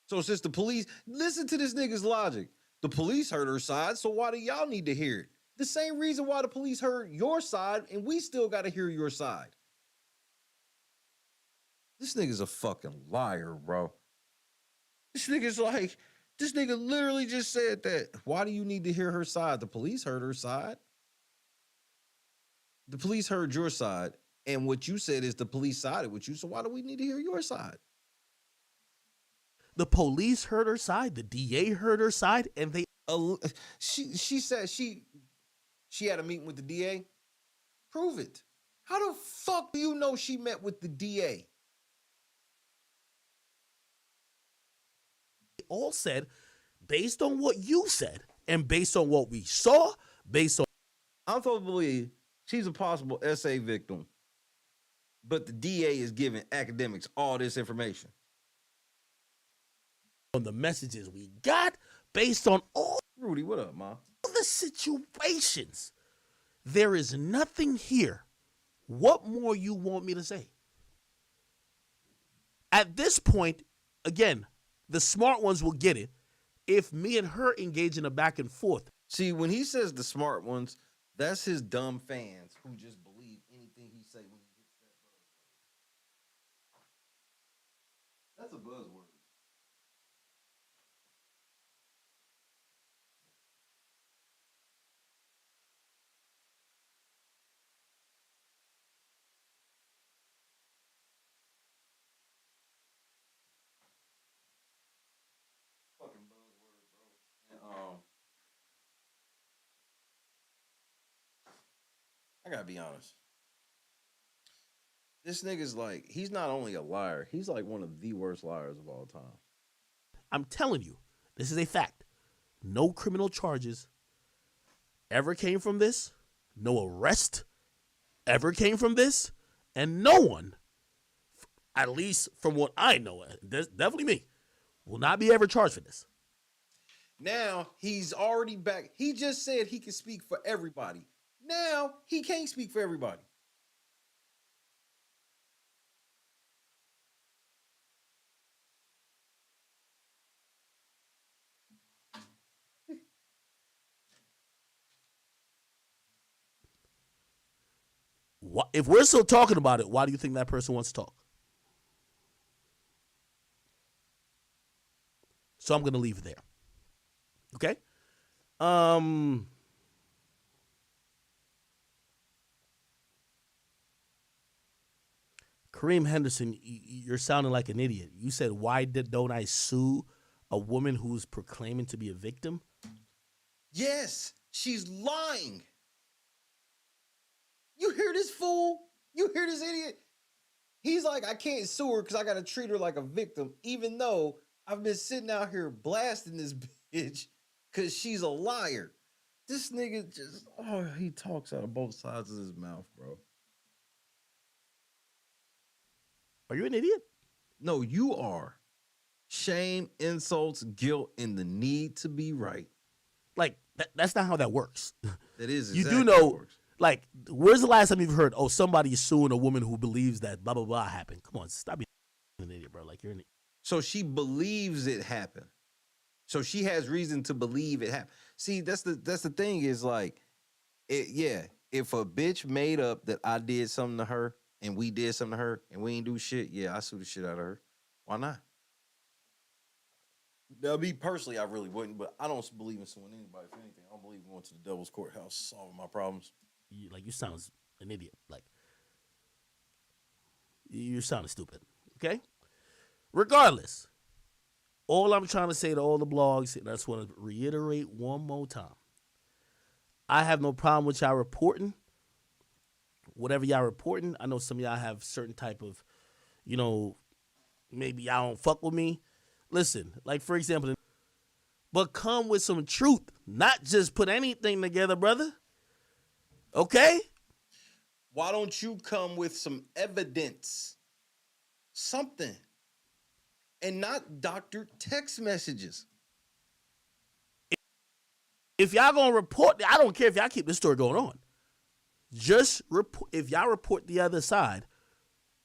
So since the police, listen to this nigga's logic. The police heard her side, so why do y'all need to hear it? The same reason why the police heard your side and we still got to hear your side. This nigga's a fucking liar, bro. This nigga literally just said that. Why do you need to hear her side? The police heard her side. The police heard your side, and what you said is the police sided with you, so why do we need to hear your side? The police heard her side, the DA heard her side, and they... She said she had a meeting with the DA? Prove it. How the fuck do you know she met with the DA? They all said, based on what you said, and based on what we saw, based on... I'm supposed to believe she's a possible SA victim, but the DA is giving Akademiks all this information. On the messages we got, based on all... Rudy, what up, ma? The situations. There is nothing here. What more you want me to say? At this point, again, the smart ones will get it if me and her engage in a back and forth. See, when he says the smart ones, that's his dumb fans who just believe anything he say when he hits that buzzword. That's a buzzword. Fucking buzzword, bro. And, I gotta be honest. This nigga's like, he's not only a liar, he's like one of the worst liars of all time. I'm telling you, this is a fact. No criminal charges ever came from this. No arrest ever came from this. And no one, at least from what I know, definitely me, will not be ever charged for this. Now, he's already back. He just said he can speak for everybody. Now, he can't speak for everybody. If we're still talking about it, why do you think that person wants to talk? So I'm going to leave it there. Okay? Kareem Henderson, you're sounding like an idiot. You said, don't I sue a woman who's proclaiming to be a victim? Yes, she's lying. You hear this fool? You hear this idiot? He's like, I can't sue her because I got to treat her like a victim, even though I've been sitting out here blasting this bitch because she's a liar. This nigga just, he talks out of both sides of his mouth, bro. Are you an idiot? No, you are. Shame, insults, guilt, and the need to be right. Like, that's not how that works. That is exactly you do know, like, where's the last time you've heard, somebody's suing a woman who believes that blah, blah, blah happened? Come on, stop being an idiot, bro. Like, you're an idiot. So she believes it happened. So she has reason to believe it happened. See, that's the thing is like, if a bitch made up that I did something to her and we did something to her and we ain't do shit, I sue the shit out of her. Why not? Now, me personally, I really wouldn't, but I don't believe in suing anybody for anything. I don't believe in going to the devil's courthouse solving my problems. You sound an idiot. Like, you're sounding stupid. Okay? Regardless, all I'm trying to say to all the blogs, and I just want to reiterate one more time, I have no problem with y'all reporting. Whatever y'all reporting, I know some of y'all have certain type of, maybe y'all don't fuck with me. Listen, like for example, but come with some truth, not just put anything together, brother. Okay? Why don't you come with some evidence? Something. and not doctored text messages. If y'all gonna report, I don't care if y'all keep this story going on. Just report. If y'all report the other side,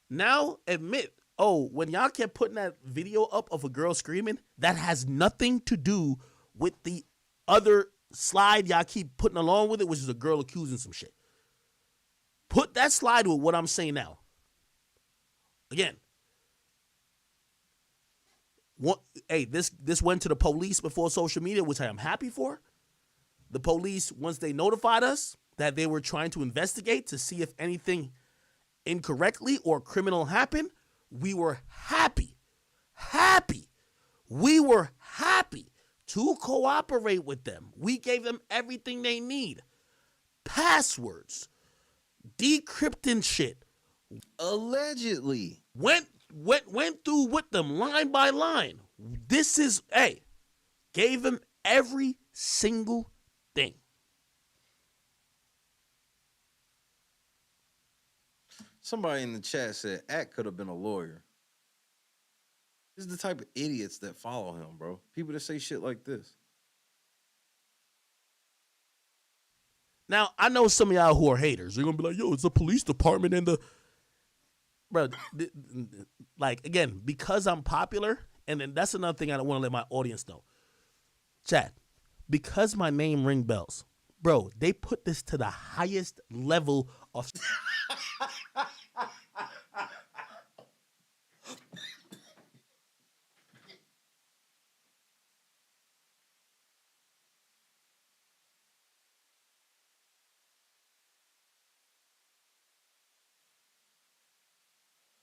now admit, oh, when y'all kept putting that video up of a girl screaming, that has nothing to do with the other slide y'all keep putting along with it, which is a girl accusing some shit. Put that slide with what I'm saying now. Again, this went to the police before social media, which I am happy for. The police, once they notified us that they were trying to investigate to see if anything incorrectly or criminal happened, we were happy. We were happy to cooperate with them. We gave them everything they need. Passwords, decrypting shit. Allegedly. Went through with them line by line. Gave them every single thing. Somebody in the chat said Act could have been a lawyer. This is the type of idiots that follow him, bro. People that say shit like this. Now, I know some of y'all who are haters. They're going to be like, yo, it's the police department and the... Bro, like, again, because I'm popular, and then that's another thing I want to let my audience know. Chat, because my name ring bells, bro, they put this to the highest level of...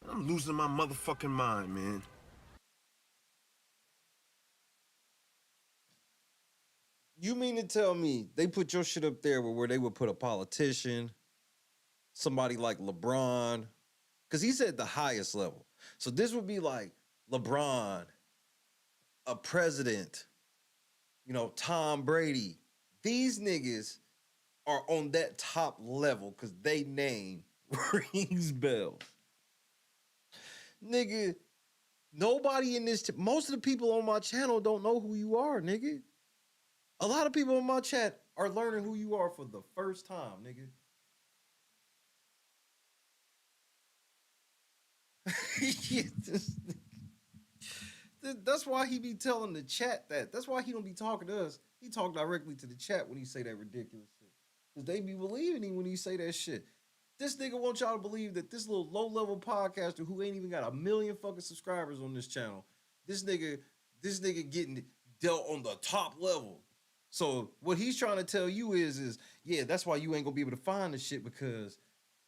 I'm losing my motherfucking mind, man. You mean to tell me they put your shit up there where they would put a politician, somebody like LeBron, because he's at the highest level. So this would be like LeBron, a president, Tom Brady. These niggas are on that top level because they name rings bells. Nigga, nobody in this, most of the people on my channel don't know who you are, nigga. A lot of people in my chat are learning who you are for the first time, nigga. That's why he be telling the chat that. That's why he don't be talking to us. He talk directly to the chat when he say that ridiculous shit. Because they be believing him when he say that shit. This nigga wants y'all to believe that this little low-level podcaster who ain't even got 1 million fucking subscribers on this channel, this nigga getting dealt on the top level. So what he's trying to tell you is yeah, that's why you ain't gonna be able to find this shit, because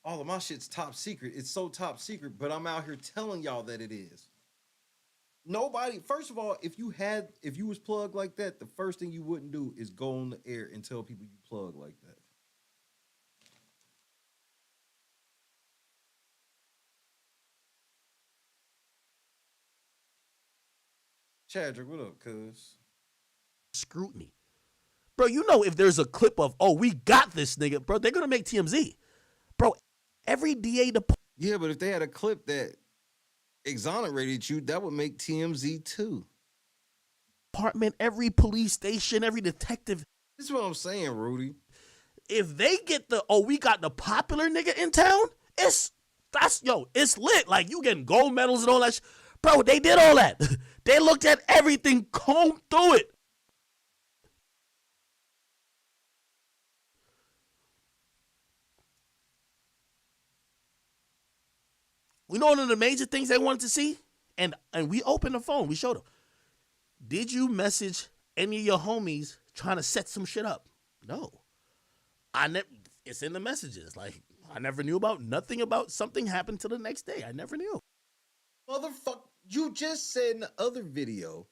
all of my shit's top secret. It's so top secret, but I'm out here telling y'all that it is. Nobody, first of all, if you was plugged like that, the first thing you wouldn't do is go on the air and tell people you plug like that. Chadrick, what up, cuz? Scrutiny. Bro, if there's a clip of, oh, we got this nigga, bro, they're going to make TMZ. Bro, every DA... Yeah, but if they had a clip that exonerated you, that would make TMZ too. Department, every police station, every detective. This is what I'm saying, Rudy. If they get we got the popular nigga in town, it's lit. Like, you getting gold medals and all that Bro, they did all that. They looked at everything, combed through it. We know one of the major things they wanted to see, and we opened the phone. We showed them. Did you message any of your homies trying to set some shit up? No. It's in the messages. Like, I never knew about nothing about something happened till the next day. I never knew. Motherfucker, you just said in the other video.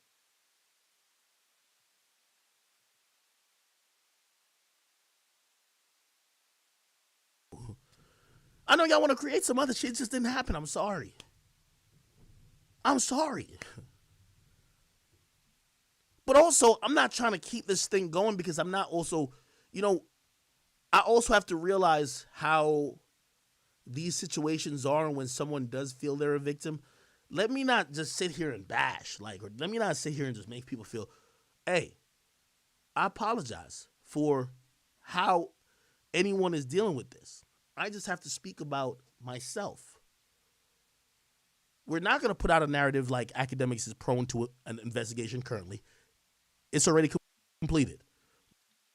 I know y'all want to create some other shit. It just didn't happen. I'm sorry. But also, I'm not trying to keep this thing going because I'm not also, I also have to realize how these situations are when someone does feel they're a victim. let me not just sit here and bash, or let me not sit here and just make people feel, hey, I apologize for how anyone is dealing with this. I just have to speak about myself. We're not going to put out a narrative like Akademiks is prone to an investigation currently. It's already completed.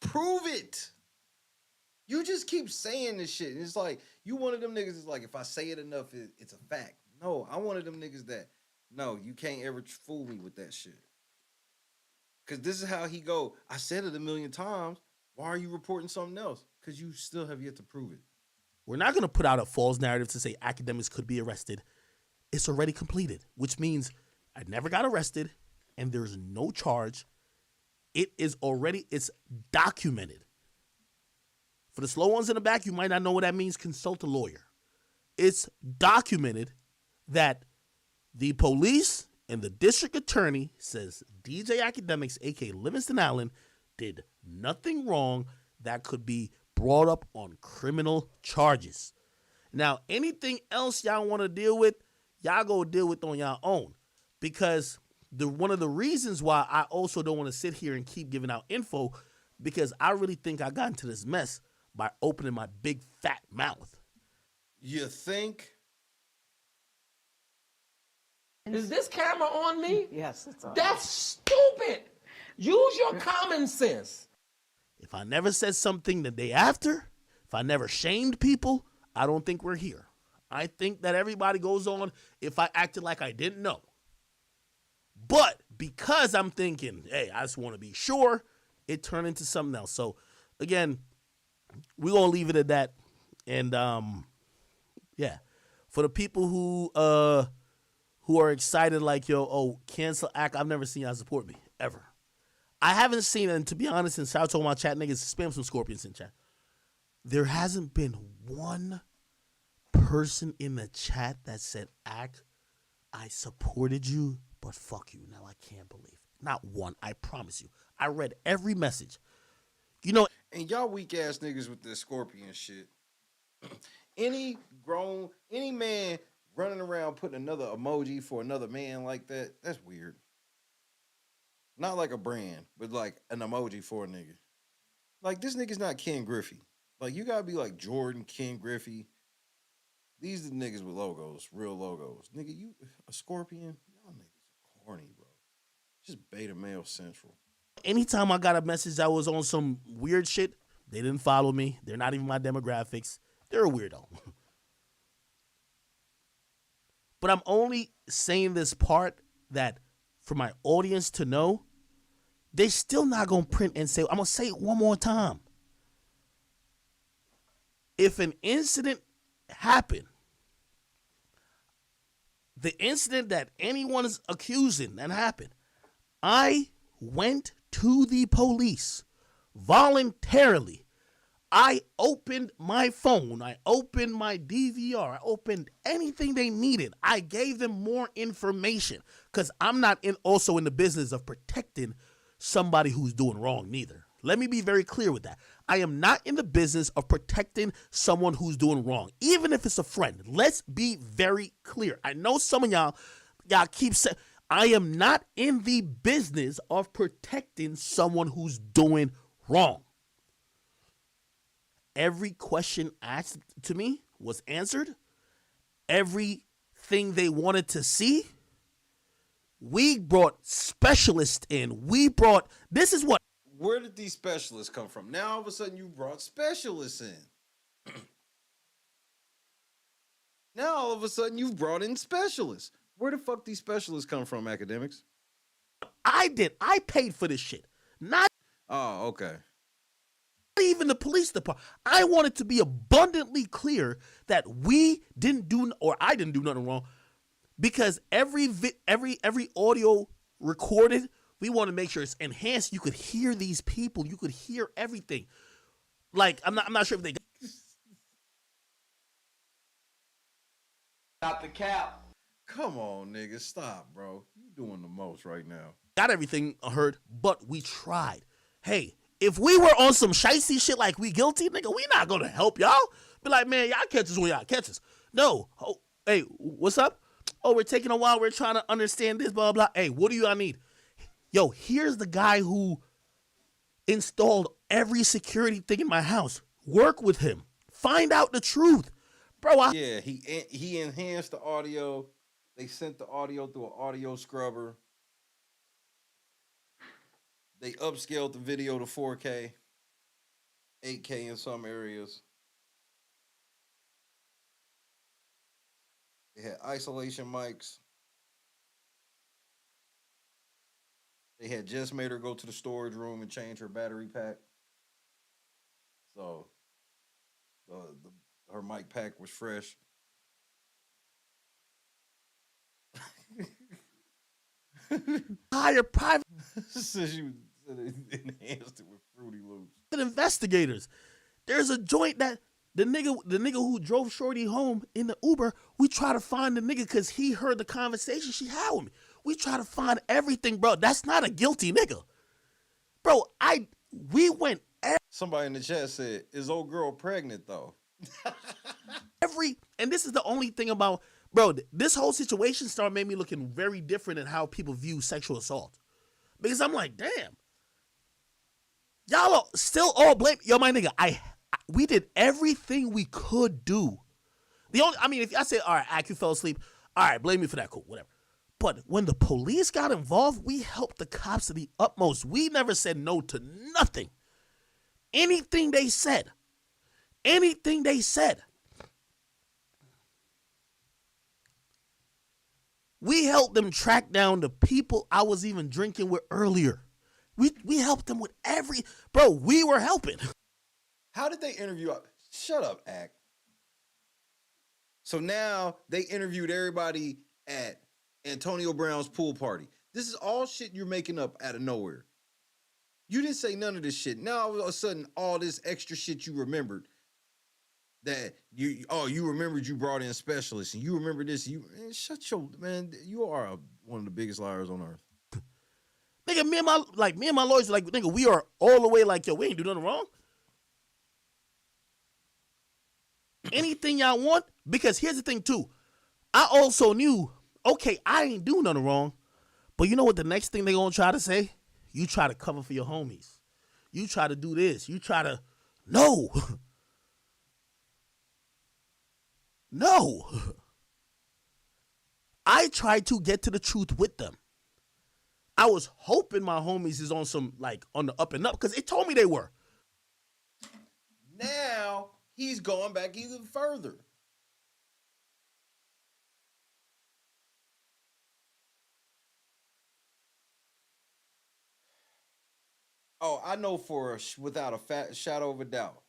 Prove it. You just keep saying this shit. It's like, you one of them niggas is like, if I say it enough, it's a fact. No, I'm one of them niggas that, no, you can't ever fool me with that shit. Because this is how he go, I said it 1,000,000 times. Why are you reporting something else? Because you still have yet to prove it. We're not going to put out a false narrative to say Akademiks could be arrested. It's already completed, which means I never got arrested and there's no charge. It's documented. For the slow ones in the back, you might not know what that means. Consult a lawyer. It's documented that the police and the district attorney says DJ Akademiks, a.k.a. Livingston Allen, did nothing wrong that could be brought up on criminal charges. Now, anything else y'all want to deal with, y'all go deal with on y'all own. Because one of the reasons why I also don't want to sit here and keep giving out info, because I really think I got into this mess by opening my big fat mouth. You think? Is this camera on me? Yes, it's on. That's stupid. Use your common sense. If I never said something the day after, if I never shamed people, I don't think we're here. I think that everybody goes on if I acted like I didn't know. But because I'm thinking, hey, I just want to be sure, it turned into something else. So, again, we're going to leave it at that. And, yeah, for the people who are excited like, cancel Ak, I've never seen y'all support me, ever. I haven't seen it, and to be honest, since I was talking about chat niggas, spam some scorpions in chat. There hasn't been one person in the chat that said, Ak, I supported you, but fuck you. Now I can't believe. Not one, I promise you. I read every message. And y'all weak ass niggas with this scorpion shit. Any man running around putting another emoji for another man like that, that's weird. Not like a brand, but like an emoji for a nigga. Like, this nigga's not Ken Griffey. Like, you gotta be like Jordan, Ken Griffey. These are the niggas with logos, real logos. Nigga, you a scorpion? Y'all niggas are corny, bro. Just beta male central. Anytime I got a message that was on some weird shit, they didn't follow me. They're not even my demographics. They're a weirdo. But I'm only saying this part that for my audience to know, they still not going to print and say, I'm going to say it one more time. If an incident happened, the incident that anyone is accusing that happened, I went to the police voluntarily. I opened my phone. I opened my DVR. I opened anything they needed. I gave them more information because I'm not also in the business of protecting somebody who's doing wrong neither. Let me be very clear with that. I am not in the business of protecting someone who's doing wrong, even if it's a friend. Let's be very clear. I know some of y'all keep saying, I am not in the business of protecting someone who's doing wrong. Every question asked to me was answered. Everything they wanted to see, we brought specialists in. This is what. Where did these specialists come from? Now all of a sudden you brought specialists in. Now all of a sudden you've brought in specialists. Where the fuck these specialists come from, Akademiks? I did. I paid for this shit. Not. Oh, okay. Not even the police department. I wanted to be abundantly clear that we didn't do, or I didn't do nothing wrong, because every audio recorded, we want to make sure it's enhanced. You could hear these people. You could hear everything. Like, I'm not sure if they Not the cap. Come on, nigga. Stop, bro. You doing the most right now. got everything heard, but we tried. Hey, if we were on some shicey shit like we guilty, nigga, we not gonna help y'all. Be like, man, y'all catch us when y'all catch us. No. Oh, hey, what's up? Oh, we're taking a while. We're trying to understand this, blah, blah. Hey, what do y'all need? Yo, here's the guy who installed every security thing in my house. Work with him. Find out the truth. Bro, Yeah, he enhanced the audio. They sent the audio through an audio scrubber. They upscaled the video to 4K, 8K in some areas. They had isolation mics. They had just made her go to the storage room and change her battery pack. So her mic pack was fresh. hire private Says you enhanced it with Fruity Loops. investigators. There's a joint that the nigga who drove Shorty home in the Uber, we try to find the nigga because he heard the conversation she had with me. We try to find everything, bro. That's not a guilty nigga. Bro, we went Somebody in the chat said, is old girl pregnant though? And this is the only thing about, bro, this whole situation made me looking very different in how people view sexual assault. Because I'm like, damn. Y'all are still all blame. Yo, my nigga, we did everything we could do. If I say, all right, IQ fell asleep, all right, blame me for that, cool, whatever. But when the police got involved, we helped the cops to the utmost. We never said no to nothing. Anything they said. We helped them track down the people I was even drinking with earlier. We helped them with we were helping. How did they interview? Shut up, Act. So now they interviewed everybody at Antonio Brown's pool party. This is all shit you're making up out of nowhere. You didn't say none of this shit. Now all of a sudden, all this extra shit you remembered that you remembered you brought in specialists and you remember this. Shut your man. You are one of the biggest liars on earth. Nigga, me and my lawyers like, nigga, we are all the way like, yo, we ain't do nothing wrong. Anything y'all want, because here's the thing too. I also knew, okay, I ain't do nothing wrong, but you know what the next thing they gonna try to say? You try to cover for your homies. You try to do this. You try to, no. No. I tried to get to the truth with them. I was hoping my homies is on on the up and up because it told me they were. Now he's going back even further. Oh, I know without a shadow of a doubt.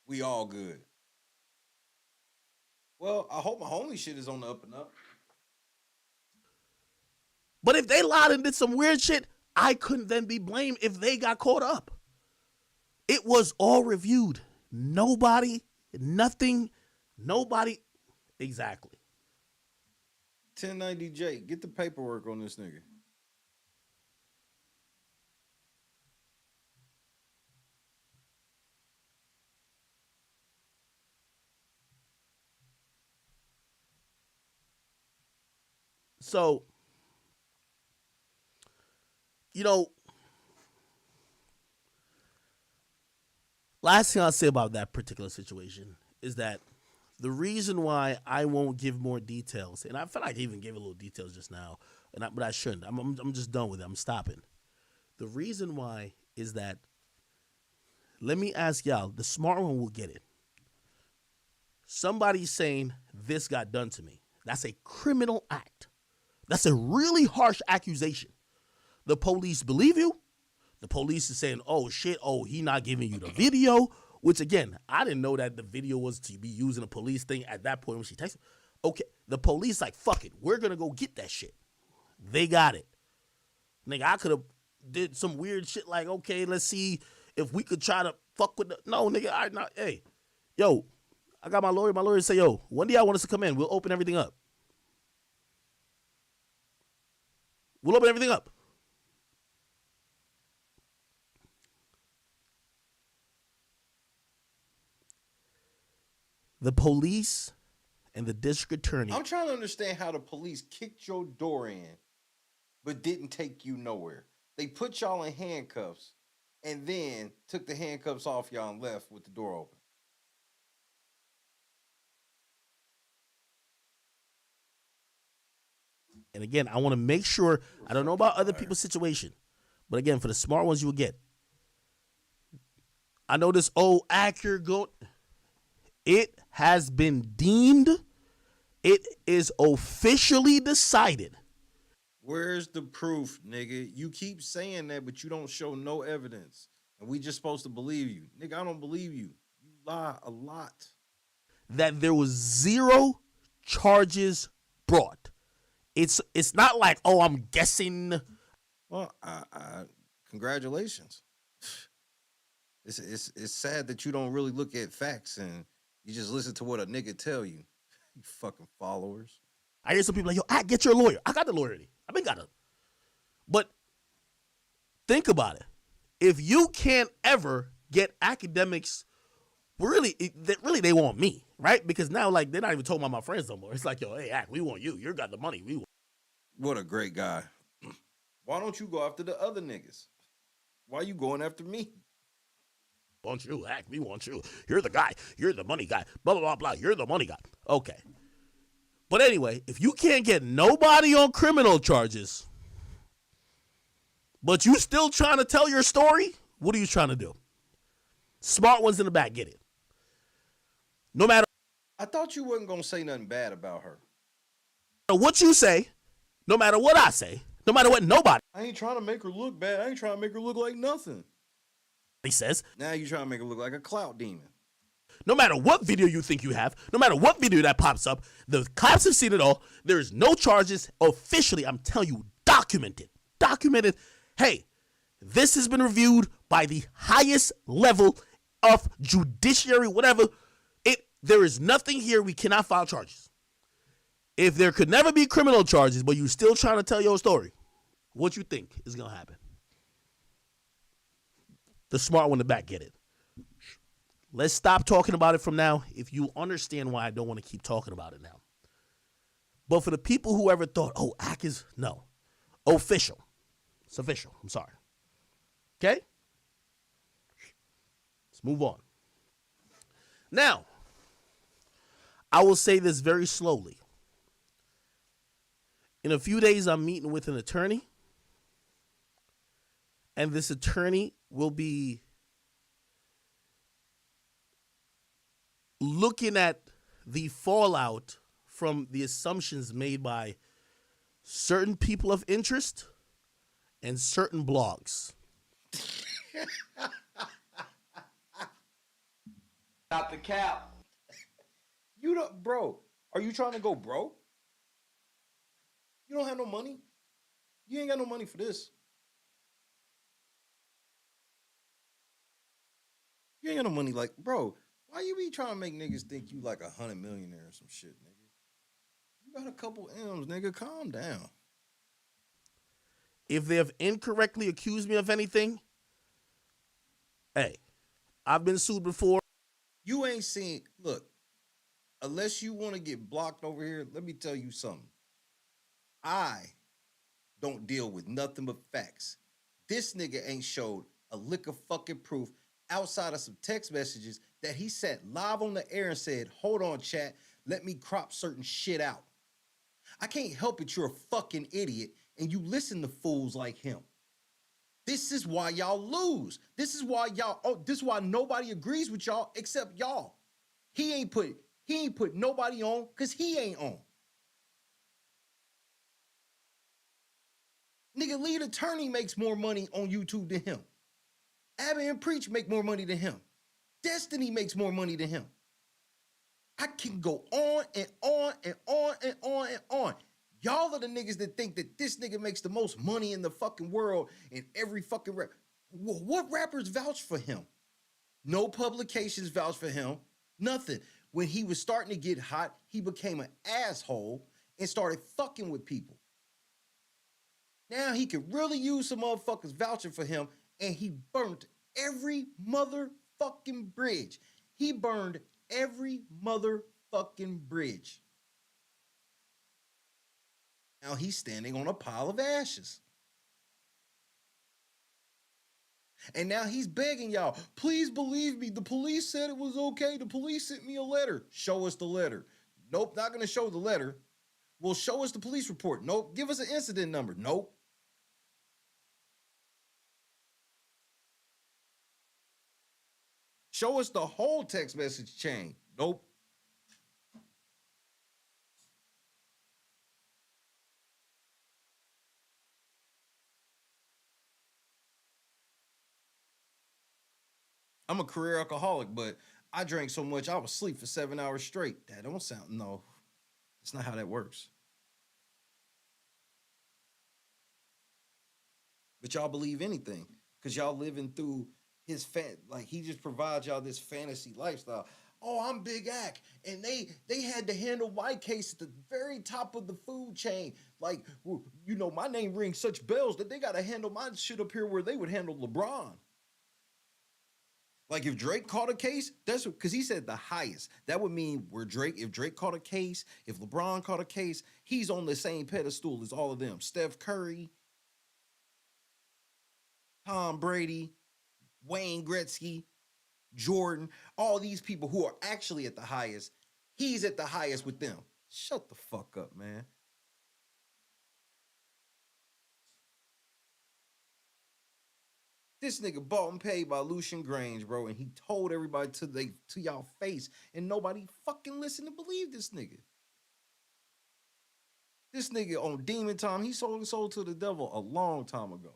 We all good. Well, I hope my homie shit is on the up and up. But if they lied and did some weird shit, I couldn't then be blamed if they got caught up. It was all reviewed. Nobody. Exactly. 1090J, get the paperwork on this nigga. So, last thing I'll say about that particular situation is that the reason why I won't give more details, and I feel like I even gave a little details just now, but I shouldn't. I'm just done with it. I'm stopping. The reason why is that, let me ask y'all, the smart one will get it. Somebody's saying this got done to me. That's a criminal act. That's a really harsh accusation. The police believe you. The police is saying, oh, shit, he not giving you the video, which, again, I didn't know that the video was to be using a police thing at that point when she texted. Okay, the police like, fuck it, we're going to go get that shit. They got it. Nigga, I could have did some weird shit like, okay, let's see if we could try to fuck with no, nigga, hey, yo, I got my lawyer. My lawyer say, yo, when do y'all want us to come in? We'll open everything up. We'll open everything up. The police and the district attorney. I'm trying to understand how the police kicked your door in, but didn't take you nowhere. They put y'all in handcuffs and then took the handcuffs off y'all and left with the door open. And again, I want to make sure, I don't know about other people's situation, but again, for the smart ones you will get. I know this old actor it has been deemed, it is officially decided. Where's the proof, nigga? You keep saying that, but you don't show no evidence. And we just supposed to believe you. Nigga, I don't believe you. You lie a lot. That there was 0 charges brought. It's not like, oh, I'm guessing. Well, congratulations. It's sad that you don't really look at facts and you just listen to what a nigga tell you. You fucking followers. I hear some people like, yo, get your lawyer. I got the lawyer already. I've been got him. But think about it. If you can't ever get Akademiks, really they want me, right? Because now, like, they're not even talking about my friends no more. It's like, yo, hey, Ak, we want you. You got the money. We want. What a great guy. Why don't you go after the other niggas? Why you going after me? Want you, Ak, we want you. You're the guy. You're the money guy. Blah, blah, blah, blah. You're the money guy. Okay. But anyway, if you can't get nobody on criminal charges, but you still trying to tell your story, what are you trying to do? Smart ones in the back, get it. No matter. I thought you wasn't going to say nothing bad about her. No matter what you say, no matter what I say, no matter what nobody. I ain't trying to make her look bad. I ain't trying to make her look like nothing. He says. Now you trying to make her look like a clout demon. No matter what video you think you have, no matter what video that pops up, the cops have seen it all. There is no charges officially. I'm telling you, documented. Documented. Hey, this has been reviewed by the highest level of judiciary, whatever. There is nothing here. We cannot file charges. If there could never be criminal charges, but you still trying to tell your story, what you think is going to happen? The smart one in the back, get it. Let's stop talking about it from now if you understand why I don't want to keep talking about it now. But for the people who ever thought, oh, Ak is, no. Official. It's official. I'm sorry. Okay? Let's move on. Now, I will say this very slowly. In a few days, I'm meeting with an attorney. And this attorney will be looking at the fallout from the assumptions made by certain people of interest and certain blogs. Not the cap. You don't, bro. Are you trying to go broke? You don't have no money. You ain't got no money for this. You ain't got no money, like, bro. Why you be trying to make niggas think you like 100 millionaire or some shit, nigga? You got a couple M's, nigga. Calm down. If they have incorrectly accused me of anything, hey, I've been sued before. You ain't seen, look, unless you want to get blocked over here, let me tell you something. I don't deal with nothing but facts. This nigga ain't showed a lick of fucking proof outside of some text messages that he sat live on the air and said, hold on, chat, let me crop certain shit out. I can't help it, you're a fucking idiot, and you listen to fools like him. This is why y'all lose. This is why nobody agrees with y'all except y'all. He ain't put nobody on because he ain't on. Nigga, lead attorney makes more money on YouTube than him. Abby and Preach make more money than him. Destiny makes more money than him. I can go on and on and on and on and on. Y'all are the niggas that think that this nigga makes the most money in the fucking world in every fucking rap. What rappers vouch for him? No publications vouch for him. Nothing. When he was starting to get hot, he became an asshole and started fucking with people. Now he could really use some motherfuckers vouching for him, and he burnt every motherfucking bridge. He burned every motherfucking bridge. Now he's standing on a pile of ashes. And now he's begging y'all, please believe me. The police said it was okay. The police sent me a letter. Show us the letter. Nope, not going to show the letter. Well, show us the police report. Nope. Give us an incident number. Nope. Show us the whole text message chain. Nope. I'm a career alcoholic, but I drank so much I was asleep for 7 hours straight. That don't sound, no. That's not how that works. But y'all believe anything because y'all living through his like he just provides y'all this fantasy lifestyle. Oh, I'm Big Ack, and they had to handle my case at the very top of the food chain. Like, you know, my name rings such bells that they got to handle my shit up here where they would handle LeBron. Like if Drake caught a case, that's because he said the highest. That would mean if Drake caught a case, if LeBron caught a case, he's on the same pedestal as all of them. Steph Curry, Tom Brady, Wayne Gretzky, Jordan, all these people who are actually at the highest, he's at the highest with them. Shut the fuck up, man. This nigga bought and paid by Lucian Grange, bro, and he told everybody to y'all face, and nobody fucking listened to believe this nigga. This nigga on Demon Time, he sold his soul to the devil a long time ago.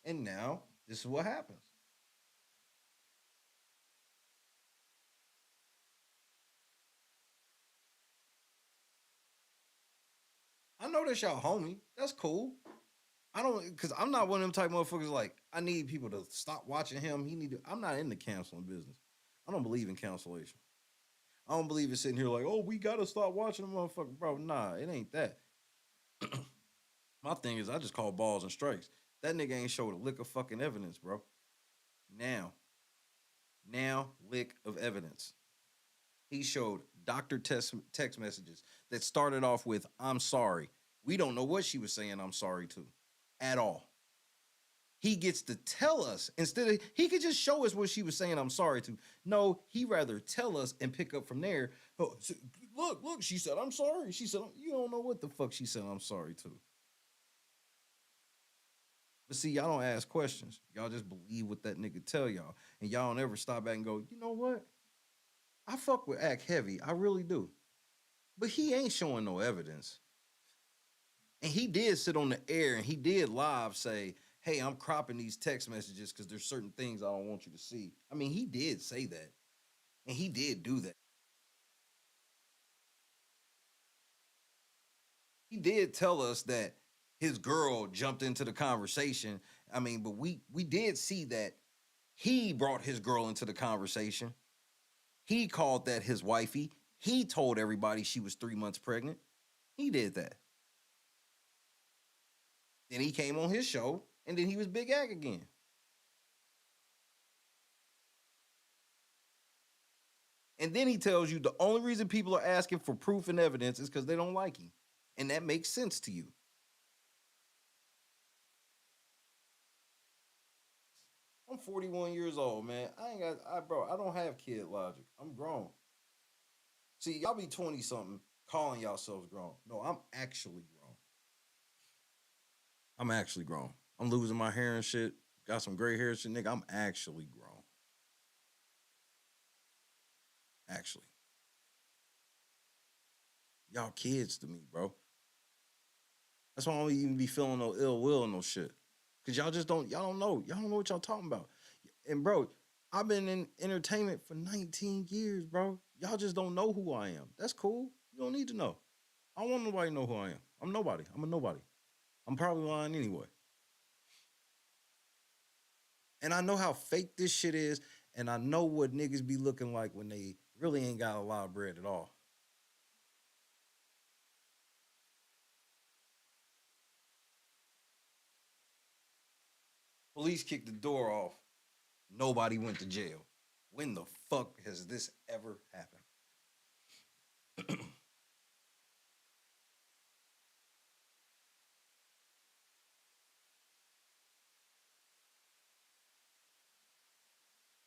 And now, this is what happens. I know that's y'all homie. That's cool. Because I'm not one of them type motherfuckers like, I need people to stop watching him. I'm not in the canceling business. I don't believe in cancellation. I don't believe in sitting here like, oh, we got to stop watching the motherfucker. Bro, nah, it ain't that. My thing is I just call balls and strikes. That nigga ain't showed a lick of fucking evidence, bro. Now, lick of evidence. He showed doctored text messages that started off with, I'm sorry. We don't know what she was saying I'm sorry to at all. He gets to tell us instead of, he could just show us what she was saying I'm sorry to. No, he rather tell us and pick up from there. Oh, so, look, she said I'm sorry. She said, you don't know what the fuck she said I'm sorry to. But see, y'all don't ask questions. Y'all just believe what that nigga tell y'all. And y'all don't ever stop back and go, you know what? I fuck with Act heavy. I really do. But he ain't showing no evidence. And he did sit on the air and he did live say, hey, I'm cropping these text messages because there's certain things I don't want you to see. I mean, he did say that. And he did do that. He did tell us that his girl jumped into the conversation. I mean, but we did see that he brought his girl into the conversation. He called that his wifey. He told everybody she was 3 months pregnant. He did that. Then he came on his show, and then he was Big Ag again. And then he tells you the only reason people are asking for proof and evidence is because they don't like him. And that makes sense to you. I'm 41 years old, man. I don't have kid logic. I'm grown. See, y'all be 20-something calling yourselves grown. No, I'm actually grown. I'm actually grown. I'm losing my hair and shit. Got some gray hair and shit, nigga. I'm actually grown. Actually. Y'all kids to me, bro. That's why I don't even be feeling no ill will and no shit. Cause y'all don't know. Y'all don't know what y'all talking about. And bro, I've been in entertainment for 19 years, bro. Y'all just don't know who I am. That's cool. You don't need to know. I don't want nobody to know who I am. I'm nobody. I'm a nobody. I'm probably lying anyway. And I know how fake this shit is, and I know what niggas be looking like when they really ain't got a lot of bread at all. Police kicked the door off. Nobody went to jail. When the fuck has this ever happened?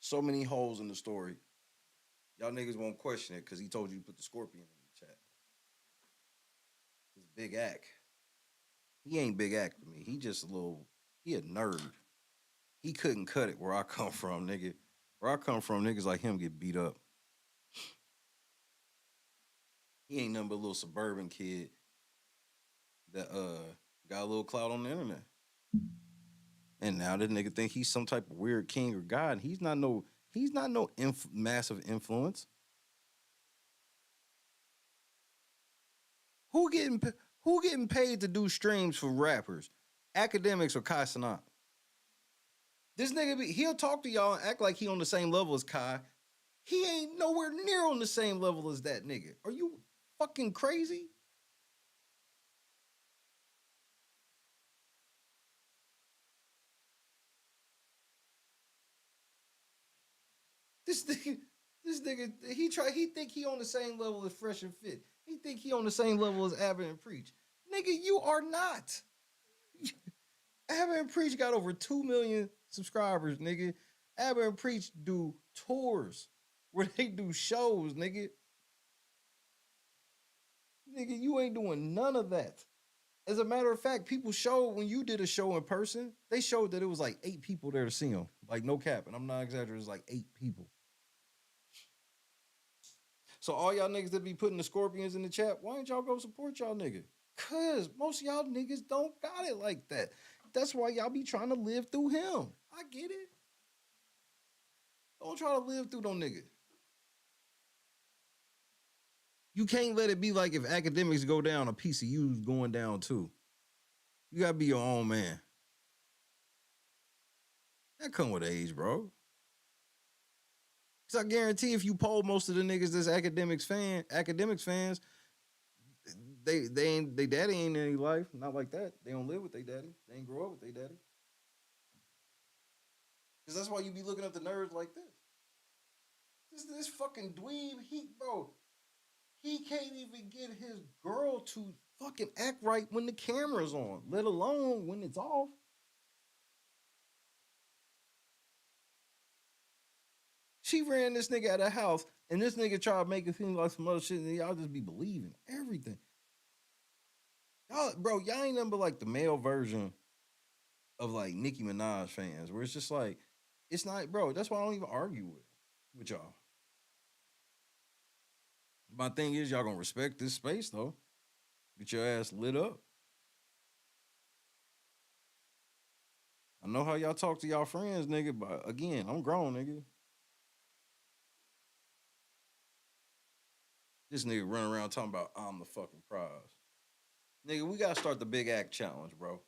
So many holes in the story. Y'all niggas won't question it because he told you to put the scorpion in the chat. It's Big Ack. He ain't Big Ack to me. He just he a nerd. He couldn't cut it where I come from, nigga. Where I come from, niggas like him get beat up. He ain't nothing but a little suburban kid that got a little clout on the internet. And now this nigga think he's some type of weird king or god. He's not no massive influence. Who getting paid to do streams for rappers? Akademiks or Kai Cenat? This nigga, he'll talk to y'all and act like he on the same level as Kai. He ain't nowhere near on the same level as that nigga. Are you fucking crazy? This nigga, he think he on the same level as Fresh and Fit. He think he on the same level as Abbott and Preach. Nigga, you are not. Abbott and Preach got over 2 million subscribers, nigga. Abbott and Preach do tours where they do shows, nigga. Nigga, you ain't doing none of that. As a matter of fact, people showed when you did a show in person, they showed that it was like 8 people there to see him. Like, no cap, and I'm not exaggerating, it was like 8 people. So all y'all niggas that be putting the scorpions in the chat, why ain't y'all go support y'all nigga? Cause most of y'all niggas don't got it like that. That's why y'all be trying to live through him. I get it. Don't try to live through no nigga. You can't let it be like if Akademiks go down, a PCU's going down too. You gotta be your own man. That come with age, bro. Cause I guarantee if you poll most of the niggas that's Akademiks fans, they daddy ain't in any life. Not like that. They don't live with their daddy. They ain't grow up with their daddy. Cause that's why you be looking at the nerds like this. This fucking dweeb, he can't even get his girl to fucking act right when the camera's on, let alone when it's off. She ran this nigga out of the house, and this nigga tried to make it seem like some other shit, and y'all just be believing everything. Y'all ain't nothing but like the male version of like Nicki Minaj fans, where it's just like, it's not, bro, that's why I don't even argue with y'all. My thing is, y'all gonna respect this space, though. Get your ass lit up. I know how y'all talk to y'all friends, nigga, but again, I'm grown, nigga. This nigga running around talking about I'm the fucking prize. Nigga, we gotta start the Big Act challenge, bro.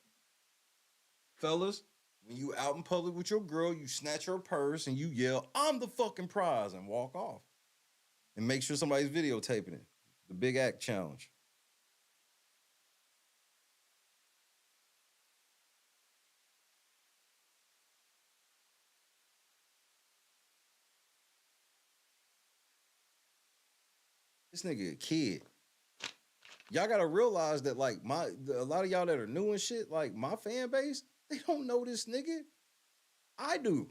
Fellas, when you out in public with your girl, you snatch her purse and you yell, I'm the fucking prize, and walk off. And make sure somebody's videotaping it. The Big Act challenge. This nigga a kid. Y'all gotta realize that like a lot of y'all that are new and shit, like my fan base, they don't know this nigga. I do.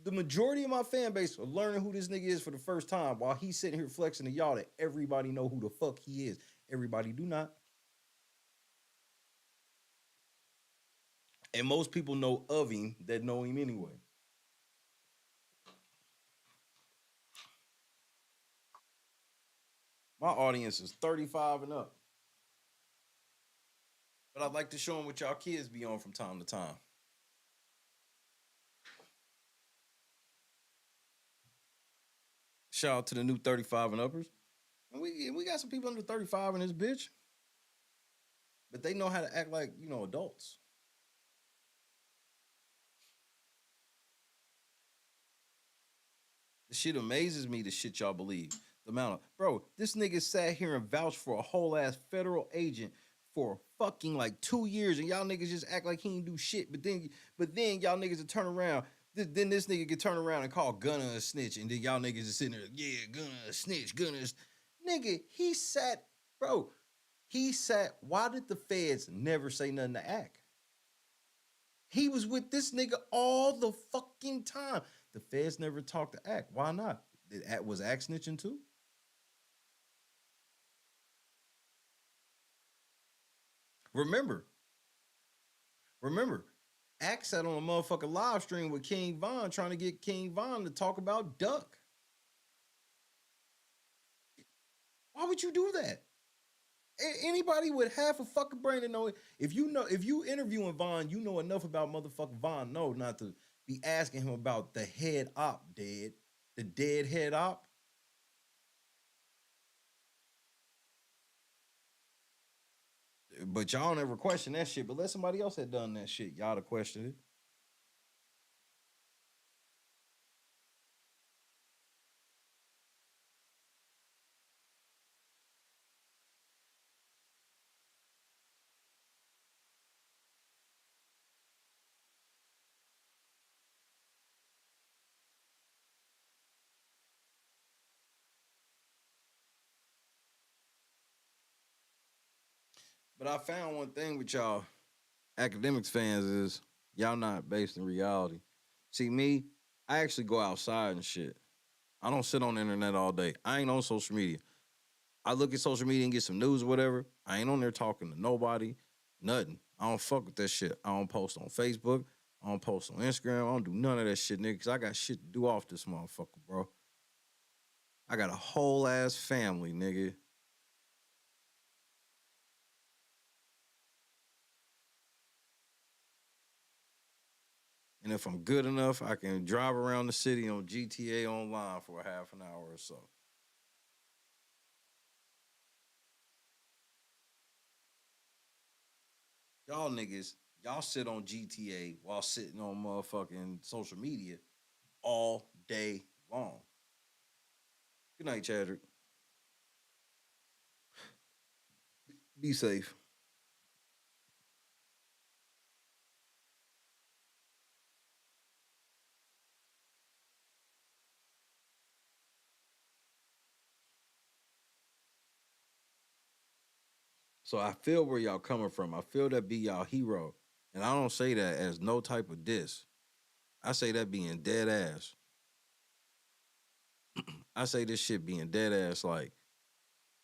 The majority of my fan base are learning who this nigga is for the first time while he's sitting here flexing to y'all that everybody know who the fuck he is. Everybody do not. And most people know of him that know him anyway. My audience is 35 and up. But I'd like to show them what y'all kids be on from time to time. Shout out to the new 35 and uppers. And we got some people under 35 in this bitch. But they know how to act like, adults. The shit amazes me, the shit y'all believe. The amount of, bro, this nigga sat here and vouched for a whole ass federal agent for fucking like 2 years, and y'all niggas just act like he ain't do shit. But then y'all niggas will turn around Then this nigga can turn around and call Gunna a snitch, and then y'all niggas is sitting there, yeah, Gunna a snitch, Gunna a nigga, he sat, why did the feds never say nothing to Ack? He was with this nigga all the fucking time. The feds never talked to Ack. Why not? Was Ack snitching too? Remember, Ack sat on a motherfucking live stream with King Von trying to get King Von to talk about Duck. Why would you do that? Anybody with half a fucking brain to know it. If you interviewing Von, you know enough about motherfucking Von, no, not to be asking him about the head op the dead head op. But y'all never question that shit. But let somebody else had done that shit, y'all to question it. But I found one thing with y'all Akademiks fans is y'all not based in reality. See, me, I actually go outside and shit. I don't sit on the internet all day. I ain't on social media. I look at social media and get some news or whatever. I ain't on there talking to nobody, nothing. I don't fuck with that shit. I don't post on Facebook. I don't post on Instagram. I don't do none of that shit, nigga, because I got shit to do off this motherfucker, bro. I got a whole ass family, nigga. And if I'm good enough, I can drive around the city on GTA Online for a half an hour or so. Y'all niggas, y'all sit on GTA while sitting on motherfucking social media all day long. Good night, Chadrick. Be safe. So I feel where y'all coming from. I feel that be y'all hero. And I don't say that as no type of diss. I say that being dead ass. I say this shit being dead ass like,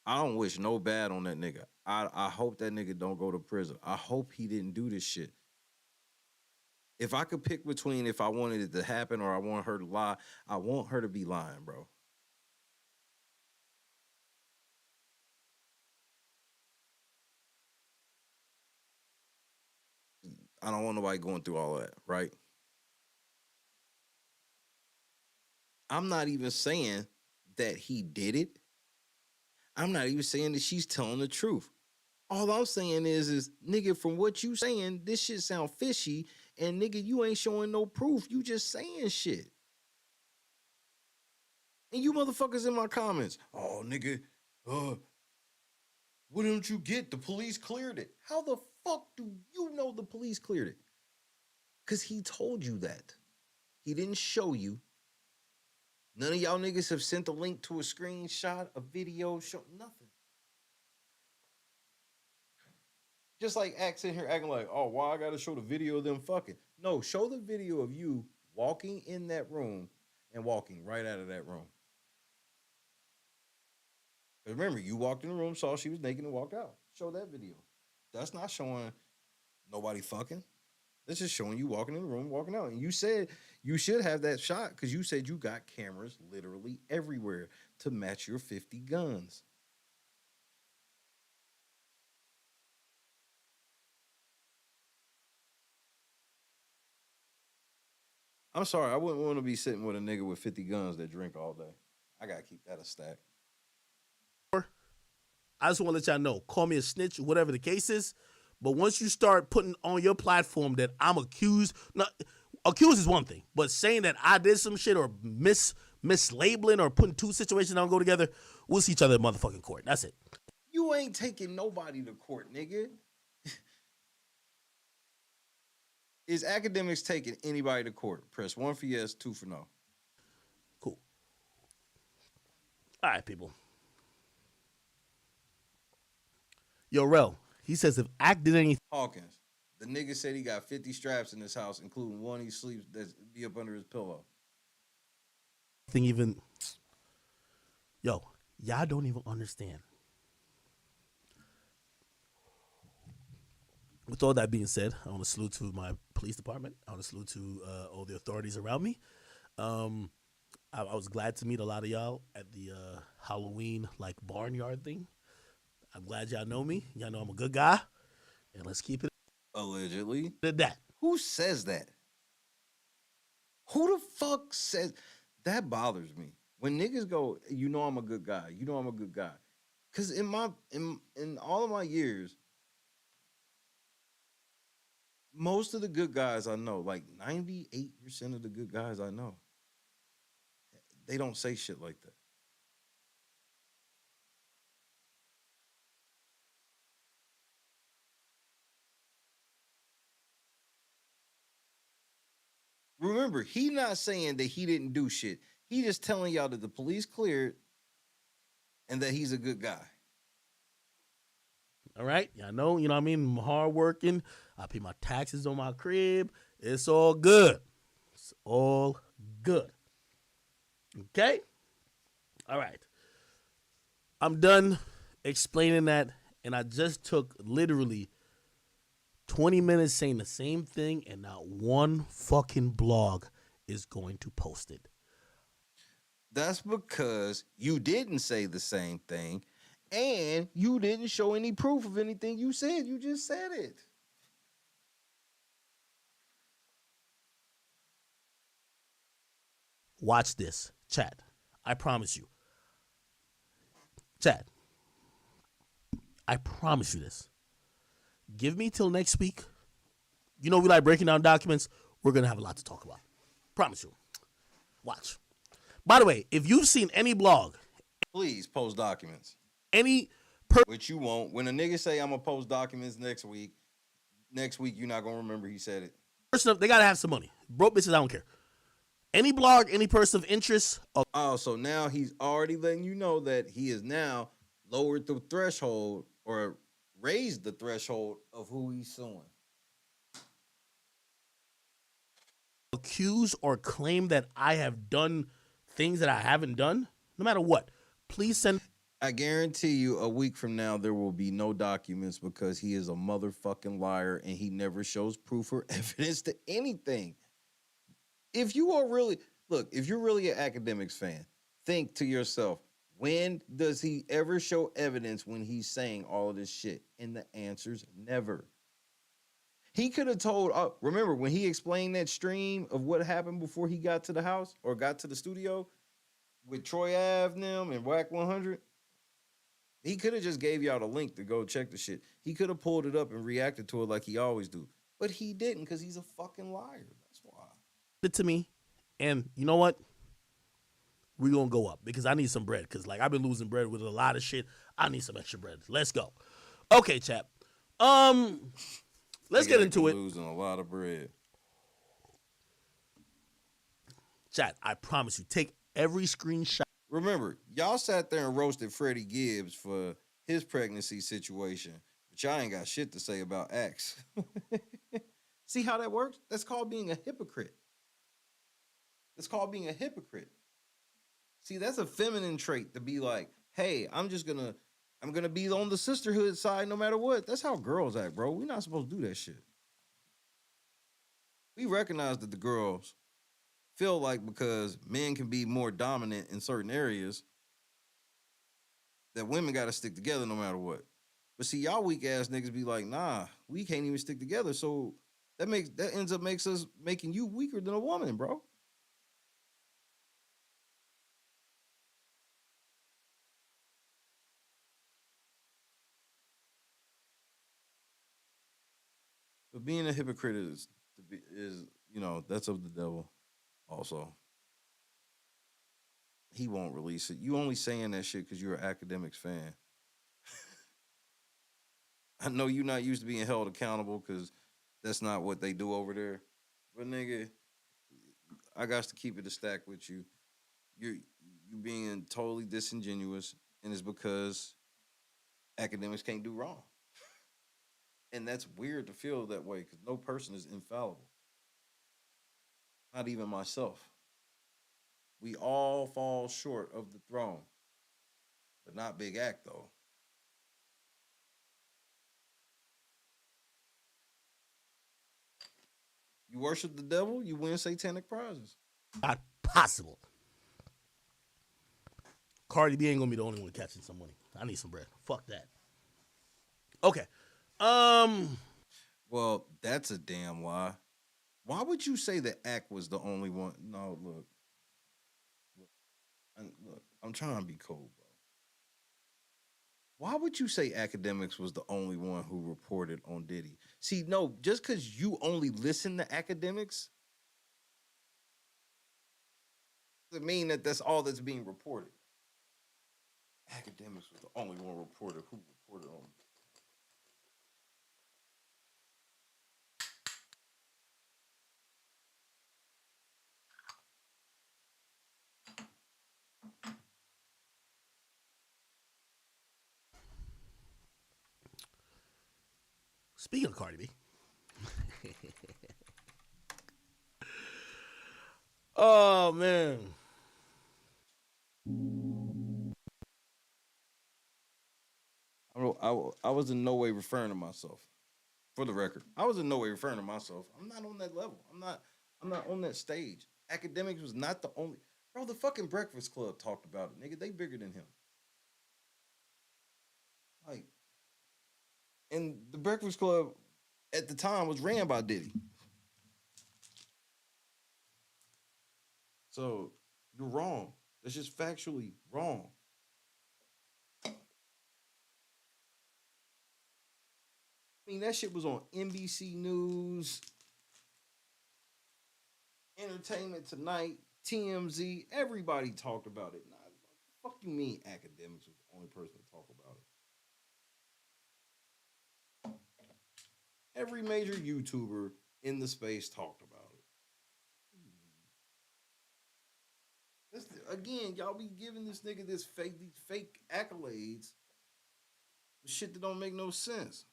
I don't wish no bad on that nigga. I hope that nigga don't go to prison. I hope he didn't do this shit. If I could pick between if I wanted it to happen or I want her to lie, I want her to be lying, bro. I don't want nobody going through all that, right? I'm not even saying that he did it. I'm not even saying that she's telling the truth. All I'm saying is nigga, from what you saying, this shit sound fishy, and nigga, you ain't showing no proof. You just saying shit. And you motherfuckers in my comments, oh nigga, what didn't you get? The police cleared it. How the fuck do you know the police cleared it? Because he told you that. He didn't show you. None of y'all niggas have sent a link to a screenshot, a video, show nothing. Just like acting here, acting like, oh, why I gotta show the video of them fucking? No, show the video of you walking in that room and walking right out of that room. Because remember, you walked in the room, saw she was naked, and walked out. Show that video. That's not showing nobody fucking. This is showing you walking in the room, walking out. And you said you should have that shot because you said you got cameras literally everywhere to match your 50 guns. I'm sorry, I wouldn't want to be sitting with a nigga with 50 guns that drink all day. I got to keep that a stack. I just want to let y'all know, call me a snitch, whatever the case is. But once you start putting on your platform that I'm accused, accused is one thing, but saying that I did some shit or mislabeling or putting two situations that don't go together, we'll see each other in motherfucking court. That's it. You ain't taking nobody to court, nigga. Is Akademiks taking anybody to court? Press 1 for yes, 2 for no. Cool. All right, people. Yo, Rel, he says if Ak did anything. Hawkins, the nigga said he got 50 straps in his house, including one he sleeps that's be up under his pillow. Even. Yo, y'all don't even understand. With all that being said, I want to salute to my police department. I want to salute to all the authorities around me. I was glad to meet a lot of y'all at the Halloween barnyard thing. I'm glad y'all know me. Y'all know I'm a good guy. And let's keep it allegedly at that. Who says that? Who the fuck says that? Bothers me when niggas go, you know I'm a good guy. You know I'm a good guy. Cause in all of my years, most of the good guys I know, like 98% of the good guys I know, they don't say shit like that. Remember, he not saying that he didn't do shit. He just telling y'all that the police cleared and that he's a good guy. All right? Y'all know, you know what I mean? I'm hardworking. I pay my taxes on my crib. It's all good. It's all good. Okay? All right. I'm done explaining that, and I just took literally 20 minutes saying the same thing, and not one fucking blog is going to post it. That's because you didn't say the same thing, and you didn't show any proof of anything you said. You just said it. Watch this, chat. I promise you. Chat. I promise you this. Give me till next week. You know we like breaking down documents. We're going to have a lot to talk about. Promise you. Watch. By the way, if you've seen any blog. Please post documents. Which you won't. When a nigga say I'm going to post documents next week you're not going to remember he said it. Person, they got to have some money. Broke bitches, I don't care. Any blog, any person of interest. So now he's already letting you know that he has now lowered the threshold or raised the threshold of who he's suing. Accuse or claim that I have done things that I haven't done, no matter what, please send. I guarantee you a week from now there will be no documents because he is a motherfucking liar and he never shows proof or evidence to anything. If you are really, look, if you're really an Akademiks fan, think to yourself, when does he ever show evidence when he's saying all of this shit? And the answer's never. He could have told, remember when he explained that stream of what happened before he got to the house or got to the studio with Troy Ave and Whack 100? He could have just gave y'all the link to go check the shit. He could have pulled it up and reacted to it like he always do. But he didn't because he's a fucking liar. That's why. It to me, and you know what? We're going to go up because I need some bread because, I've been losing bread with a lot of shit. I need some extra bread. Let's go. Okay, chap. Let's get into it. Losing a lot of bread. Chat, I promise you, take every screenshot. Remember, y'all sat there and roasted Freddie Gibbs for his pregnancy situation, but y'all ain't got shit to say about Axe. See how that works? That's called being a hypocrite. It's called being a hypocrite. See, that's a feminine trait to be like, hey, I'm gonna be on the sisterhood side no matter what. That's how girls act, bro. We're not supposed to do that shit. We recognize that the girls feel like because men can be more dominant in certain areas, that women got to stick together no matter what. But see, y'all weak ass niggas be like, nah, we can't even stick together. So that ends up making you weaker than a woman, bro. But being a hypocrite is that's of the devil also. He won't release it. You only saying that shit because you're an Akademiks fan. I know you're not used to being held accountable because that's not what they do over there. But nigga, I got to keep it a stack with you. You being totally disingenuous, and it's because academics can't do wrong. And that's weird to feel that way because no person is infallible. Not even myself. We all fall short of the throne, but not Big Act though. You worship the devil, you win satanic prizes. Not possible. Cardi B ain't gonna be the only one catching some money. I need some bread. Fuck that. Okay. Well, that's a damn lie. Why would you say that Act was the only one? No, look. I'm trying to be cool, bro. Why would you say Akademiks was the only one who reported on Diddy? See, no, just because you only listen to Akademiks doesn't mean that that's all that's being reported. Akademiks was the only one reporter who reported on. Speaking of Cardi B. Oh, man. I was in no way referring to myself. For the record, I was in no way referring to myself. I'm not on that level. I'm not on that stage. Akademiks was not the only. Bro, the fucking Breakfast Club talked about it, nigga. They bigger than him. Like, and the Breakfast Club at the time was ran by Diddy. So you're wrong. That's just factually wrong. I mean, that shit was on NBC News, Entertainment Tonight, TMZ. Everybody talked about it. Nah, what the fuck you mean Akademiks was the only person to talk about it? Every major YouTuber in the space talked about it. Again, y'all be giving this nigga these fake accolades, shit that don't make no sense.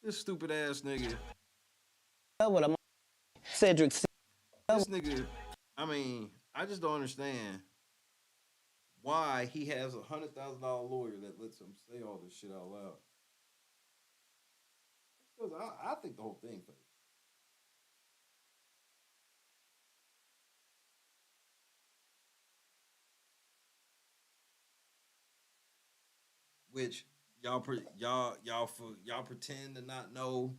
This stupid ass nigga. Cedric. This nigga, I mean, I just don't understand why he has $100,000 lawyer that lets him say all this shit out loud. Because I think the whole thing fake. Which y'all pretend to not know.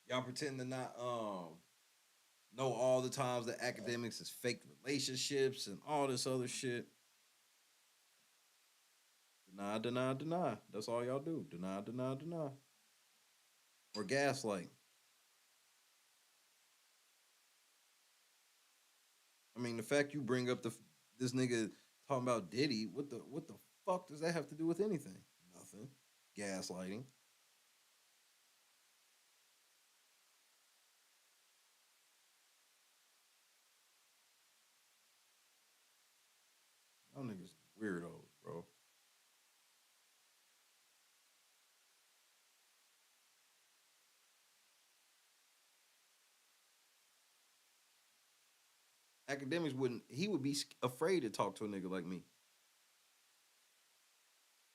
Y'all pretend to not know all the times that Akademiks is fake relationships and all this other shit. Deny, deny, deny. That's all y'all do. Deny, deny, deny. Or gaslight. I mean, the fact you bring up this nigga talking about Diddy, what the fuck does that have to do with anything? Nothing. Gaslighting. Y'all niggas weirdos, bro. Akademiks he would be afraid to talk to a nigga like me.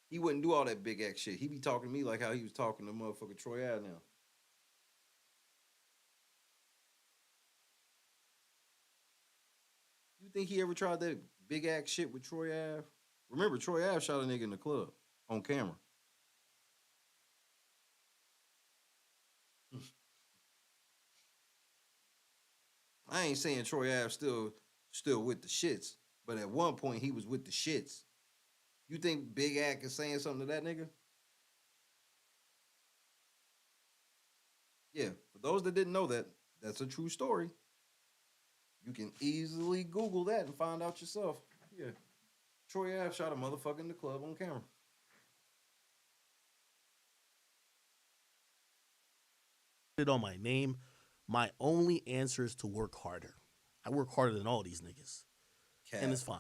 He wouldn't do all that big act shit. He be talking to me like how he was talking to motherfucker Troy Ave now. You think he ever tried that big act shit with Troy Ave? Remember, Troy Ave shot a nigga in the club on camera. I ain't saying Troy Ave still with the shits, but at one point he was with the shits. You think Big Act is saying something to that nigga? Yeah, for those that didn't know that, that's a true story. You can easily Google that and find out yourself. Yeah. Troy Ave shot a motherfucker in the club on camera. It on my name. My only answer is to work harder. I work harder than all these niggas. And it's fine.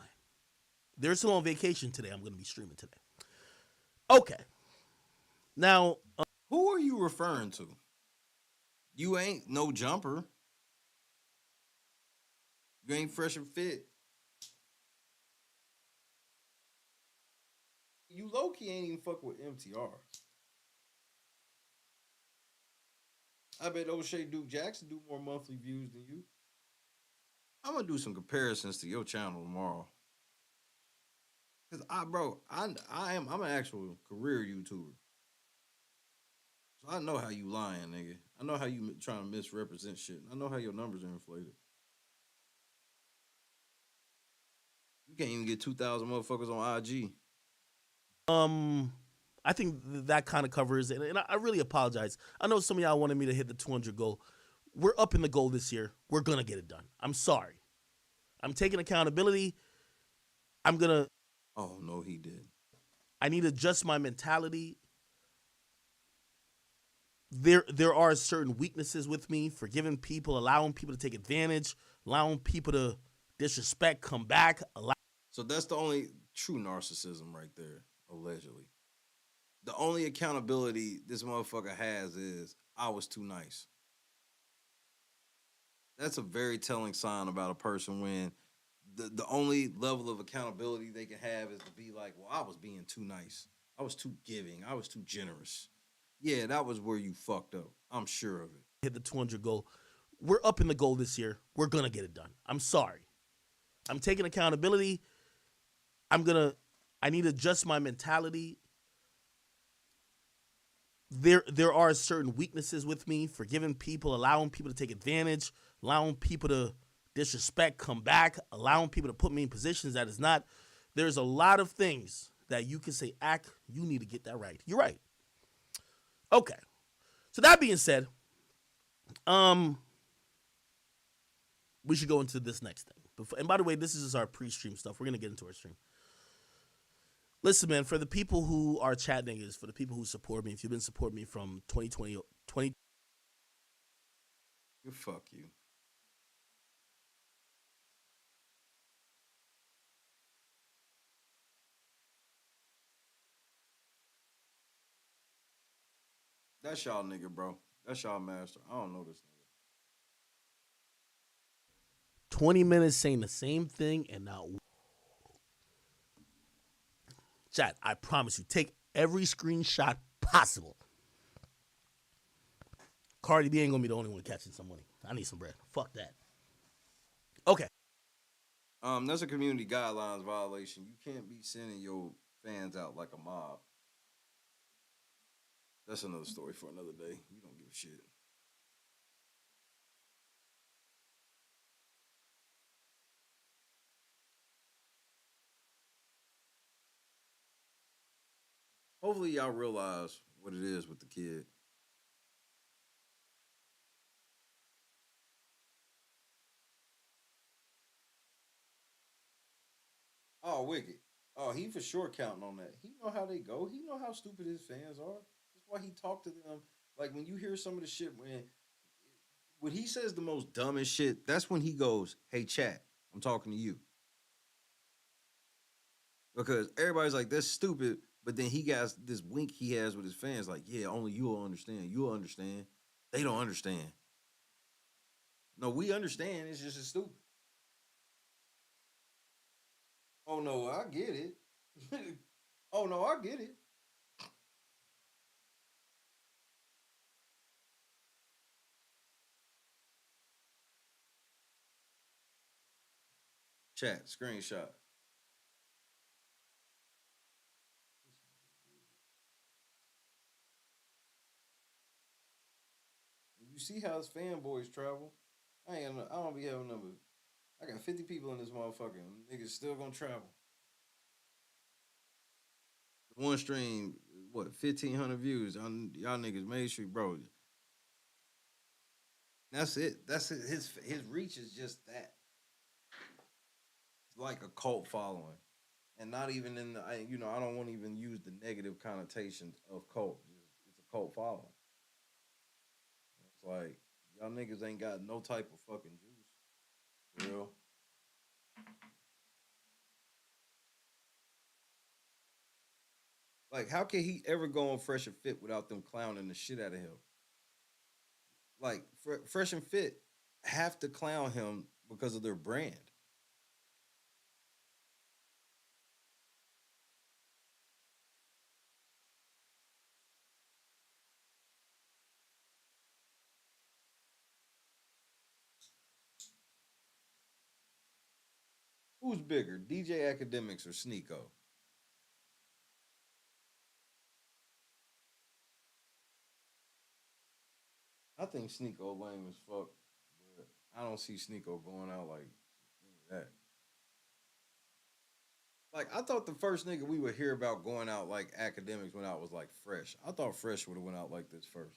They're still on vacation today. I'm going to be streaming today. Okay. Now, who are you referring to? You ain't no jumper. You ain't fresh and fit. You low-key ain't even fuck with MTR. I bet O'Shea Duke Jackson do more monthly views than you. I'm gonna do some comparisons to your channel tomorrow. Cause I'm an actual career YouTuber. So I know how you lying, nigga. I know how you trying to misrepresent shit. I know how your numbers are inflated. You can't even get 2,000 motherfuckers on IG. I think that kind of covers it. And I really apologize. I know some of y'all wanted me to hit the 200 goal. We're up in the goal this year. We're going to get it done. I'm sorry. I'm taking accountability. I'm going to. Oh, no, he did. I need to adjust my mentality. There are certain weaknesses with me, forgiving people, allowing people to take advantage, allowing people to disrespect, come back. So that's the only true narcissism right there, allegedly. The only accountability this motherfucker has is, I was too nice. That's a very telling sign about a person when the only level of accountability they can have is to be like, well, I was being too nice. I was too giving. I was too generous. Yeah, that was where you fucked up. I'm sure of it. Hit the 200 goal. We're up in the goal this year. We're going to get it done. I'm sorry. I'm taking accountability. I need to adjust my mentality. There are certain weaknesses with me, forgiving people, allowing people to take advantage, allowing people to disrespect, come back, allowing people to put me in positions that is not. There's a lot of things that you can say, you need to get that right. You're right. Okay. So that being said, we should go into this next thing. And by the way, this is just our pre-stream stuff. We're going to get into our stream. Listen, man, for the people who are chat niggas, for the people who support me, if you've been supporting me from 2020, fuck you. That's y'all nigga, bro. That's y'all master. I don't know this nigga. 20 minutes saying the same thing and not. Chat, I promise you, take every screenshot possible. Cardi B ain't gonna be the only one catching some money. I need some bread. Fuck that. Okay. That's a community guidelines violation. You can't be sending your fans out like a mob. That's another story for another day. We don't give a shit. Hopefully y'all realize what it is with the kid. Oh, Wicked. Oh, he for sure counting on that. He know how they go. He know how stupid his fans are. That's why he talked to them. Like when you hear some of the shit when he says the most dumbest shit, that's when he goes, "Hey, chat, I'm talking to you." Because everybody's like, that's stupid. But then he got this wink he has with his fans, like, yeah, only you'll understand. You'll understand. They don't understand. No, we understand. It's just as stupid. Oh, no, I get it. Oh, no, I get it. Chat, screenshot. You see how his fanboys travel? I don't be having number. I got 50 people in this motherfucker. Niggas still gonna travel. One stream, what, 1,500 views. Y'all niggas made sure, bro. That's it. That's it. His reach is just that. It's like a cult following. And not even in the, I don't want to even use the negative connotations of cult. It's a cult following. It's like y'all niggas ain't got no type of fucking juice. For real. Like, how can he ever go on Fresh and Fit without them clowning the shit out of him? Like, Fresh and Fit have to clown him because of their brand. Who's bigger, DJ Akademiks or Sneeko? I think Sneeko lame as fuck, but I don't see Sneeko going out like that. Like, I thought the first nigga we would hear about going out like Akademiks went out was like Fresh. I thought Fresh would have went out like this first.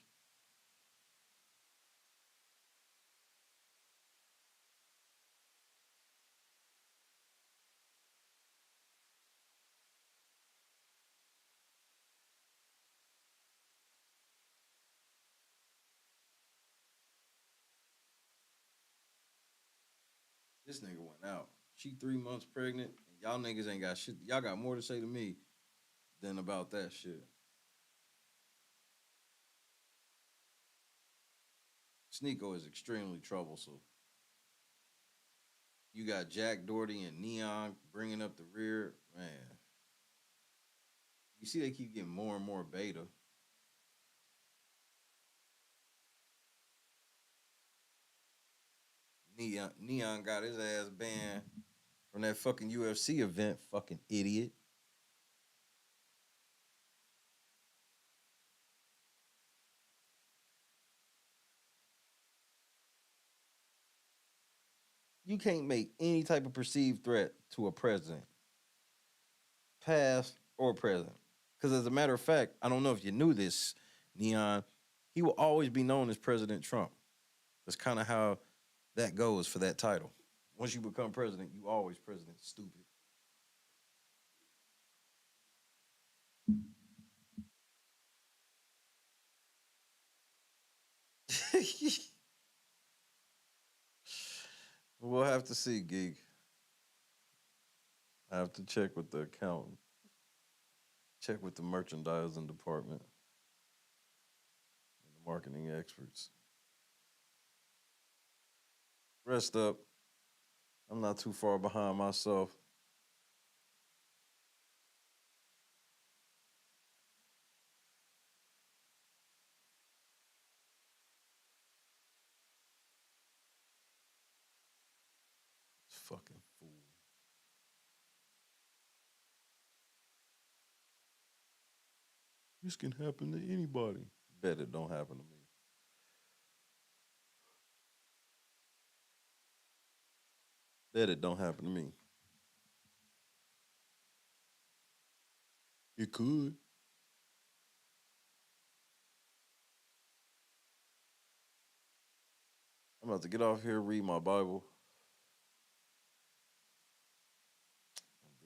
This nigga went out. She 3 months pregnant, and y'all niggas ain't got shit. Y'all got more to say to me than about that shit. Sneeko is extremely troublesome. You got Jack Doherty and Neon bringing up the rear. Man. You see they keep getting more and more beta. Neon got his ass banned from that fucking UFC event, fucking idiot. You can't make any type of perceived threat to a president, past or present. Because as a matter of fact, I don't know if you knew this, Neon, he will always be known as President Trump. That's kind of how that goes for that title. Once you become president, you always president. Stupid. We'll have to see, Geek. I have to check with the accountant. Check with the merchandising department and the marketing experts. Rest up. I'm not too far behind myself. Fucking fool. This can happen to anybody. Bet it don't happen to me. Bet it don't happen to me. It could. I'm about to get off here, read my Bible.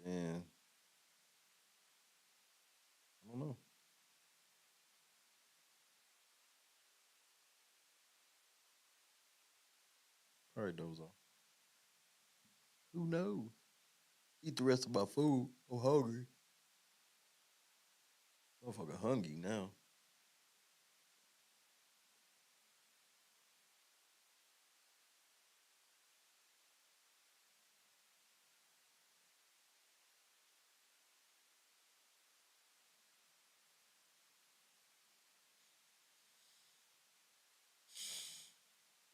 And then, I don't know. Probably doze off. Who knows? Eat the rest of my food. I'm hungry. Motherfucker hungry now.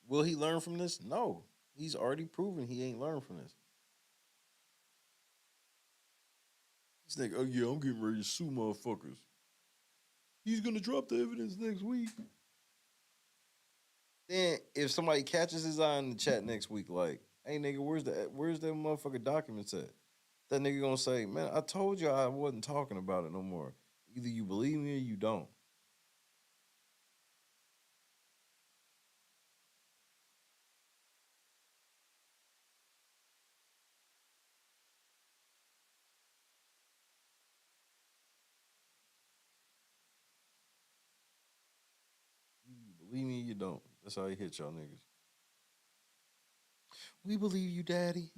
Will he learn from this? No. He's already proven he ain't learned from this. He's like, oh yeah, I'm getting ready to sue motherfuckers. He's gonna drop the evidence next week. Then if somebody catches his eye in the chat next week, like, hey nigga, where's that motherfucker documents at? That nigga gonna say, man, I told you I wasn't talking about it no more. Either you believe me or you don't. you don't. That's how he hit y'all niggas. We believe you, daddy.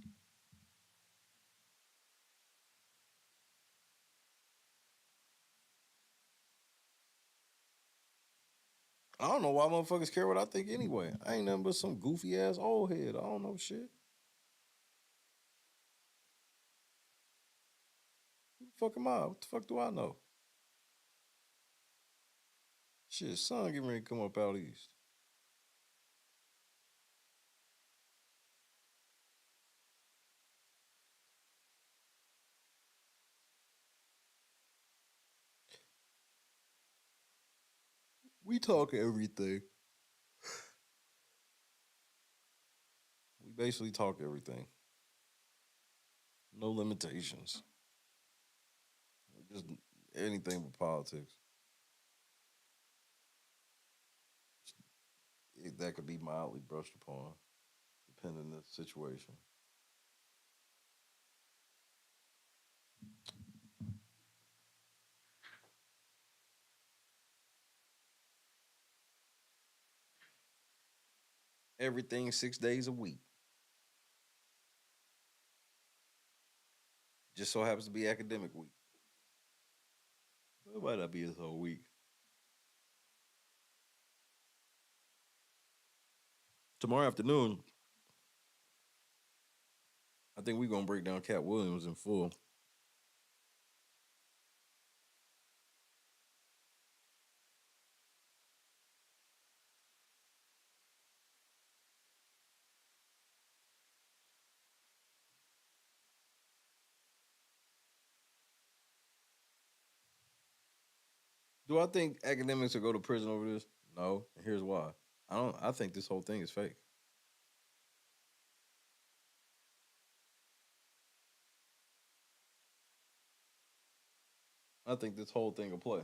I don't know why motherfuckers care what I think anyway. I ain't nothing but some goofy ass old head. I don't know shit. Who the fuck am I? What the fuck do I know? Shit, son getting ready to come up out east. We talk everything. We basically talk everything. No limitations. Just anything but politics. That could be mildly brushed upon, depending on the situation. Everything 6 days a week. Just so happens to be academic week. It might not be this whole week. Tomorrow afternoon, I think we're going to break down Katt Williams in full. Do I think academics will go to prison over this? No, and here's why. I think this whole thing is fake. I think this whole thing will play.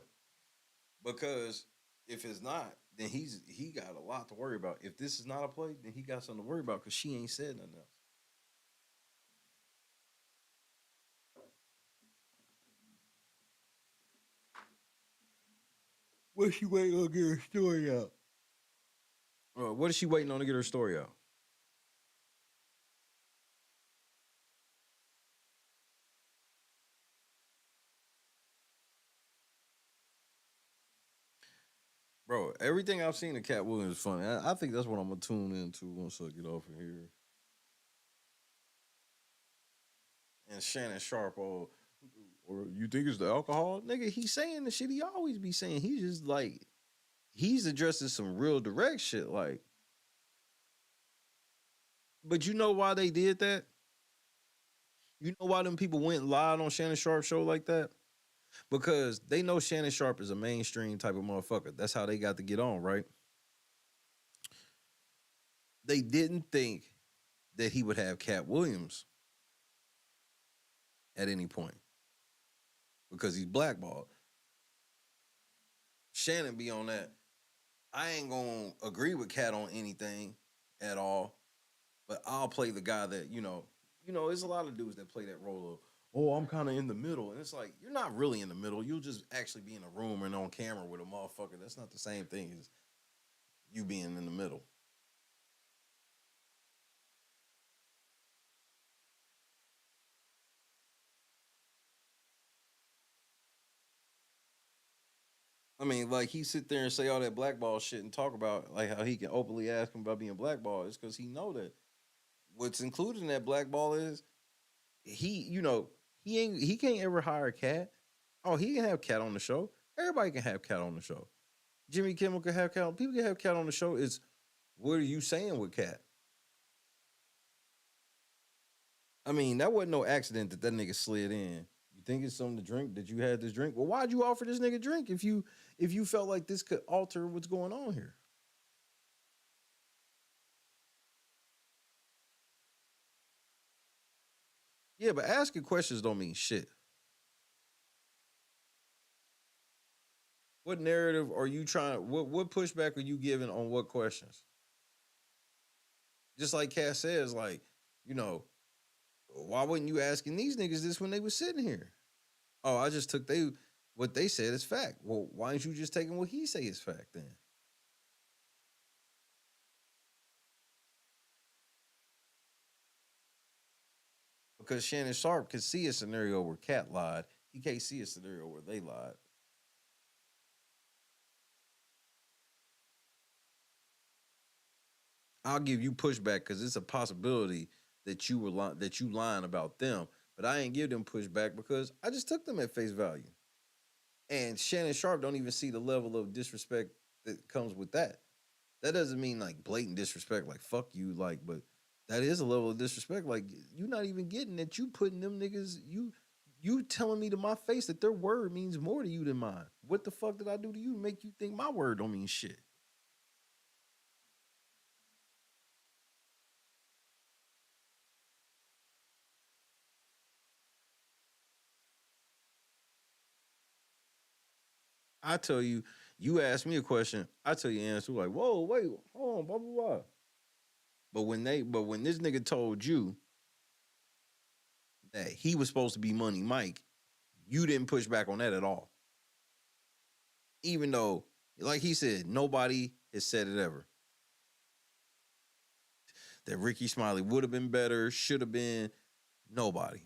Because if it's not, then he got a lot to worry about. If this is not a play, then he got something to worry about because she ain't said nothing else. What's she waiting on to get her story out? What is she waiting on to get her story out? Bro, everything I've seen of Katt Williams is funny. I think that's what I'm going to tune into once I get off of here. And Shannon Sharpe, or you think it's the alcohol? Nigga, he's saying the shit he always be saying. He's just like, he's addressing some real direct shit. Like, but you know why they did that? You know why them people went and lied on Shannon Sharpe's show like that? Because they know Shannon Sharpe is a mainstream type of motherfucker. That's how they got to get on, right? They didn't think that he would have Katt Williams at any point because he's blackballed. Shannon be on that. I ain't gonna agree with Katt on anything at all, but I'll play the guy that, there's a lot of dudes that play that role of, oh, I'm kind of in the middle. And it's like, you're not really in the middle. You'll just actually be in a room and on camera with a motherfucker. That's not the same thing as you being in the middle. I mean, like, he sit there and say all that blackball shit and talk about, like, how he can openly ask him about being blackballed. It's because he know that what's included in that blackball is he can't ever hire Katt. Oh, he can have Katt on the show. Everybody can have Katt on the show. Jimmy Kimmel can have Katt. People can have Katt on the show. It's, what are you saying with Katt? I mean, that wasn't no accident that nigga slid in. You think it's something to drink? Did you have this drink? Well, why'd you offer this nigga drink if you felt like this could alter what's going on here? Yeah, but asking questions don't mean shit. What narrative are you trying? What pushback are you giving on what questions? Just like Cass says, like, why wasn't you asking these niggas this when they were sitting here? Oh, I just took what they said as fact. Well, why aren't you just taking what he say is fact then? because Shannon Sharpe can see a scenario where Katt lied. He can't see a scenario where they lied. I'll give you pushback because it's a possibility that you lying about them, but I ain't give them pushback because I just took them at face value. And Shannon Sharpe don't even see the level of disrespect that comes with that. That doesn't mean like blatant disrespect, like fuck you, like, but that is a level of disrespect. Like you're not even getting that you putting them niggas, you telling me to my face that their word means more to you than mine. What the fuck did I do to you to make you think my word don't mean shit? I tell you, you ask me a question, I tell you answer like, whoa, wait, hold on, blah blah blah. But when this nigga told you that he was supposed to be Money Mike, you didn't push back on that at all. Even though, like he said, nobody has said it ever. That Ricky Smiley would have been better, should have been. Nobody.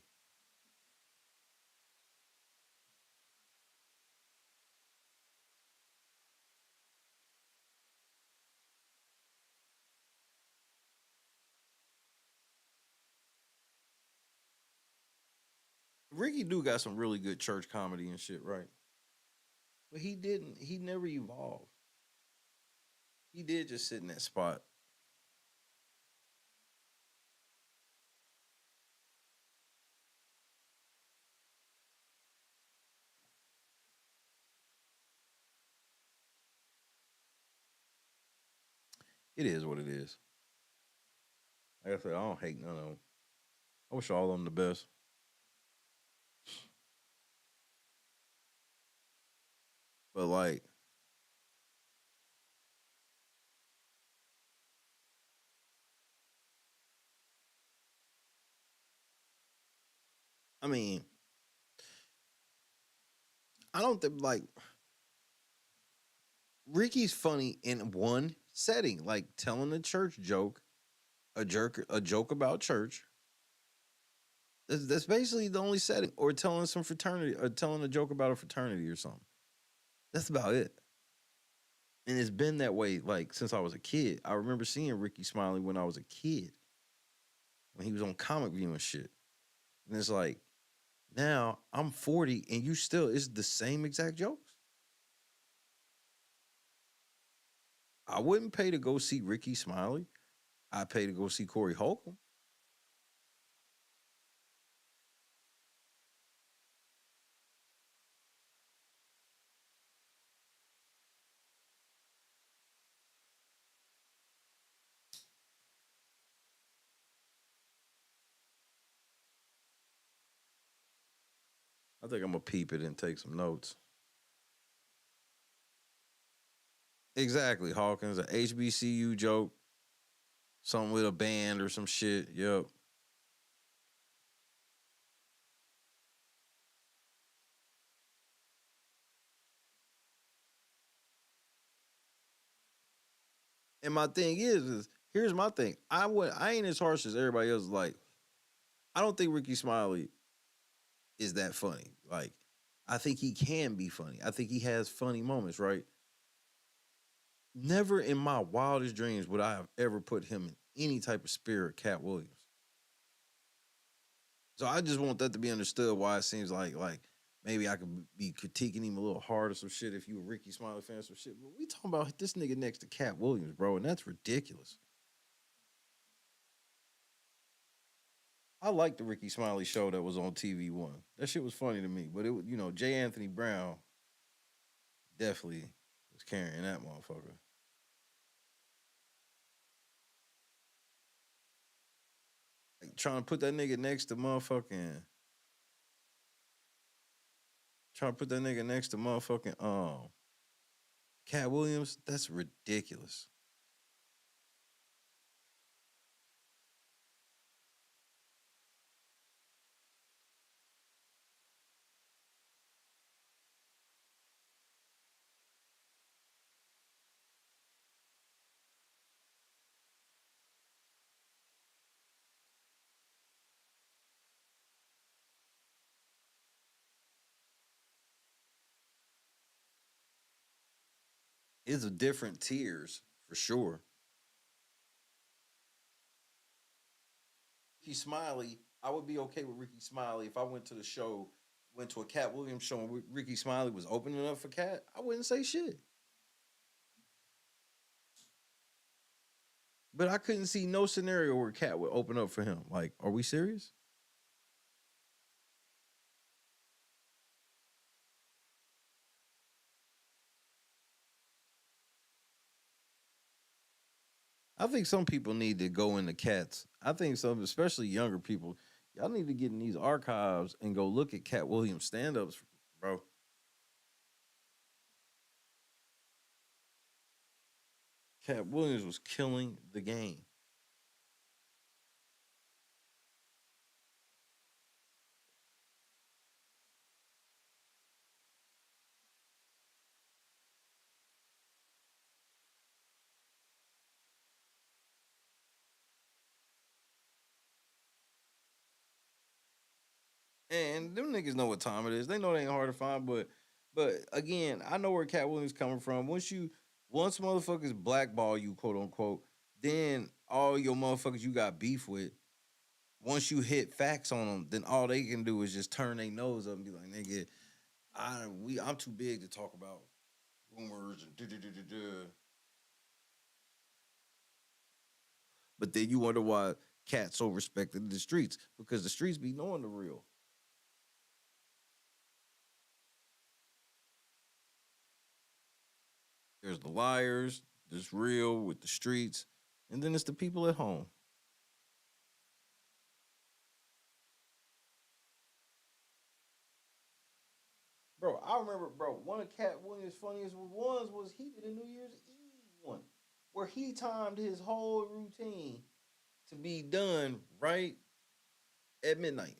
Ricky do got some really good church comedy and shit, right? But he never evolved. He did just sit in that spot. It is what it is. Like I said, I don't hate none of them. I wish all of them the best. But like, I mean, I don't think like Ricky's funny in one setting, like telling a church joke, a joke about church. That's basically the only setting, or telling some fraternity, or telling a joke about a fraternity or something. That's about it. And it's been that way like since I was a kid. I remember seeing Ricky Smiley when I was a kid, when he was on Comic View and shit. And it's like, now I'm 40 and you still, it's the same exact jokes. I wouldn't pay to go see Ricky Smiley. I'd pay to go see Corey Holcomb. I think I'm gonna peep it and take some notes. Exactly, Hawkins, a HBCU joke, something with a band or some shit. Yep. And my thing is here's my thing. I ain't as harsh as everybody else. Like, I don't think Ricky Smiley is that funny. Like, I think he can be funny. I think he has funny moments, right? Never in my wildest dreams would I have ever put him in any type of spirit Katt Williams. So I just want that to be understood why it seems like maybe I could be critiquing him a little hard or some shit if you a Ricky Smiley fan or some shit. But we talking about this nigga next to Katt Williams, bro, and that's ridiculous. I like the Ricky Smiley show that was on TV1. That shit was funny to me. But it was, J. Anthony Brown definitely was carrying that motherfucker. Like, trying to put that nigga next to motherfucking Katt Williams, that's ridiculous. it's a different tiers for sure. Ricky Smiley, I would be okay with Ricky Smiley if I went to the show, went to a Katt Williams show and Ricky Smiley was opening up for Katt. I wouldn't say shit. But I couldn't see no scenario where Katt would open up for him. Like, are we serious? I think some people need to go into Katt's. I think some, especially younger people, y'all need to get in these archives and go look at Katt Williams stand-ups, bro. Katt Williams was killing the game. And them niggas know what time it is. They know they ain't hard to find, but again, I know where Katt Williams coming from. Once motherfuckers blackball you, quote unquote, then all your motherfuckers you got beef with, once you hit facts on them, then all they can do is just turn their nose up and be like, nigga, I'm too big to talk about rumors and da-da-da-da-da. But then you wonder why Katt's so respected in the streets, because the streets be knowing the real. There's the liars, there's real with the streets, and then it's the people at home. Bro, I remember, one of Katt Williams' funniest ones was he did a New Year's Eve one, where he timed his whole routine to be done right at midnight.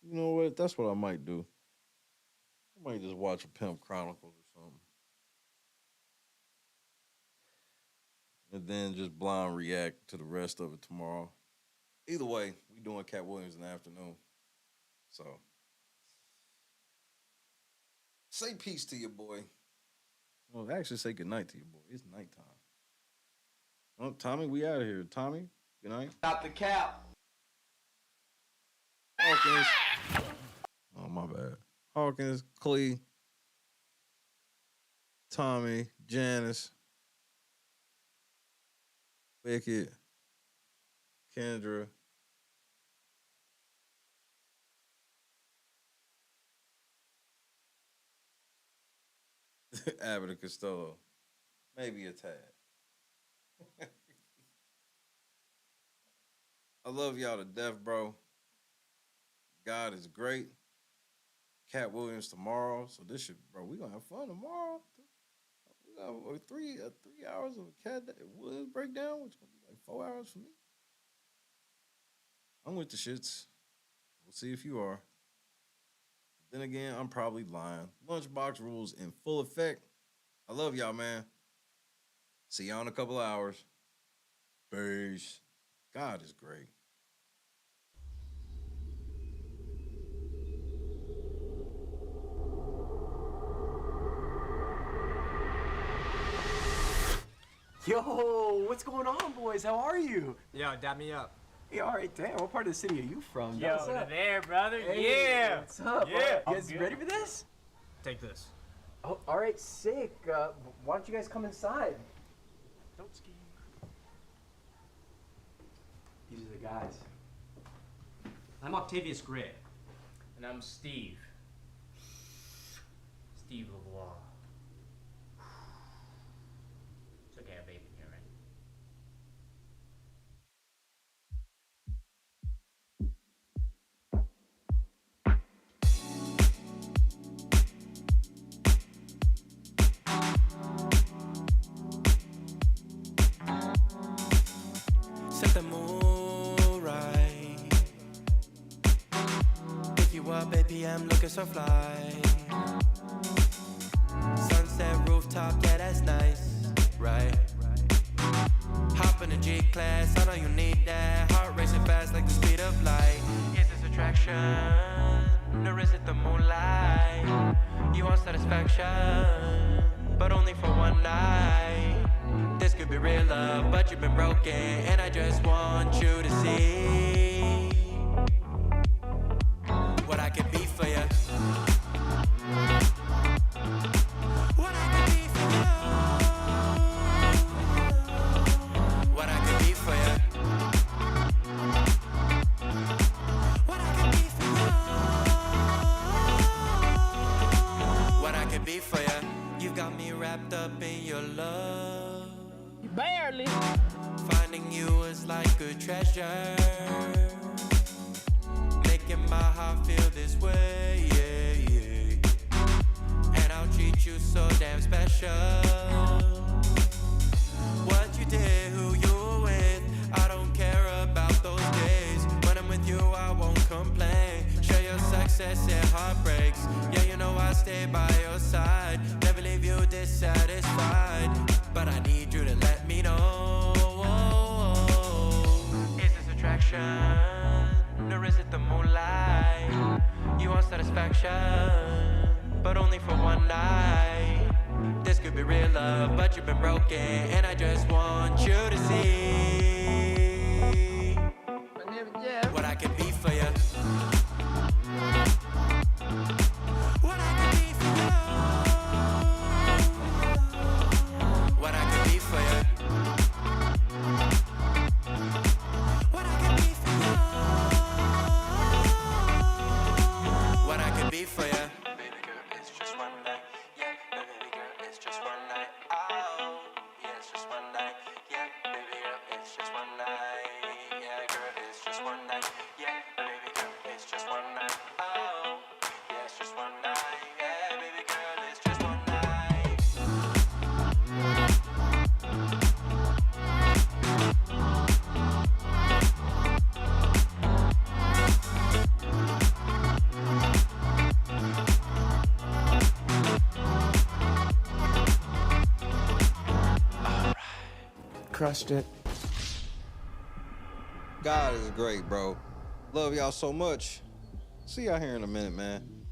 You know what? That's what I might do. I might just watch a Pimp Chronicles or something. And then just blind react to the rest of it tomorrow. Either way, we doing Katt Williams in the afternoon. So, say peace to your boy. Well, actually say good night to your boy. It's nighttime. Oh, Tommy, we out of here. Tommy, good night. Stop the cap. Hawkins. Oh, my bad. Hawkins, Clee, Tommy, Janice, Beckett, Kendra, Abbott and Costello. Maybe a tad. I love y'all to death, bro. God is great. Katt Williams tomorrow. So this should, bro, we gonna have fun tomorrow. We got 3 hours of a Katt Williams breakdown, which is gonna be like 4 hours for me. I'm with the shits. We'll see if you are. Then again, I'm probably lying. Lunchbox rules in full effect. I love y'all, man. See y'all in a couple of hours. Peace. God is great. Yo, what's going on, boys? How are you? Yo, dab me up. Hey, all right, damn. What part of the city are you from? Yo, What's up? there, brother. Hey, Yeah. What's up? Yeah. You guys ready for this? Take this. Oh, all right, sick. Why don't you guys come inside? Don't ski. These are the guys. I'm Octavius Gray. And I'm Steve. Steve LeBlanc. It's okay, I have vape in here, right? Set the mood right. If you're so fly. Sunset rooftop, yeah, that's nice, right? Hop in the G-Class, I know you need that. Heart racing fast like the speed of light. Is this attraction, or is it the moonlight? You want satisfaction, but only for one night. This could be real love, but you've been broken, and I just want you to see what I can be for you. What I can be for you. What I can be for you. What I can be for you. What I can be for you. You've got me wrapped up in your love. Barely. Finding you is like a treasure. Making my heart feel this way, yeah, yeah. And I'll treat you so damn special. What you did, who you were with, I don't care about those days. When I'm with you, I won't complain. Share your success and heartbreaks. Yeah, you know I stay by your side. Never leave you dissatisfied. But I need you to let me know. Is this attraction, or is it the moonlight? You want satisfaction, but only for one night. This could be real love, but you've been broken, and I just want you to see what I can be for you. What I can be for you. What I can be for you. What I can be for you. What I can be for you. Baby girl, it's just one night. Yeah, baby girl, it's just one night. Oh, yeah, it's just one night. Yeah, baby girl, it's just one night. Yeah, girl, it's just one night. Yeah, baby girl, it's just one night. Oh, yeah, it's just one night. Yeah, baby girl, it's just one night. Crushed it. God is great, bro. Love y'all so much. See y'all here in a minute, man.